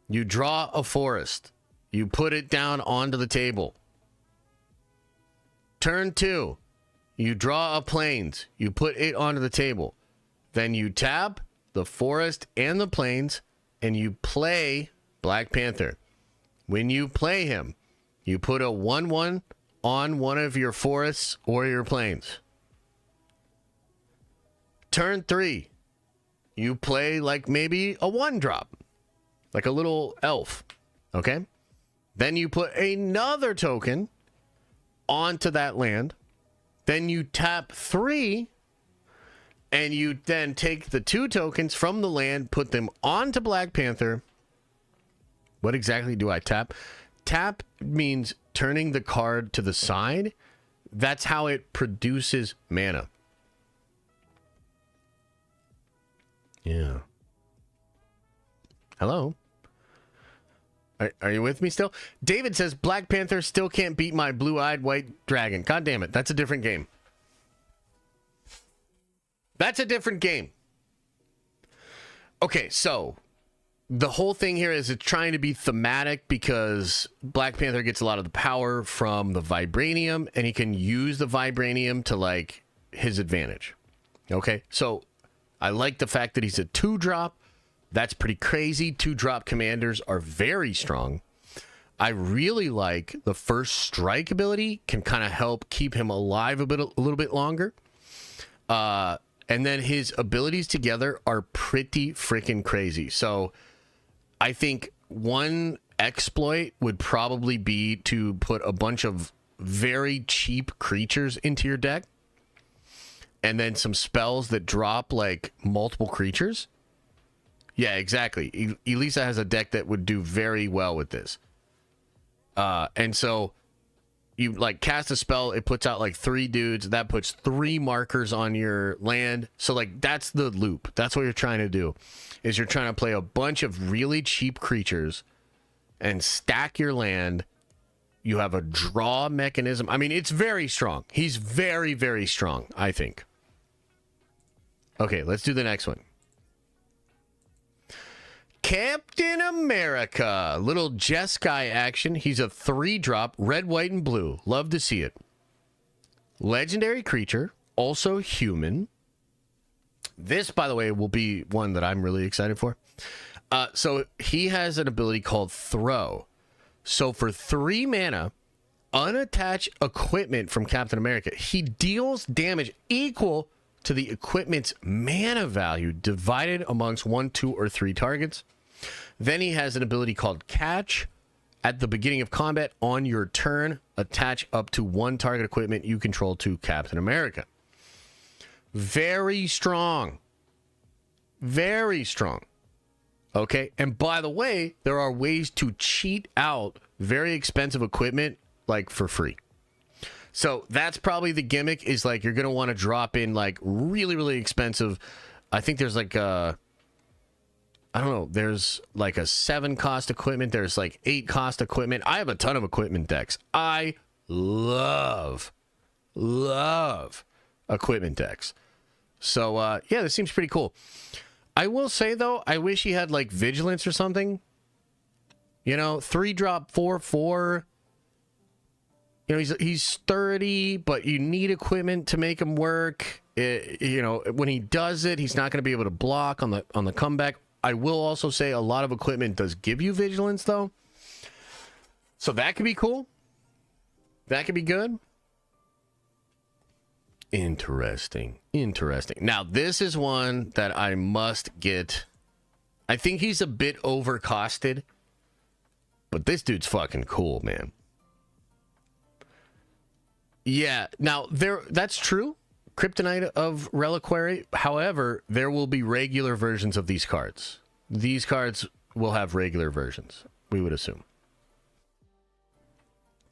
You draw a forest. You put it down onto the table. Turn 2. You draw a plains. You put it onto the table. Then you tap the forest and the plains, and you play Black Panther. When you play him, you put a 1/1 on one of your forests or your plains. Turn 3. You play like maybe a 1-drop. Like a little elf. Okay? Then you put another token onto that land. Then you tap 3. And you then take the 2 tokens from the land, put them onto Black Panther. What exactly do I tap? Tap means turning the card to the side. That's how it produces mana. Yeah. Hello? Are you with me still? David says Black Panther still can't beat my blue-eyed white dragon. God damn it. That's a different game. That's a different game. Okay, so the whole thing here is it's trying to be thematic because Black Panther gets a lot of the power from the vibranium, and he can use the vibranium to, like, his advantage. Okay, so I like the fact that he's a 2-drop. That's pretty crazy. 2-drop commanders are very strong. I really like the first strike ability, can kind of help keep him alive a little bit longer. And then his abilities together are pretty freaking crazy. So I think one exploit would probably be to put a bunch of very cheap creatures into your deck. And then some spells that drop like multiple creatures. Yeah, exactly. Elisa has a deck that would do very well with this. And so you like cast a spell, it puts out like 3 dudes, that puts 3 markers on your land. So like that's the loop. That's what you're trying to do. Is you're trying to play a bunch of really cheap creatures and stack your land. You have a draw mechanism. I mean, it's very strong. He's very, very strong, I think. Okay, let's do the next one. Captain America. Little Jeskai action. He's a 3-drop, red, white, and blue. Love to see it. Legendary creature. also human. This, by the way, will be one that I'm really excited for. So he has an ability called Throw. So for 3 mana, unattach equipment from Captain America. He deals damage equal to the equipment's mana value divided amongst 1, 2, or 3 targets. Then he has an ability called Catch. At the beginning of combat, on your turn, attach up to 1 target equipment you control to Captain America. Very strong. Very strong. Okay, and by the way, there are ways to cheat out very expensive equipment, like, for free. So that's probably the gimmick, is like you're going to want to drop in like really, really expensive. I think there's like I don't know, there's like a 7 cost equipment. There's like 8 cost equipment. I have a ton of equipment decks. I love equipment decks. So yeah, this seems pretty cool. I will say though, I wish he had like vigilance or something. You know, 3-drop 4/4. You know, he's sturdy, but you need equipment to make him work. You know, when he does it, he's not going to be able to block on the comeback. I will also say a lot of equipment does give you vigilance though. So that could be cool. That could be good. Interesting. Now, this is one that I must get. I think he's a bit overcosted, but this dude's fucking cool, man. Yeah, now that's true. Kryptonite of Reliquary. However, there will be regular versions of these cards. These cards will have regular versions, we would assume.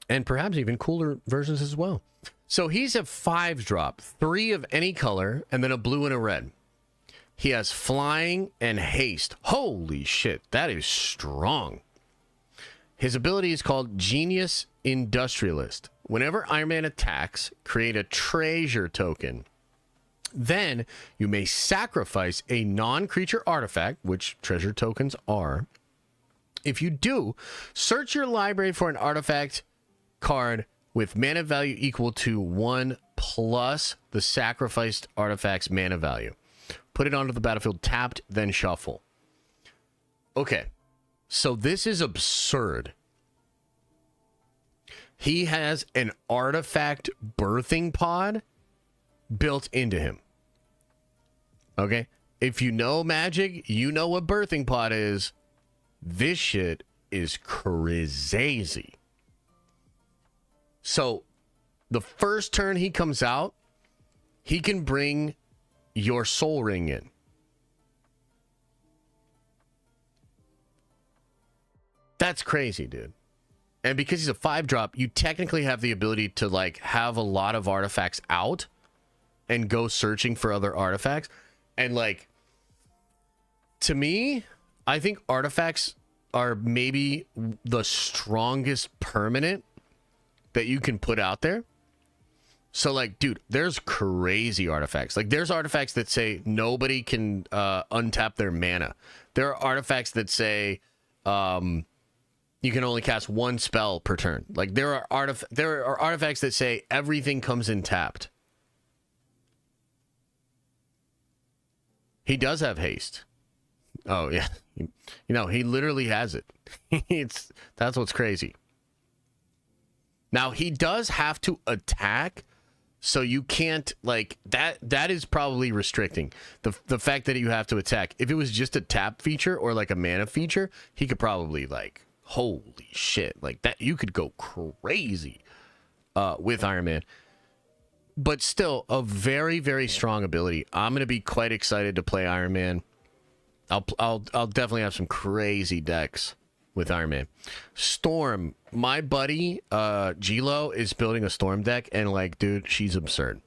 And perhaps even cooler versions as well. So he's a 5-drop, 3 of any color, and then a blue and a red. He has flying and haste. Holy shit, that is strong. His ability is called Genius Industrialist. Whenever Iron Man attacks, create a treasure token. Then you may sacrifice a non-creature artifact, which treasure tokens are. If you do, search your library for an artifact card with mana value equal to 1 plus the sacrificed artifact's mana value. Put it onto the battlefield tapped, then shuffle. Okay, so this is absurd. He has an artifact birthing pod built into him. Okay? If you know Magic, you know what birthing pod is. This shit is crazy. So, the first turn he comes out, he can bring your Soul Ring in. That's crazy, dude. And because he's a 5-drop, you technically have the ability to like have a lot of artifacts out and go searching for other artifacts. And like, to me, I think artifacts are maybe the strongest permanent that you can put out there. So like, dude, there's crazy artifacts. Like there's artifacts that say nobody can untap their mana. There are artifacts that say you can only cast 1 spell per turn. Like there are artifacts that say everything comes in tapped. He does have haste. Oh yeah, you know he literally has it. That's what's crazy. Now he does have to attack, so you can't like that. That is probably restricting the fact that you have to attack. If it was just a tap feature or like a mana feature, he could probably like. Holy shit, like that you could go crazy with Iron Man. But still a very, very strong ability. I'm going to be quite excited to play Iron Man. I'll definitely have some crazy decks with Iron Man. Storm, my buddy Gilo is building a Storm deck and like, dude, she's absurd.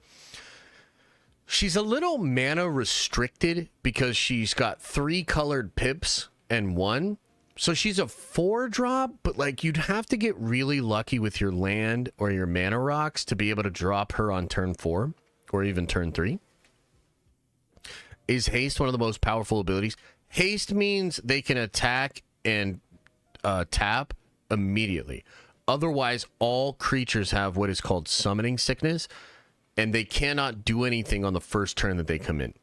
She's a little mana restricted because she's got 3 colored pips and 1. So she's a 4-drop, but like you'd have to get really lucky with your land or your mana rocks to be able to drop her on turn 4 or even turn 3. Is haste one of the most powerful abilities? Haste means they can attack and tap immediately. Otherwise, all creatures have what is called summoning sickness. and they cannot do anything on the first turn that they come in.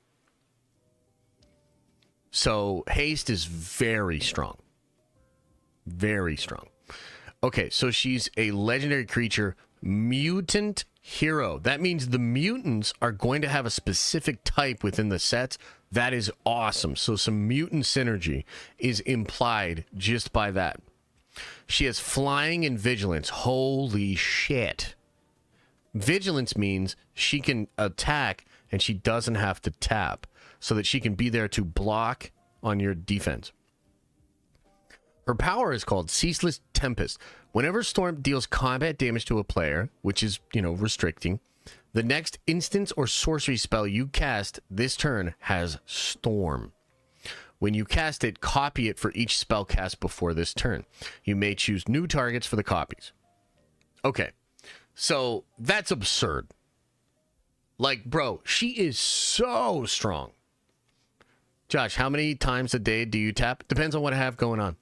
So haste is very strong. Very strong. Okay, so she's a legendary creature, mutant hero. That means the mutants are going to have a specific type within the sets. That is awesome. So some mutant synergy is implied just by that. She has flying and vigilance. Holy shit. Vigilance means she can attack and she doesn't have to tap, so that she can be there to block on your defense. Her power is called Ceaseless Tempest. Whenever Storm deals combat damage to a player, which is, restricting, the next instance or sorcery spell you cast this turn has Storm. When you cast it, copy it for each spell cast before this turn. You may choose new targets for the copies. Okay, so that's absurd. Like, bro, she is so strong. Josh, how many times a day do you tap? Depends on what I have going on.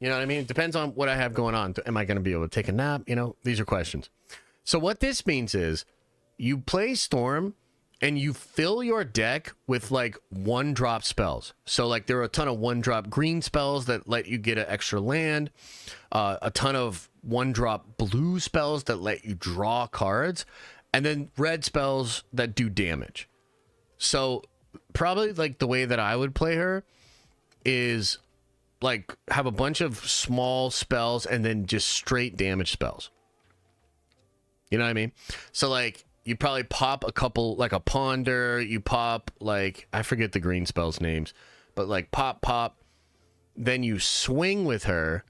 You know what I mean? It depends on what I have going on. Am I going to be able to take a nap? These are questions. So what this means is you play Storm and you fill your deck with like 1-drop spells. So like there are a ton of 1-drop green spells that let you get an extra land, a ton of 1-drop blue spells that let you draw cards, and then red spells that do damage. So probably like the way that I would play her is like have a bunch of small spells and then just straight damage spells. You know what I mean? So like you probably pop a couple, like a Ponder, you pop like, I forget the green spells names, but like pop, then you swing with her.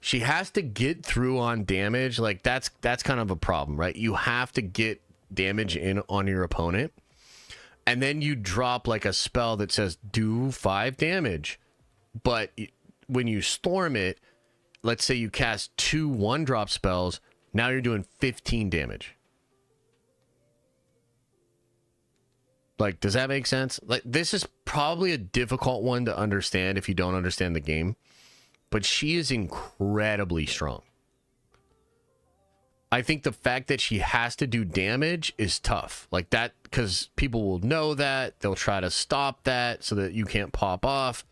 She has to get through on damage. Like that's kind of a problem, right? You have to get damage in on your opponent. And then you drop like a spell that says do 5 damage. But when you storm it, let's say you cast 2 1-drop spells, now you're doing 15 damage. Like, does that make sense? Like, this is probably a difficult one to understand if you don't understand the game. But she is incredibly strong. I think the fact that she has to do damage is tough. Like that, because people will know that. They'll try to stop that so that you can't pop off.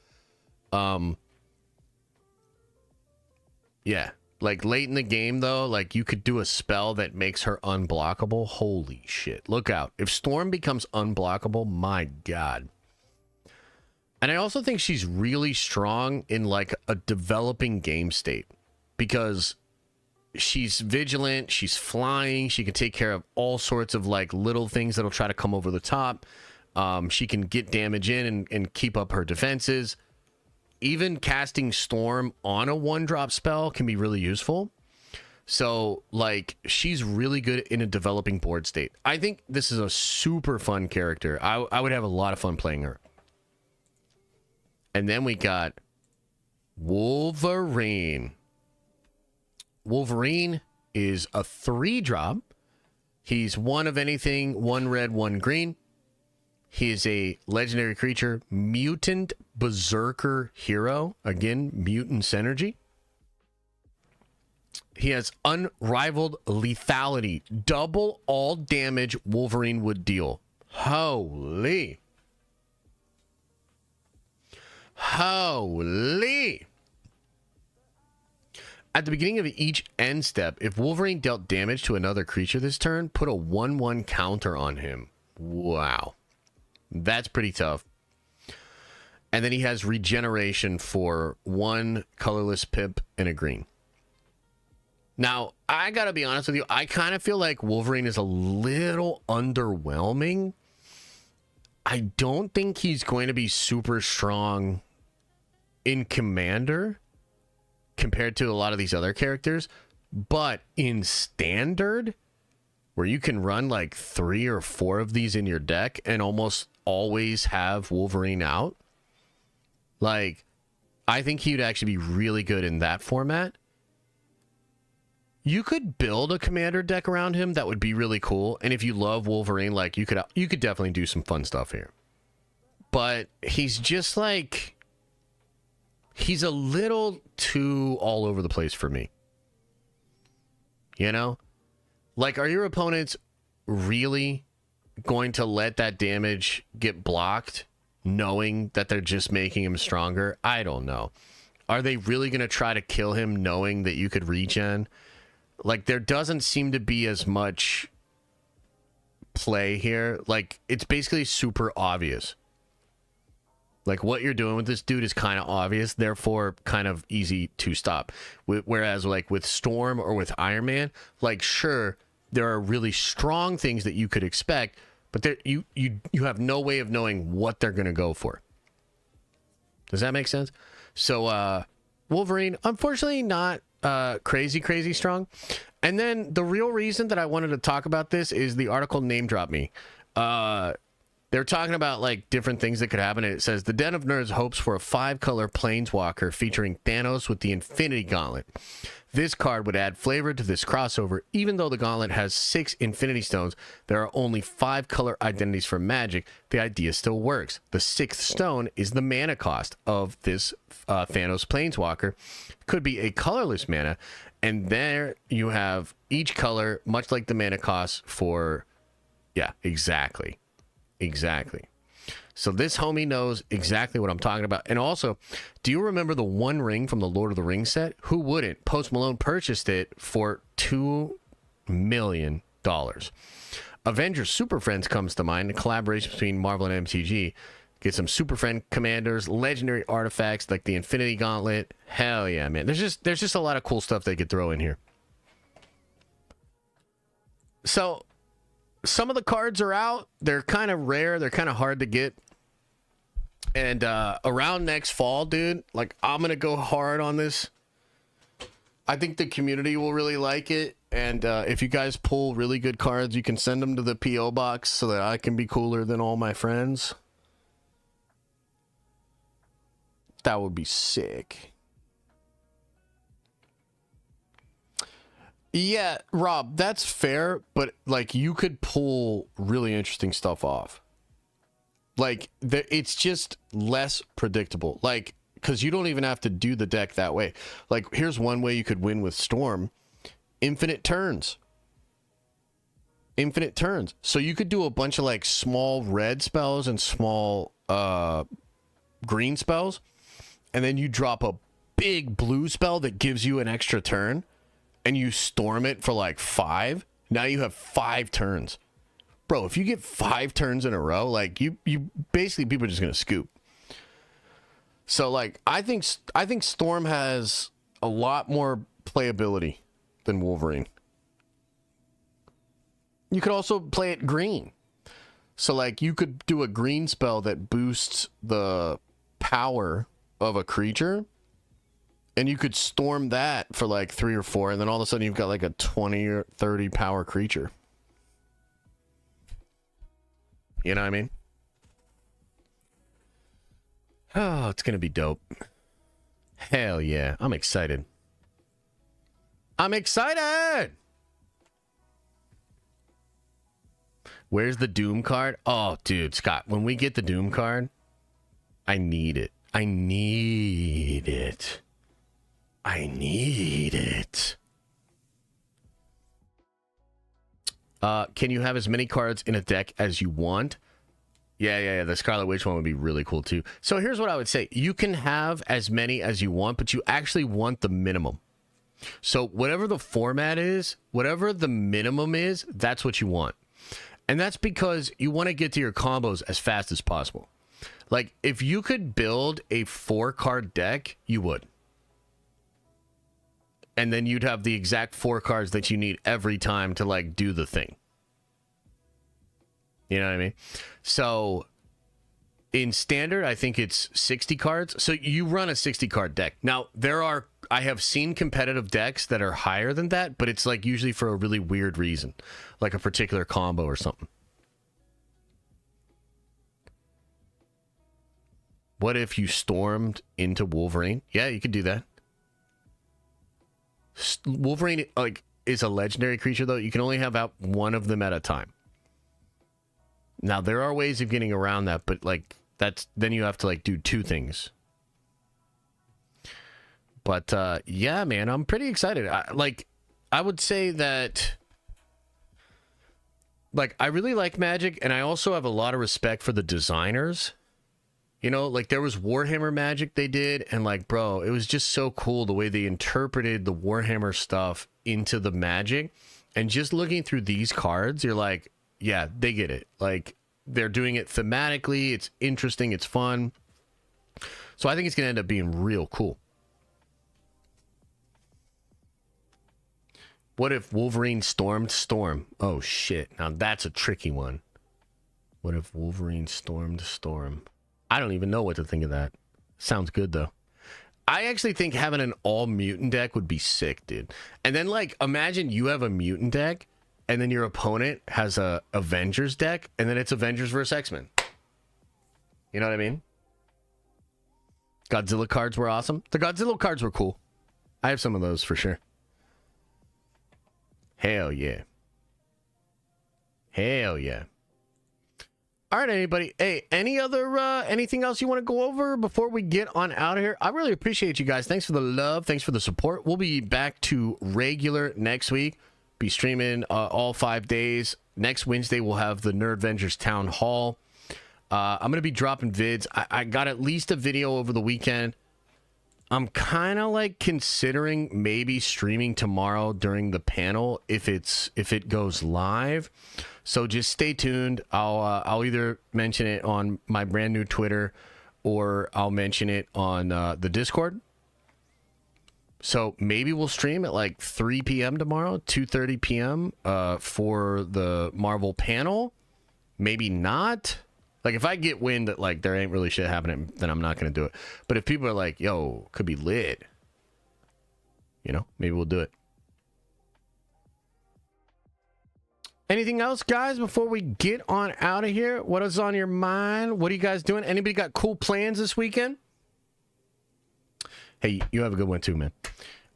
Yeah. Like late in the game, though, like you could do a spell that makes her unblockable. Holy shit. Look out. If Storm becomes unblockable, my God. And I also think she's really strong in like a developing game state because she's vigilant, she's flying, she can take care of all sorts of like little things that'll try to come over the top. She can get damage in and keep up her defenses. Even casting Storm on a 1-drop spell can be really useful. So like she's really good in a developing board state. I think this is a super fun character. I would have a lot of fun playing her. And then we got Wolverine. Wolverine is a 3-drop. He's 1 of anything, 1 red, 1 green. He is a legendary creature, mutant berserker hero. Again, mutant synergy. He has unrivaled lethality. Double all damage Wolverine would deal. Holy. At the beginning of each end step, if Wolverine dealt damage to another creature this turn, put a 1/1 counter on him. Wow. That's pretty tough. And then he has regeneration for 1 colorless pip and a green. Now, I gotta be honest with you, I kind of feel like Wolverine is a little underwhelming. I don't think he's going to be super strong in Commander compared to a lot of these other characters, but in Standard, where you can run like 3 or 4 of these in your deck and almost always have Wolverine out, like, I think he would actually be really good in that format. You could build a Commander deck around him that would be really cool, and if you love Wolverine, like, you could definitely do some fun stuff here. But he's just like, he's a little too all over the place for me. You know? Like, are your opponents really going to let that damage get blocked, knowing that they're just making him stronger? I don't know. Are they really going to try to kill him knowing that you could regen? Like, there doesn't seem to be as much play here. Like, it's basically super obvious. Like, what you're doing with this dude is kind of obvious, therefore kind of easy to stop. Whereas, like, with Storm or with Iron Man, like, sure, there are really strong things that you could expect, but there, you have no way of knowing what they're going to go for. Does that make sense? So, Wolverine, unfortunately, not crazy strong. And then the real reason that I wanted to talk about this is the article name dropped me. They're talking about, like, different things that could happen. And it says, the Den of Nerds hopes for a 5-color Planeswalker featuring Thanos with the Infinity Gauntlet. This card would add flavor to this crossover. Even though the Gauntlet has 6 Infinity Stones, there are only 5 color identities for Magic. The idea still works. The 6th stone is the mana cost of this Thanos Planeswalker. Could be a colorless mana. And there you have each color, much like the mana cost for... Yeah, exactly. Exactly. So this homie knows exactly what I'm talking about. And also, do you remember the One Ring from the Lord of the Rings set? Who wouldn't? Post Malone purchased it for $2 million. Avengers Super Friends comes to mind, a collaboration between Marvel and MTG. Get some Super Friend commanders, legendary artifacts like the Infinity Gauntlet. Hell yeah, man. There's just a lot of cool stuff they could throw in here. So some of the cards are out. They're kind of rare. They're kind of hard to get. And around next fall, dude, like, I'm going to go hard on this. I think the community will really like it. And if you guys pull really good cards, you can send them to the P.O. box so that I can be cooler than all my friends. That would be sick. Yeah, Rob, that's fair, but, like, you could pull really interesting stuff off. Like, it's just less predictable. Like, because you don't even have to do the deck that way. Like, here's one way you could win with Storm. Infinite turns. Infinite turns. So you could do a bunch of, like, small red spells and small green spells, and then you drop a big blue spell that gives you an extra turn, and you storm it for like 5, now you have 5 turns. Bro, if you get 5 turns in a row, like, you basically, people are just going to scoop. So, like, I think Storm has a lot more playability than Wolverine. You could also play it green. So, like, you could do a green spell that boosts the power of a creature, and you could storm that for like 3 or 4, and then all of a sudden you've got like a 20 or 30 power creature. You know what I mean? Oh, it's gonna be dope. Hell yeah. I'm excited. I'm excited! Where's the Doom card? Oh, dude, Scott, when we get the Doom card, I need it. I need it. I need it. Can you have as many cards in a deck as you want? Yeah. The Scarlet Witch one would be really cool too. So here's what I would say. You can have as many as you want, but you actually want the minimum. So whatever the format is, whatever the minimum is, that's what you want. And that's because you want to get to your combos as fast as possible. Like, if you could build a 4-card deck, you would. And then you'd have the exact 4 cards that you need every time to, like, do the thing. You know what I mean? So, in standard, I think it's 60 cards. So, you run a 60-card deck. Now, I have seen competitive decks that are higher than that, but it's, like, usually for a really weird reason. Like a particular combo or something. What if you stormed into Wolverine? Yeah, you could do that. Wolverine, like, is a legendary creature, though. You can only have out one of them at a time. Now, there are ways of getting around that, but, like, then you have to, like, do 2 things. But, yeah, man, I'm pretty excited. I would say that like, I really like Magic, and I also have a lot of respect for the designers. You know, like, there was Warhammer Magic they did, and, like, bro, it was just so cool the way they interpreted the Warhammer stuff into the Magic. And just looking through these cards, you're like, yeah, they get it. Like, they're doing it thematically. It's interesting. It's fun. So I think it's going to end up being real cool. What if Wolverine stormed Storm? Oh, shit. Now that's a tricky one. What if Wolverine stormed Storm? I don't even know what to think of that. Sounds good, though. I actually think having an all-mutant deck would be sick, dude. And then, like, imagine you have a mutant deck, and then your opponent has a Avengers deck, and then it's Avengers versus X-Men. You know what I mean? Godzilla cards were awesome. The Godzilla cards were cool. I have some of those for sure. Hell yeah. Hell yeah. All right, anybody. Hey, any other, anything else you want to go over before we get on out of here? I really appreciate you guys. Thanks for the love. Thanks for the support. We'll be back to regular next week. Be streaming all 5 days. Next Wednesday, we'll have the Nerd Vengers Town Hall. I'm going to be dropping vids. I got at least a video over the weekend. I'm kind of like considering maybe streaming tomorrow during the panel if it goes live. So just stay tuned. I'll either mention it on my brand new Twitter or I'll mention it on the Discord. So maybe we'll stream at like 3 p.m. tomorrow, 2:30 p.m. For the Marvel panel. Maybe not. Like, if I get wind that, like, there ain't really shit happening, then I'm not going to do it. But if people are like, yo, could be lit, you know, maybe we'll do it. Anything else, guys, before we get on out of here? What is on your mind? What are you guys doing? Anybody got cool plans this weekend? Hey, you have a good one too, man.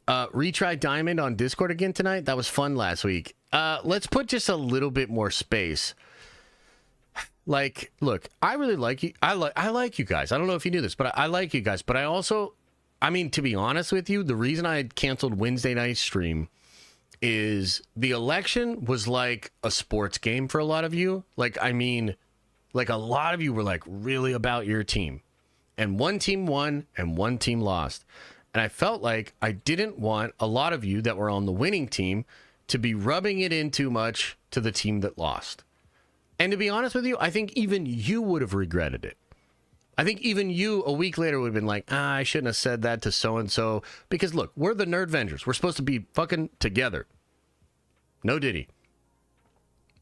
Retry Diamond on Discord again tonight. That was fun last week. Let's put just a little bit more space. Like, look, I really like you. I like you guys. I don't know if you knew this, but I like you guys. But I also, I mean, to be honest with you, the reason I had canceled Wednesday night stream is the election was like a sports game for a lot of you. Like, I mean, like a lot of you were like really about your team. And one team won and one team lost. And I felt like I didn't want a lot of you that were on the winning team to be rubbing it in too much to the team that lost. And to be honest with you, I think even you would have regretted it. I think even you a week later would have been like, I shouldn't have said that to so-and-so. Because look, we're the Nerd Vengers. We're supposed to be fucking together. No Diddy.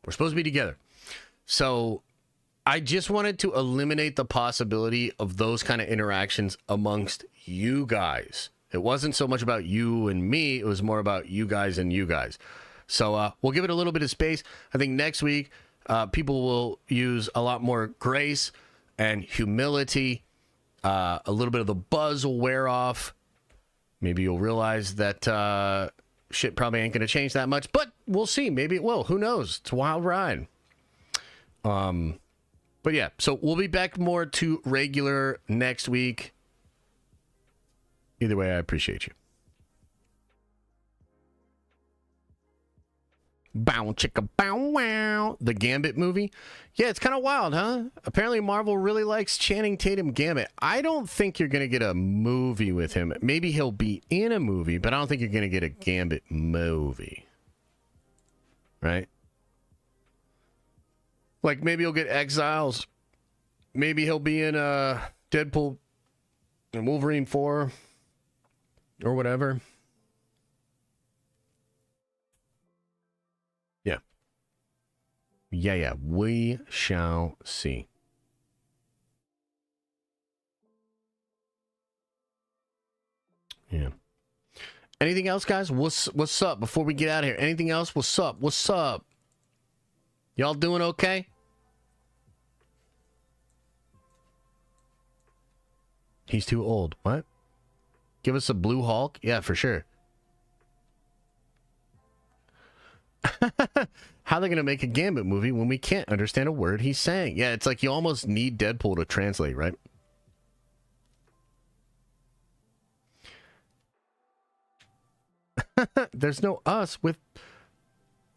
We're supposed to be together. So I just wanted to eliminate the possibility of those kind of interactions amongst you guys. It wasn't so much about you and me. It was more about you guys and you guys. So we'll give it a little bit of space. I think next week, people will use a lot more grace and humility. A little bit of the buzz will wear off. Maybe you'll realize that shit probably ain't going to change that much, but we'll see. Maybe it will. Who knows? It's a wild ride. But yeah, so we'll be back more to regular next week. Either way, I appreciate you. Bow chicka bow wow. The Gambit movie. Yeah, it's kind of wild, huh? Apparently Marvel really likes Channing Tatum Gambit. I don't think you're going to get a movie with him. Maybe he'll be in a movie, but I don't think you're going to get a Gambit movie. Right? Like, maybe he'll get Exiles. Maybe he'll be in Deadpool and Wolverine 4 or whatever. Yeah, we shall see. Yeah. Anything else, guys? What's up before we get out of here? Anything else? What's up? What's up? Y'all doing okay? He's too old. What? Give us a Blue Hulk? Yeah, for sure. How are they going to make a Gambit movie when we can't understand a word he's saying? Yeah, it's like you almost need Deadpool to translate, right? There's no us with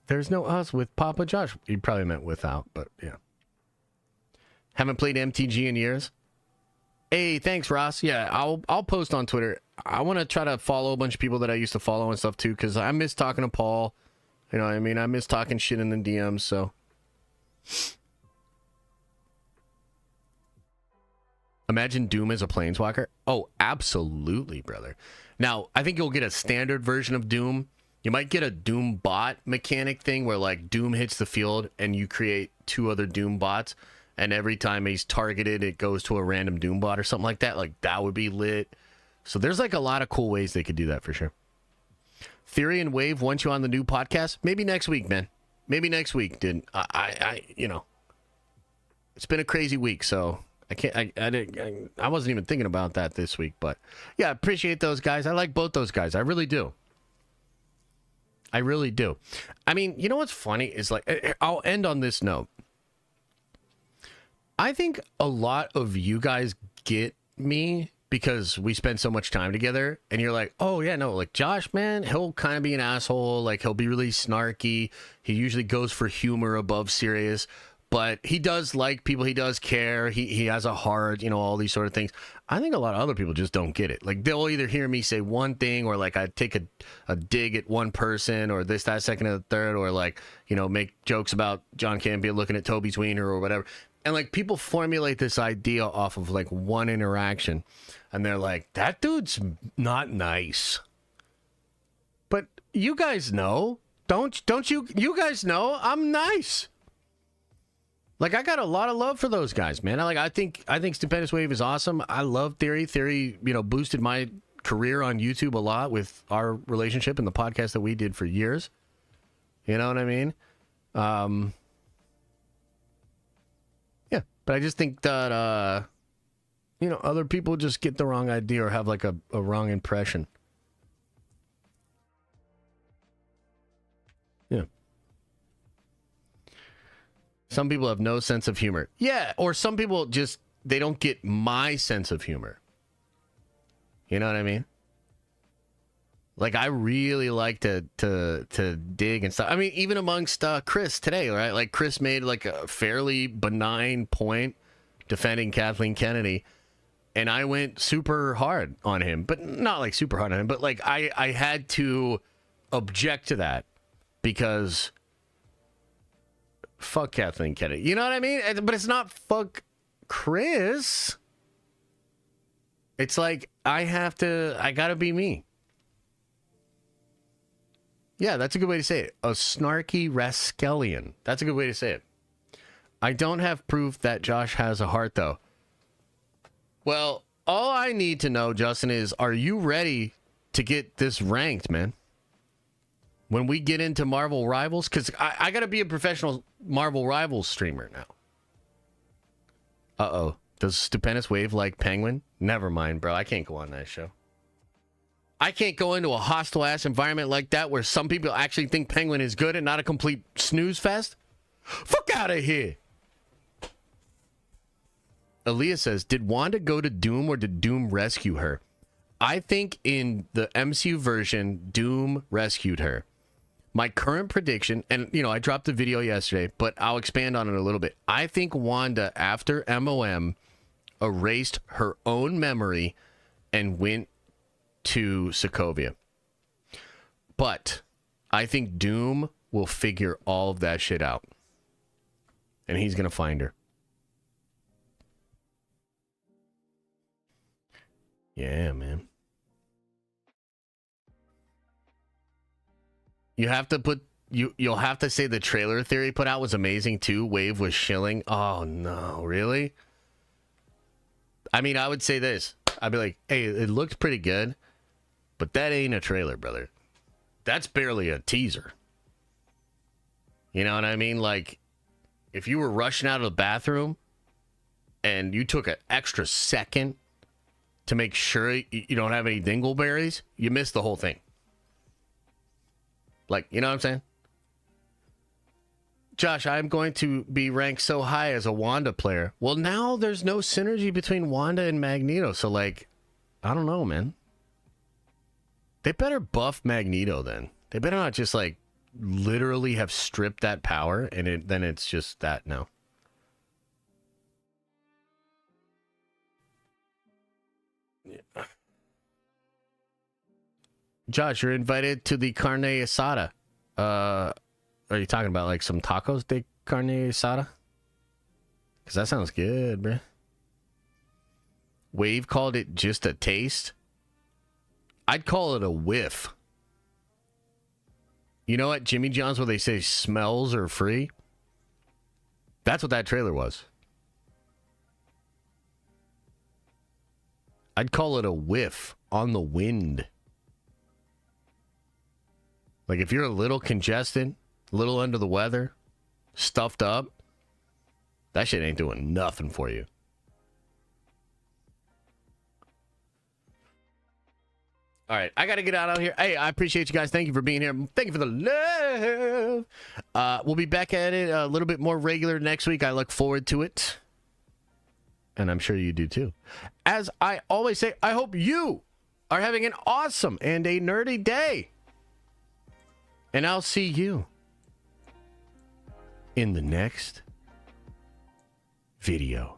There's no us with Papa Josh. You probably meant without, but yeah. Haven't played MTG in years. Hey, thanks, Ross. Yeah, I'll post on Twitter. I want to try to follow a bunch of people that I used to follow and stuff too, because I miss talking to Paul. You know what I mean? I miss talking shit in the DMs, so. Imagine Doom as a planeswalker. Oh, absolutely, brother. Now, I think you'll get a standard version of Doom. You might get a Doom bot mechanic thing where, like, Doom hits the field and you create 2 other Doom bots, and every time he's targeted, it goes to a random Doom bot or something like that. Like, that would be lit. So there's, like, a lot of cool ways they could do that for sure. Theory and Wave want you on the new podcast? Maybe next week, man. Maybe next week, dude. You know, it's been a crazy week, so I wasn't even thinking about that this week, but yeah, I appreciate those guys. I like both those guys. I really do. I really do. I mean, you know what's funny is, like, I'll end on this note. I think a lot of you guys get me because we spend so much time together, and you're like, oh yeah, no, like Josh, man, he'll kind of be an asshole. Like, he'll be really snarky. He usually goes for humor above serious, but he does like people. He does care. He has a heart, you know, all these sort of things. I think a lot of other people just don't get it. Like, they'll either hear me say one thing, or like I take a dig at one person, or this, that, second, and the third, or like, you know, make jokes about John Campbell looking at Toby's wiener or whatever. And like, people formulate this idea off of like one interaction, and they're like, that dude's not nice. But you guys know, don't you? You guys know I'm nice. Like, I got a lot of love for those guys, man. I think Stupendous Wave is awesome. I love Theory. Theory, you know, boosted my career on YouTube a lot with our relationship and the podcast that we did for years. You know what I mean? Yeah, but I just think that, you know, other people just get the wrong idea or have like a wrong impression. Yeah. Some people have no sense of humor. Yeah, or some people just, they don't get my sense of humor. You know what I mean? Like, I really like to dig and stuff. I mean, even amongst Chris today, right? Like, Chris made like a fairly benign point defending Kathleen Kennedy, and I went super hard on him, but not like super hard on him, but like I had to object to that because fuck Kathleen Kennedy. You know what I mean? But it's not fuck Chris. It's like, I gotta be me. Yeah, that's a good way to say it. A snarky rascallion. That's a good way to say it. I don't have proof that Josh has a heart, though. Well, all I need to know, Justin, is, are you ready to get this ranked, man? When we get into Marvel Rivals? Because I got to be a professional Marvel Rivals streamer now. Uh-oh. Does Stupendous Wave like Penguin? Never mind, bro. I can't go on that show. I can't go into a hostile-ass environment like that where some people actually think Penguin is good and not a complete snooze fest. Fuck out of here. Aaliyah says, did Wanda go to Doom or did Doom rescue her? I think in the MCU version, Doom rescued her. My current prediction, and, you know, I dropped the video yesterday, but I'll expand on it a little bit. I think Wanda, after MOM, erased her own memory and went to Sokovia. But I think Doom will figure all of that shit out. And he's going to find her. Yeah, man. You have to put you'll have to say the trailer Theory put out was amazing too. Wave was shilling. Oh no, really? I mean, I would say this. I'd be like, hey, it looked pretty good, but that ain't a trailer, brother. That's barely a teaser. You know what I mean? Like, if you were rushing out of the bathroom and you took an extra second to make sure you don't have any dingleberries, you missed the whole thing. Like, you know what I'm saying? Josh, I'm going to be ranked so high as a Wanda player. Well, now there's no synergy between Wanda and Magneto. So, like, I don't know, man. They better buff Magneto then. They better not just, like, literally have stripped that power, and then it's just that now. Yeah. Josh, you're invited to the carne asada. Are you talking about like some tacos de carne asada? Because that sounds good, bruh. Wave called it just a taste. I'd call it a whiff. You know what, Jimmy John's, where they say smells are free? That's what that trailer was. I'd call it a whiff on the wind. Like if you're a little congested, a little under the weather, stuffed up, that shit ain't doing nothing for you. All right, I got to get out here. Hey, I appreciate you guys. Thank you for being here. Thank you for the love. We'll be back at it a little bit more regular next week. I look forward to it. And I'm sure you do too. As I always say, I hope you are having an awesome and a nerdy day. And I'll see you in the next video.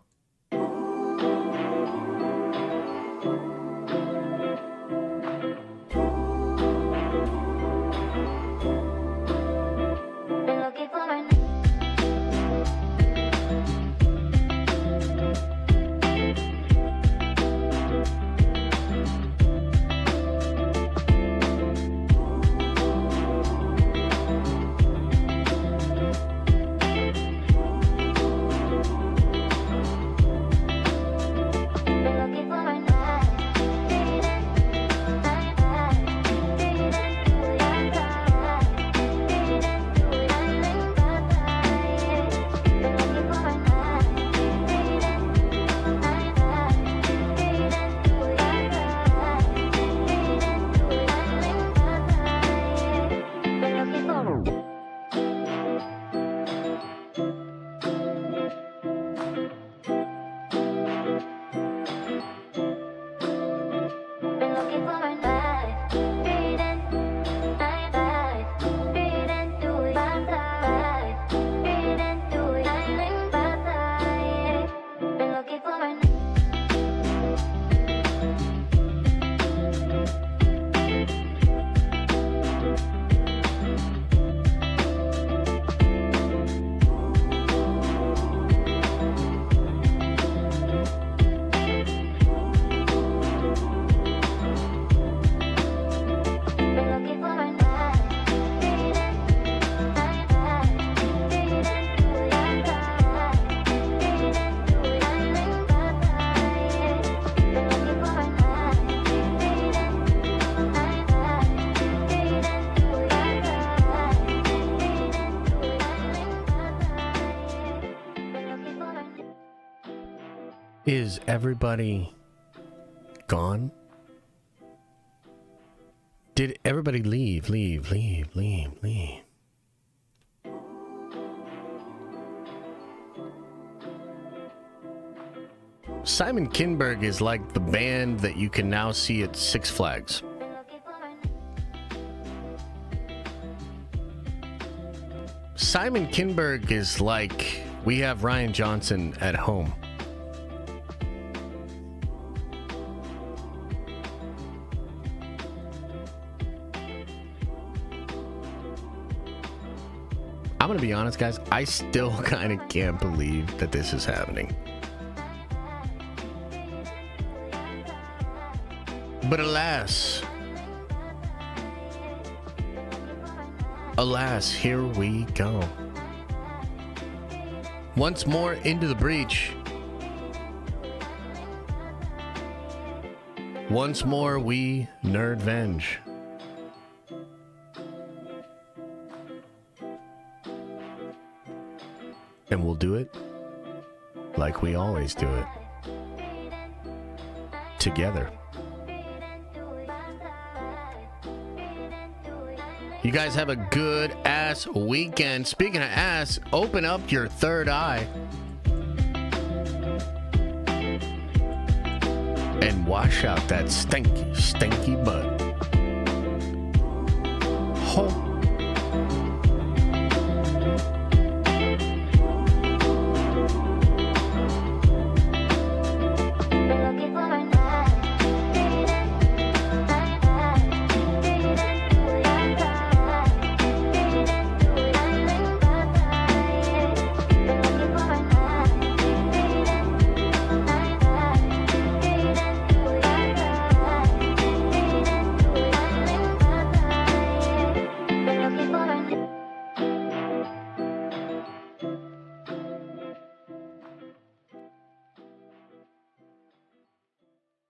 Is everybody gone? Did everybody leave? Simon Kinberg is like the band that you can now see at Six Flags. Simon Kinberg is like we have Ryan Johnson at home. I'm going to be honest, guys. I still kind of can't believe that this is happening. But alas, here we go. Once more into the breach. Once more we nerdvenge. And we'll do it like we always do it. Together. You guys have a good ass weekend. Speaking of ass, open up your third eye. And wash out that stinky butt.